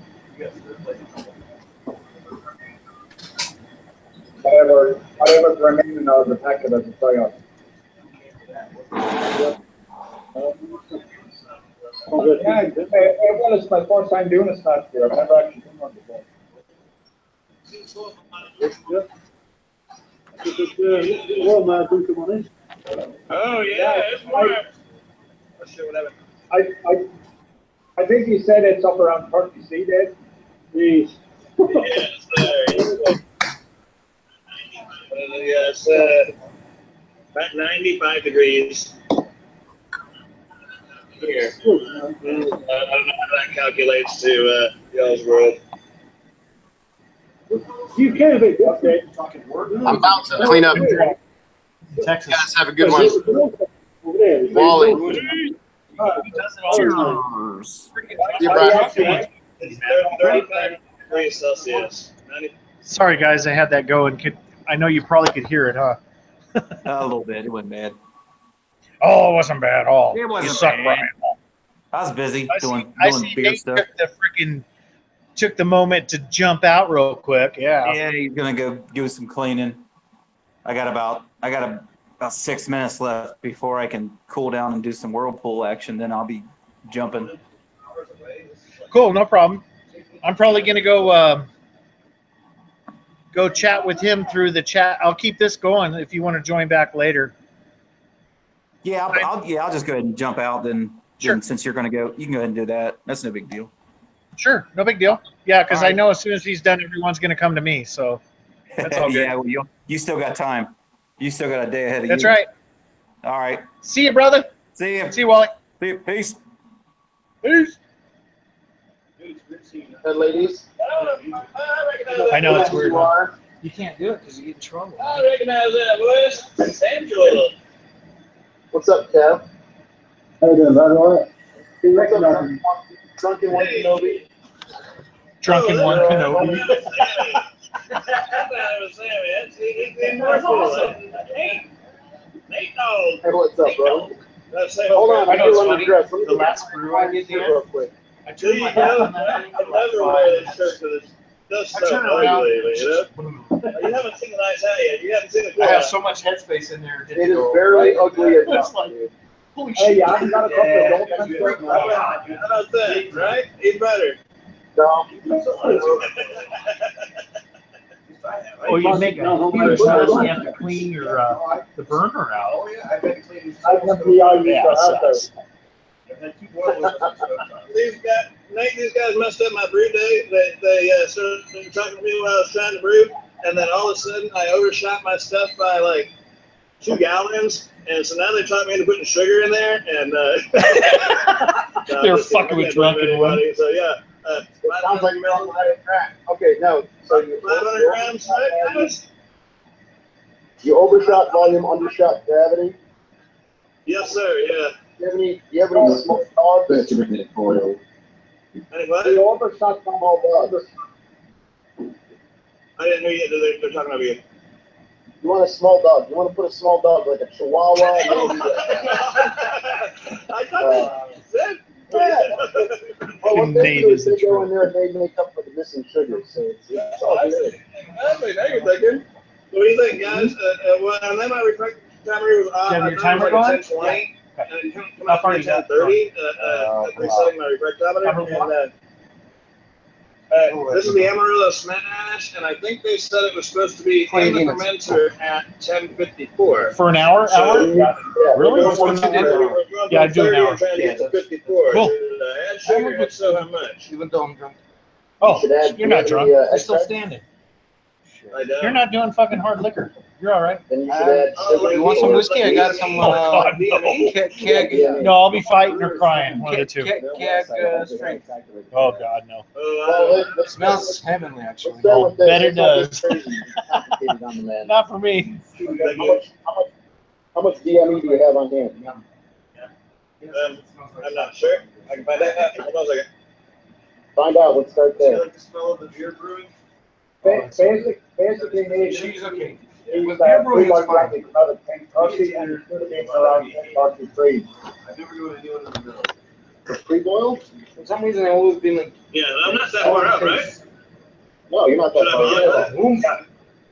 Whatever's remaining out of the packet as a try-out. Yeah, well, it's my first time doing a Strat here. I've never actually done one before. Oh yeah, it's warm. I think he said it's up around 30 C, Dave. Jeez. Yes, about 95 degrees here. I don't know how that calculates to y'all's world. You can be okay. I'm about to clean up. Texas. You guys have a good one. Wally. Cheers. See you, Brian. 35 degrees Celsius. Sorry, guys, I had that going. I know you probably could hear it, huh? A little bit. It wasn't bad. Oh, it wasn't bad at all. It wasn't You suck, bad. Brian. I was busy doing beer Nate stuff. took the moment to jump out real quick. Yeah. Yeah, he's gonna go do some cleaning. I got about 6 minutes left before I can cool down and do some whirlpool action. Then I'll be jumping. Cool, no problem. I'm probably gonna go chat with him through the chat. I'll keep this going if you want to join back later. Yeah, I'll just go ahead and jump out then. Sure. Then since you're gonna go, you can go ahead and do that. That's no big deal. Sure, no big deal. Yeah, because All right. I know as soon as he's done, everyone's gonna come to me. So that's all good. Yeah, well, you still got time. You still got a day ahead of you. That's right. All right. See you, brother. See you. See you, Wally. See you. Peace. Peace. Hey, ladies. I know it's weird. You are. You can't do it because you get in trouble. I recognize that voice. Samuel. What's up, Kev? How you doing, man? All right. You What's recognize up, me? Drunken One Kenobi? Drunken One Kenobi. Nate Dog. Hey, what's up, bro? Hold on, I do want to dress. Let me The last brew I did here there, real quick. I turned my back on that thing for like 5 minutes. does I stuff turn ugly around. lately, you know? You haven't seen the nice hat yet. You haven't seen the cool I have hat. so much headspace in there. It is barely ugly It's enough. like, holy Hey, shit. I've got a couple of don't touch right now. How about that, right? Eat better. No. Oh, you make a huge mess. You have to clean your the burner out. Oh, yeah. I've had to clean these. I can Yeah, it sucks. I've had 2 boilers and stuff. These guys messed up my brew day. They started talking to me while I was trying to brew, and then all of a sudden I overshot my stuff by like 2 gallons, and so now they taught me to put sugar in there, and They're fucking with drunken women. So yeah, Sounds like you're on the track. Okay, no. So you 500 grams, right, guys? You overshot volume, undershot gravity. Yes, sir. Yeah. You have any small dogs? Any what? You overshot small dogs. I didn't hear you. They're talking about you. You want a small dog. You want to put a small dog like a chihuahua. I thought you said. Yeah. Well, what they do is they go in there and they make up for the missing sugar. So it's all good. Exactly. Now you're thinking. What do you think, guys? Well, and then my refractometer was off. Do you have I your thought it timer was like going? 10:20. And it come How out far to you got? 10:30. Resetting my refractometer. And this is the Amarillo Smash, and I think they said it was supposed to be in the fermenter at 10:54. For an hour? Yeah. Really? We're going Yeah, I'd do an hour. trying to get to 54. Cool. Add sugar, if so, how much? Even though I'm drunk. Oh, you're not drunk. You're still standing. I don't. You're not doing fucking hard liquor. You're all right. Then you should add sugar. You want some whiskey? I got some God, no. keg. No, I'll be fighting or crying. One of the two. Keg strength. Oh, God, no. Well, It smells heavenly, actually. Oh, bet it does. Complicated on the man. Not for me. How much DME do you have on hand? I'm not sure. I can find out. Hold on a second. Find out. Let's start Do you there. like the smell of the beer brewing? Basically, She's okay. With beer brewing, it's fine. Another 10 Turkey and it should have been around 10 Turkey free. I never do anything in the middle. Pre-boiled? For some reason, I've always been like. Yeah, I'm not that far out, right? No, you're not that Should I far. boil it?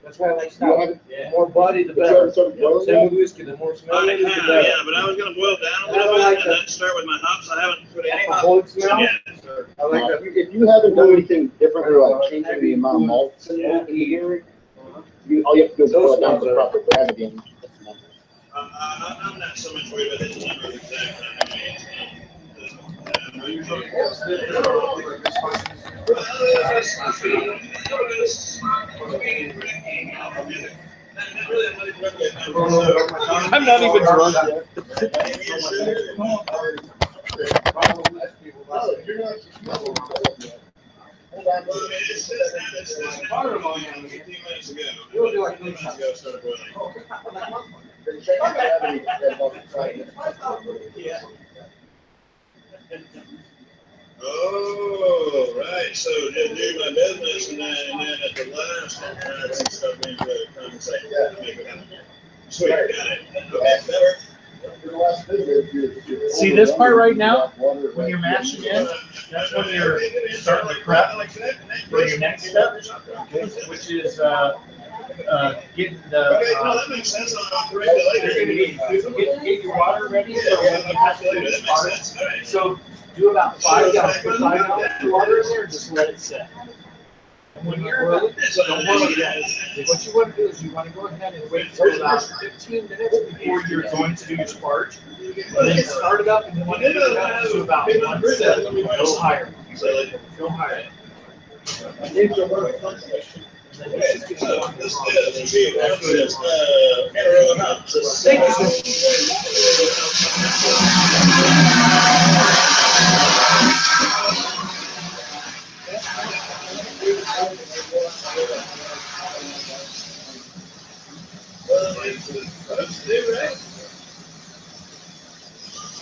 That's why I like You stout. haven't- The more body, the But you better. haven't started boiling Same yet? with whiskey. The more smell I it is, the have, better. yeah, but I was gonna boil it down a I little don't bit like and that. then start with my hops. I haven't put any Alcoholic hops smell? yet. I like that. If you haven't done anything differently, like changing the amount of malt in the beer, all you have to do is boil it down to the proper gravity. And I'm not so much worried about the numbers exactly. I'm not even drunk yet. Oh, right. So just do my business and then at the last, and stuff into the conversation. Make it happen. Sweet, got it. Okay, better. See this part right now? When you're mashing in, that's when you're starting to prep for your next step, which is getting the. Okay, no, that makes sense. I'll correct it later. Get your water ready. So when you have to do this part, so do about 5 gallons, put 5 gallons of water in there, and just let it sit. And when you're don't boil it yet. What you want to do is you want to go ahead and wait for about 15 minutes before you're going to do your sparge. And then start it up, and you want to get it up to about 1 set. Go higher. Go higher. Thank you,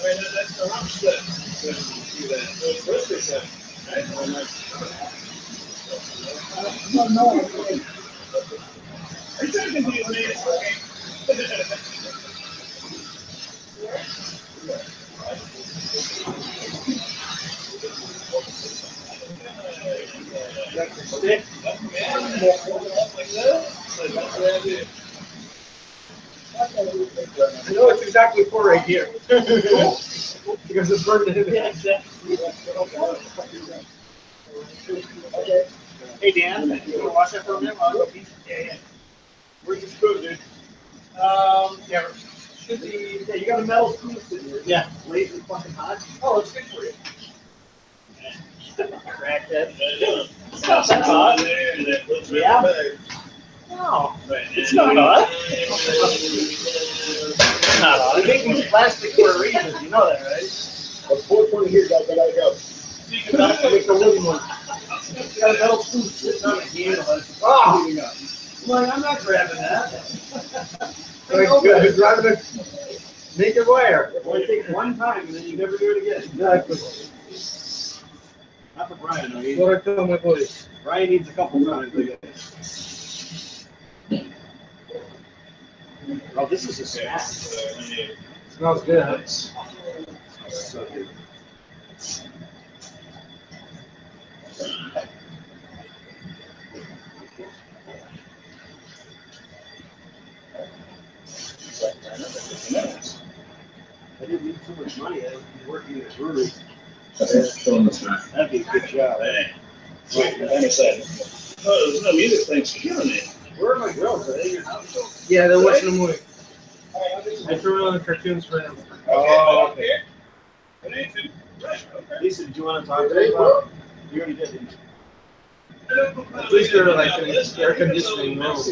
That's the hop step. Do that. It's whiskey step. No. Are you trying to confuse me? Stick. You know it's exactly 4 right here. Because it's burned in. Yeah, exactly. Hey Dan, you want to watch that for a minute while I go pee? Yeah. Where's your spoon, dude? Yeah. Should be. Yeah, you got a metal spoon sitting here. Yeah. Blazing fucking hot. Oh, it's good for you. Crackhead. It's not that hot. Yeah. No, it's not hot. It's not hot. They make these plastic for a reason. You know that, right? Well, 420 here, guys. I gotta go. That's like the living one. Got a metal spoon sitting on a handle. Oh! Well, I'm not grabbing that. Good. Grab it. Make it wire. It only takes one time and then you never do it again. Exactly. Not for Brian, though. What I tell my boys. Brian needs a couple times, I guess. Oh, this is a snack. Smells good, huh? Smells so good. I didn't need too much money. I was working at a brewery. That'd be a good job. Hey. Wait, hang a second. Oh, there's no music. Thanks for killing me. Where are my girls? Are they in your house? Yeah, they're watching a movie. I threw on the cartoons for them. Oh, okay. Lisa, do you want to talk to them about? You already did, didn't you? At least they're like in air conditioning rooms.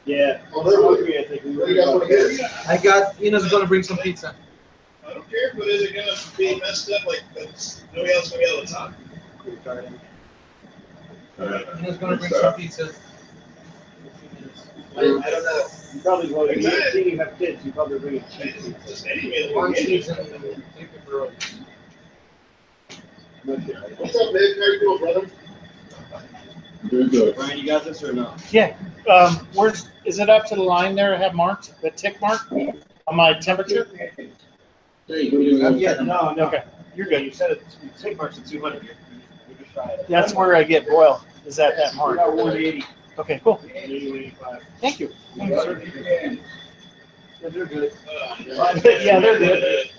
Yeah. Well, they're hungry, I think. I got, Ina's going to bring some pizza. I don't care, but is it going to be messed up like nobody else going to be able to talk? Ina's going to bring some pizza. I don't know. You probably will. If you have kids, you probably bring a cheese pizza. One cheese and take the brew. What's up, Nick? How you doing, brother? Doing good. Brian, you got this or no? Yeah. Is it up to the line there? I have marked the tick mark on my temperature. Yeah, no. Okay, you're good. You said it. Tick marks at 200. You just try it. That's where I get boil. Is that mark? About 180. Okay, cool. 185. Thank you. Yeah, they're good. Yeah, they're good.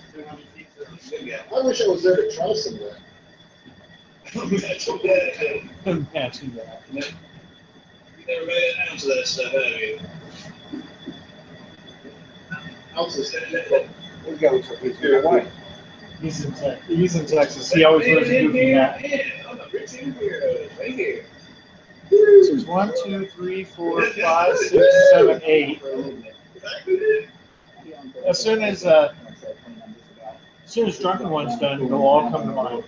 I wish I was there to try some of that. Imagine that. You never made an ounce of that stuff, have you? Ounces. This guy looks like he's good. Why? He's in Texas. He always wears a goofy hat. I'm a rich here, right here. So it's 1, 2, 3, 4, 5, 6, 7, 8. As soon as drunken one's done, they'll all come to mind.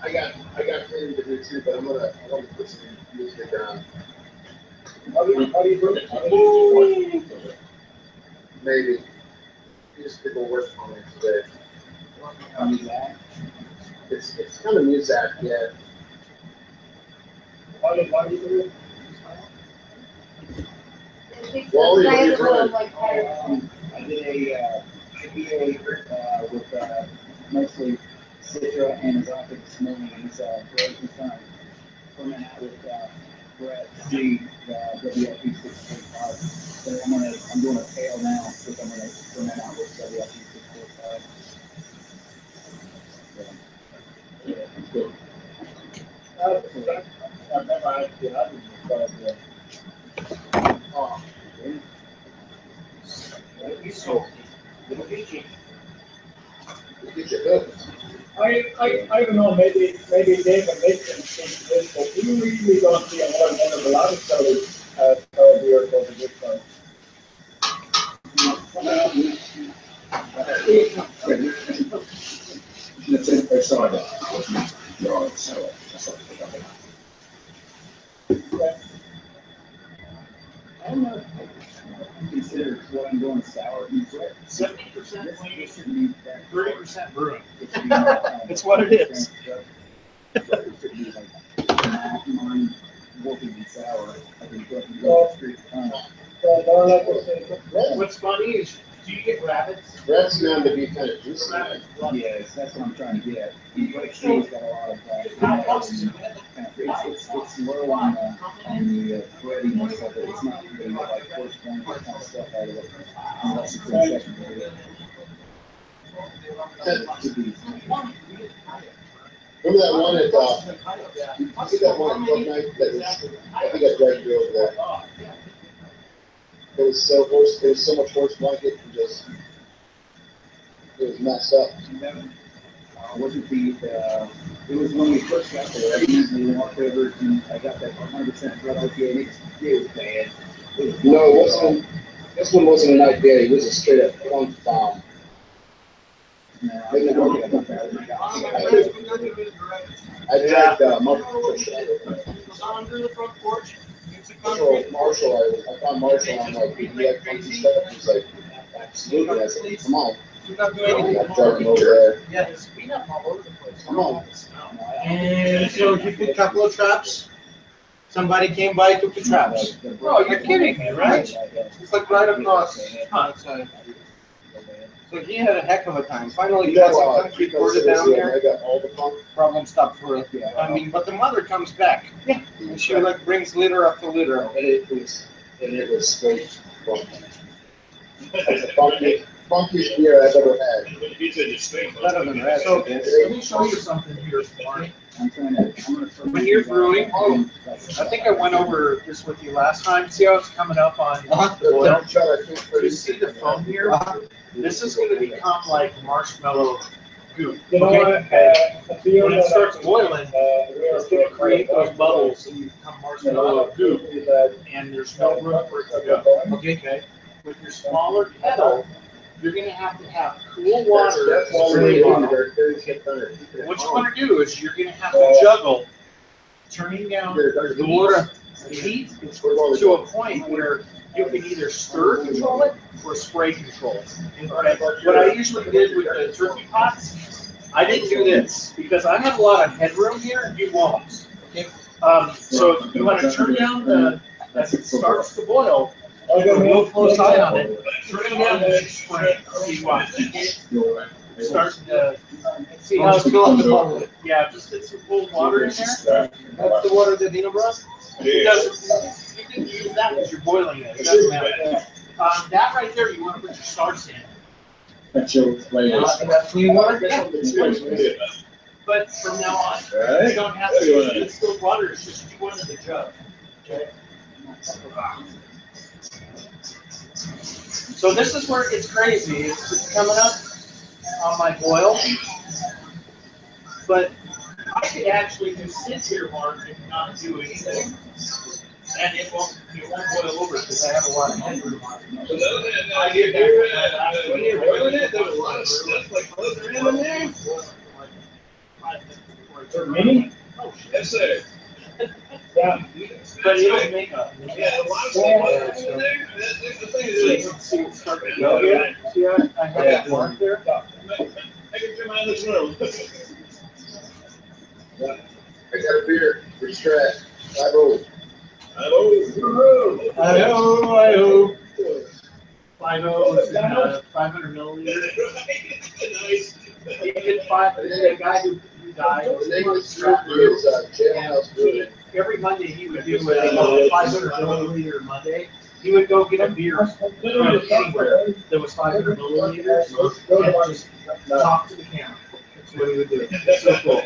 I got cleaning to do too, but I want to put some music on. How do you do it? Maybe. These people work for me today. It's kind of music, yeah. Wally, what do you do? Wally, what are you doing? I did a IPA with mostly Citra and exotic smelling. It's great and fun. Ferment out with Brett C, WLP 645. So I'm doing a tail now, which I'm going to ferment out with WLP 645. Yeah, it's good. I don't know, maybe Dave and Nick can speak to this, but we really don't see a lot of the lot of sellers beer for the good time. That's it. I saw that. No, it's so. I don't know. Consider what I'm doing sour. 70% clean, 30% brewing. It's what it is. What's funny is Do you get rabbits? That's known to be kind of juicy. Yes, that's what I'm trying to get. Bread C's got a lot of it's low on the breadiness of it. It's not really like first one kind of stuff out of it unless it's in secondary. Remember that one at, you see that one at Club Night? I think I dragged you over there. It was so horse, it was so much horse blanket and just, it was messed up. Wasn't it was when we first got there. I usually walked over and I got that 100% red IPA. It was bad. No, it wasn't, this one wasn't an IPA, it was a straight up funk bomb. I dragged Marshall, I found Marshall on like, he had funky stuff, he's like, absolutely, I said, come on. I dragged him over there. Yeah, there's peanut all over the place. Come on. And so you put a couple of traps. Somebody came by, took the traps. Oh, you're kidding me, right? It's like right across. So he had a heck of a time. Finally, he got some country ported down there. Problem stopped for us. I mean, but the mother comes back. Yeah. And she like brings litter after litter. And it was straight. It's the funkiest beer I've ever had. Better than that. So let me show you something here, Mark. When you're brewing, I think I went over this with you last time. See how it's coming up on the boil? You see the foam here? This is going to become like marshmallow goop. Okay? When it starts boiling, it's going to create those bubbles and you become marshmallow goop. And there's no room for it to go. Okay? With your smaller kettle, you're going to have cool water. What you want to do is you're going to have to juggle turning down the water heat to a point where you can either stir control it or spray control it. What I usually did with the turkey pots, I didn't do this because I have a lot of headroom here and you won't. Okay? So you want to turn down as it starts to boil, real close eye on it, turn it down and spray. See what? Start to see how it's filling the bubble. Yeah, just get some cold water in there. That's the water that Dino brought. Because you can use that as you're boiling it. It doesn't matter. That right there, you want to put your starts in. That clean water? Yeah. But from now on, you don't have to use distilled water. It's just you want in the jug. Okay. So this is where it gets crazy. It's coming up on my boil, but I could actually just sit here, Mark, and not do anything, and it won't boil over because I have a lot of headroom on it. I did that when you're boiling it. There's a lot of stuff like floating around in there. Mini? Oh, yes, sir. Yeah, but it'll make a lot of stuff in there. That's the thing. So you can see it's starting to go here. See, I have that mark there. I can come out of this room. I got a beer for Strat. 5-0. 5-0. 5-0 is 500 milliliters. Nice. You get the guy who died. The name of the Strat is Jailhouse Brewing. Every Monday he would do a 500 milliliter Monday. He would go get a beer from anywhere that was 500 milliliters and just talk to the camera. That's what he would do. It's so cool.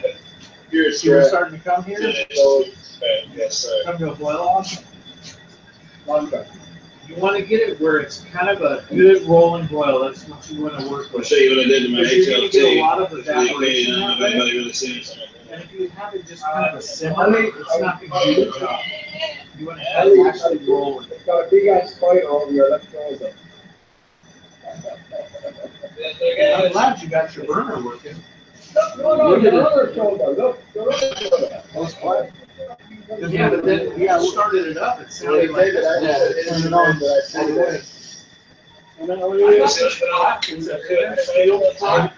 See, we're starting to come here. Yes, sir. Come to a boil off. You want to get it where it's kind of a good rolling boil. That's what you want to work with. I'll show you what I did to my Because you're going to get a lot of HLT. evaporation that way. Really seen something. And if you have it just kind of a simmer, it's not going to do the job. You want to have it actually roll with it. Got a big ass spider over here. Let's go. I'm glad you got your burner working. Look at it. Yeah, but then we started it up. It sounded like Turn it on, but I said it's a steel pot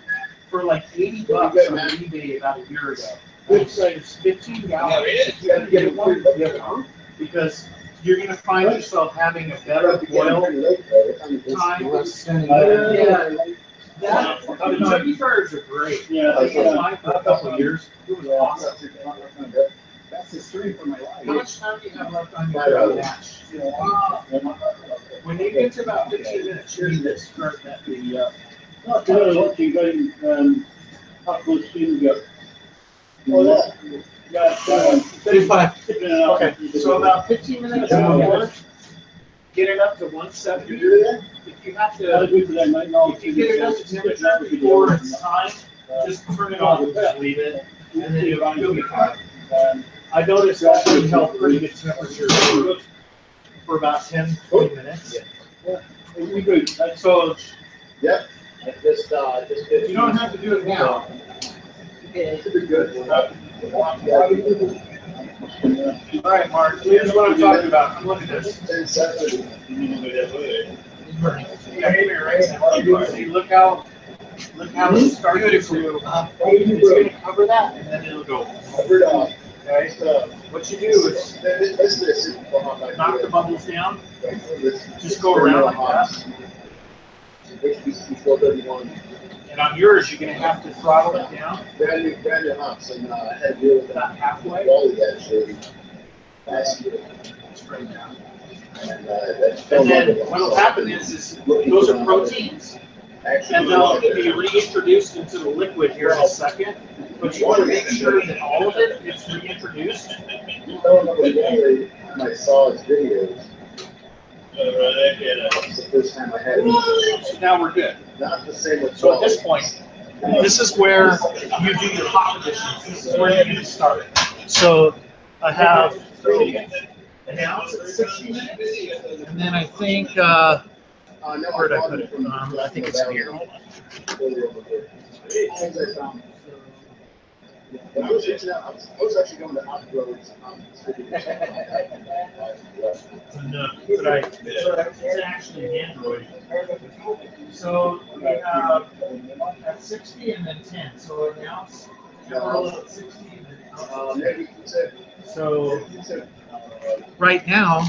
for like $80 on eBay about a year ago. It's 15 gallons. You got to get it one because you're going to find yourself having a better boil time. Yeah, turkey fryers are great. Yeah, I was mine for a couple of years. It was awesome. That's the stream for my life. How much time do you have left on your match? When you get to about 15 minutes, you need to start that video up. Not good. What you going up with steam go? Oh, yeah. 35. Okay, so about 15 minutes more. Get it up to 170. If you have to, if you get it up to temperature before it's time, just turn it off and just leave it, and then you'll be fine. I noticed that we held pretty good temperature for about 10-20 minutes. So, Yep. you don't have to do it now. It's a bit good. All right, Mark, here's what I'm talking about. Come look at this. See, look how it's starting to. It's going to cover that, and then it'll go. Okay, so what you do is knock the bubbles down. Just go around like that. And on yours, you're going to have to throttle it down. About halfway. Straight down. And then what will happen is those are proteins, and they'll be reintroduced into the liquid here in a second. But you want to make sure that all of it gets reintroduced. I saw his videos. It's the first time I had it. So now we're good. Not the same with So at this point, this is where you do your hop additions. This is where you start. So I have an ounce at 60 minutes, and then I think where did I put it? I think it's in here. I was actually going to Off-Roads. It's actually Android. So we have at 60 and then 10. So an ounce, Amarillo at 60 and then ounce at 10. So right now,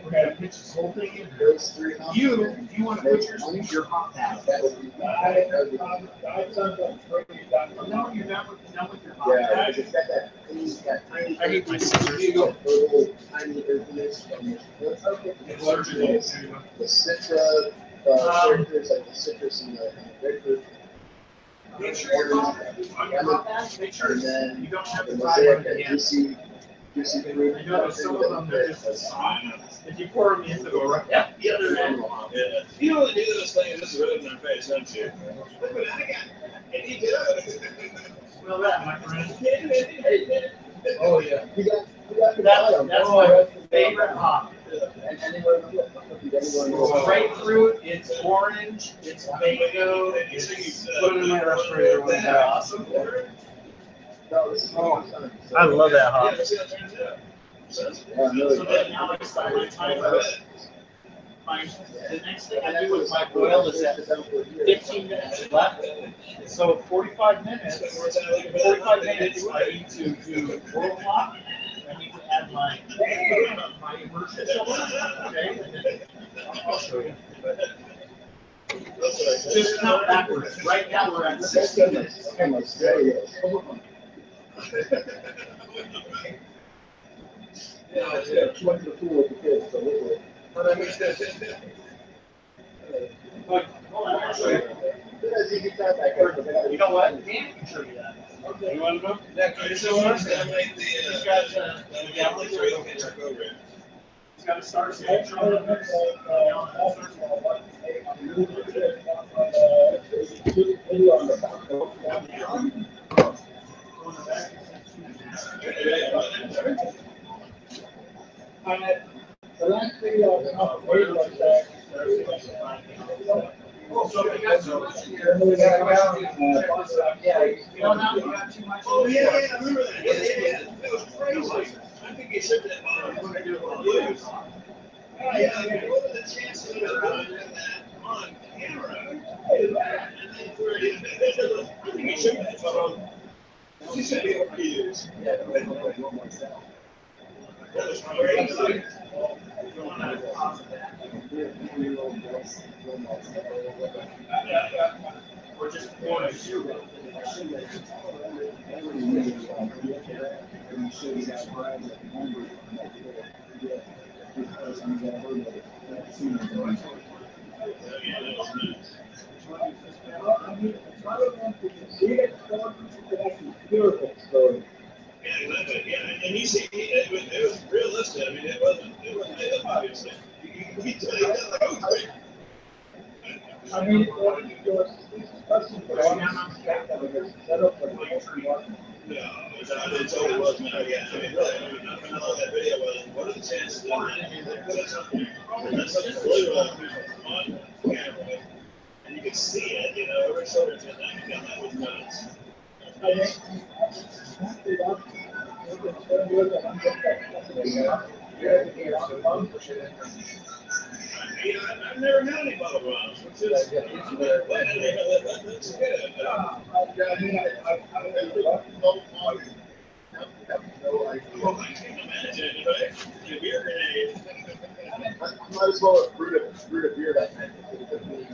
we're going to pitch this whole thing in. You want to put your hop down. No, you're done with your hop. I hate my scissors. The Citra characters, like the citrus and the grapefruit. Make sure you're make sure you don't have the to mosaic tie and juicy fruit. I know some of them are just soft. If you pour them in, they'll go right the other end. Yeah. You only do this thing, this is right in their face, don't you? Look what I got. And you Smell that, my friend. Oh, yeah. That's my favorite hop. It's grapefruit, it's orange, it's mango, it's put it in my refrigerator when they're awesome. Oh, I love that hop. So then now I start my timer. The next thing I do with my boil is at 15 minutes left. So 45 minutes, I need to do boil clock. I need to add my immersion chiller. Okay, and then I'll show you. Just count backwards. Right now we're at 60 minutes. Went to the pool with the kids, so literally. But I mixed this. You know what? Dan can show you that. Okay. You want to know? This is one. He's got the gallon here. He's got a star signature on it. The last video of weight like that. So if you got too much here, yeah, you don't have to have too much. Oh, yeah, I remember that. Yeah. That was crazy. I think he said that. Yeah, what are the chances of doing that on camera? I think he should have. He said it for years. Or just one zero. Yeah, exactly. Yeah, and you see, it was realistic. I mean, it wasn't made up, obviously. You tell you that, like, oh, great. I mean, Yeah, it totally was, man. Yeah, I mean, really, I mean, I know that video was, what are the chances that that's something really on camera, and you can see it, you know, every shoulder to that was nuts. I've never had any bottle rounds, which is, that's good. I can't imagine, right? A beer grenade. I might as well have brewed a beer that night. It took me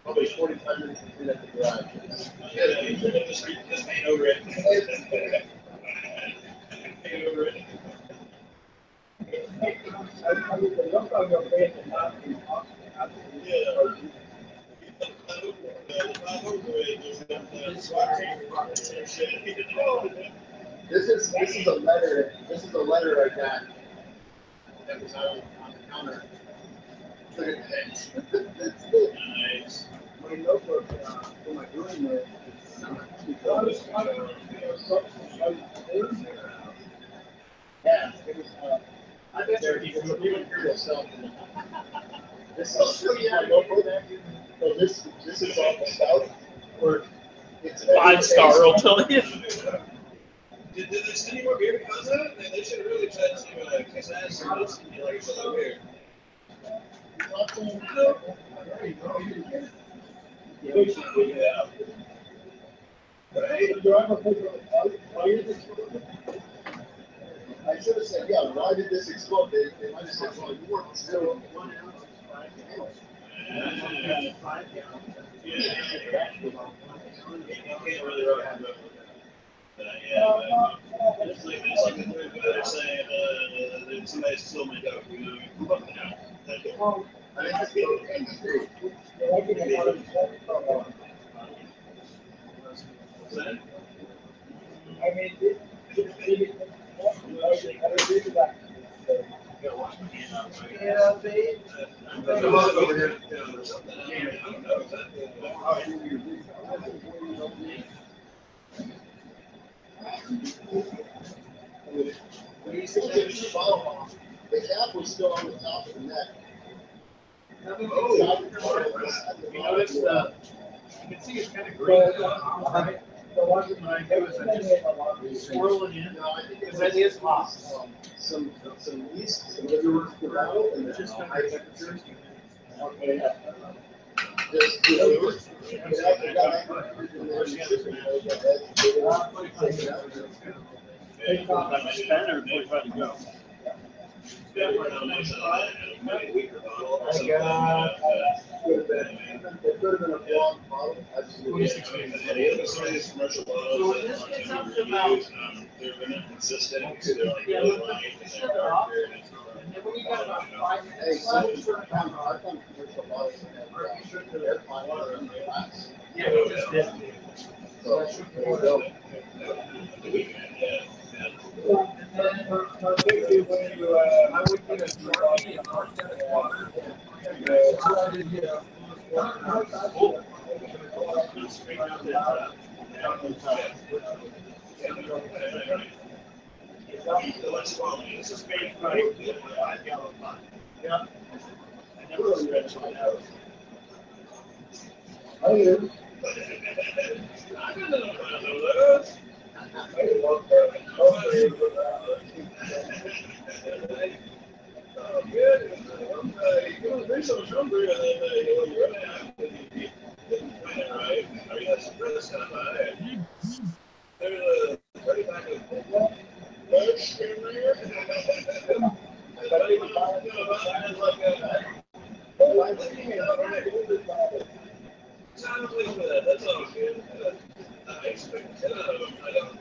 probably 45 minutes to clean up the garage. Yeah, you just paint over it. Paint over it. This is a letter. This is a letter I got that was on the counter. Look at that. That's it. Nice. My notebook for my brewing note. Yeah, it was. I bet you can hear yourself. This is my notebook. So this is all the Stout. Or it's 5-star, I'll tell you. Did they send you more beer because of it? They should have really tried to kiss ass and listen to you like it's so weird. Yeah. I should have said, yeah, why did this explode? They might have said, well, you weren't still 1 ounce. It's like the third guy saying that somebody stole my dog. You know, what the hell? Well, I mean, that's the Yeah, babe. Over here. When you said the bottle, the cap was still on the top of the neck. You notice you can see it's kind of green. Right? What I do is I just swirl it in, because that is hot. Some yeast, some liver the bottle, and Just then high temperature. okay. Standard 45 to go. So when this gets up to about, they're really consistent, they're like really light, and they're darker, and then when you got about 5 minutes left, you turn it down. Yeah, we just did. So that should go. I would get a Sharpie and crush that in water. This is made by a 5-gallon pot. Yeah. I never stretched it out. Oh, yeah. I don't know about those. Oh, good. You know, there's some hungry and then you're running out and you didn't plan it right. I mean, that's kind of high. There's a 30 pack of bush in there. I'm pleased with that. That's all good. I expect 10 out of them. I don't.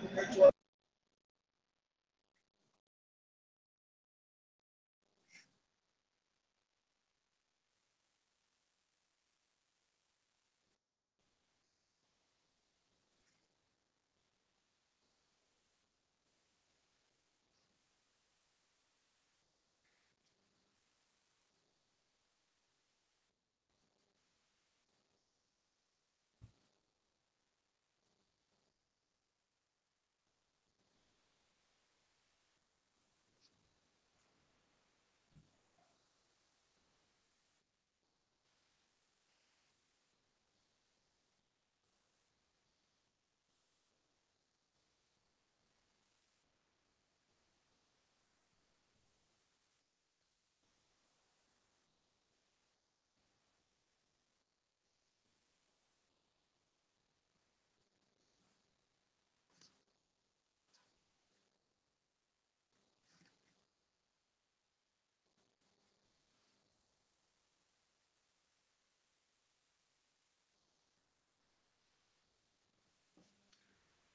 Compared to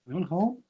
Going home?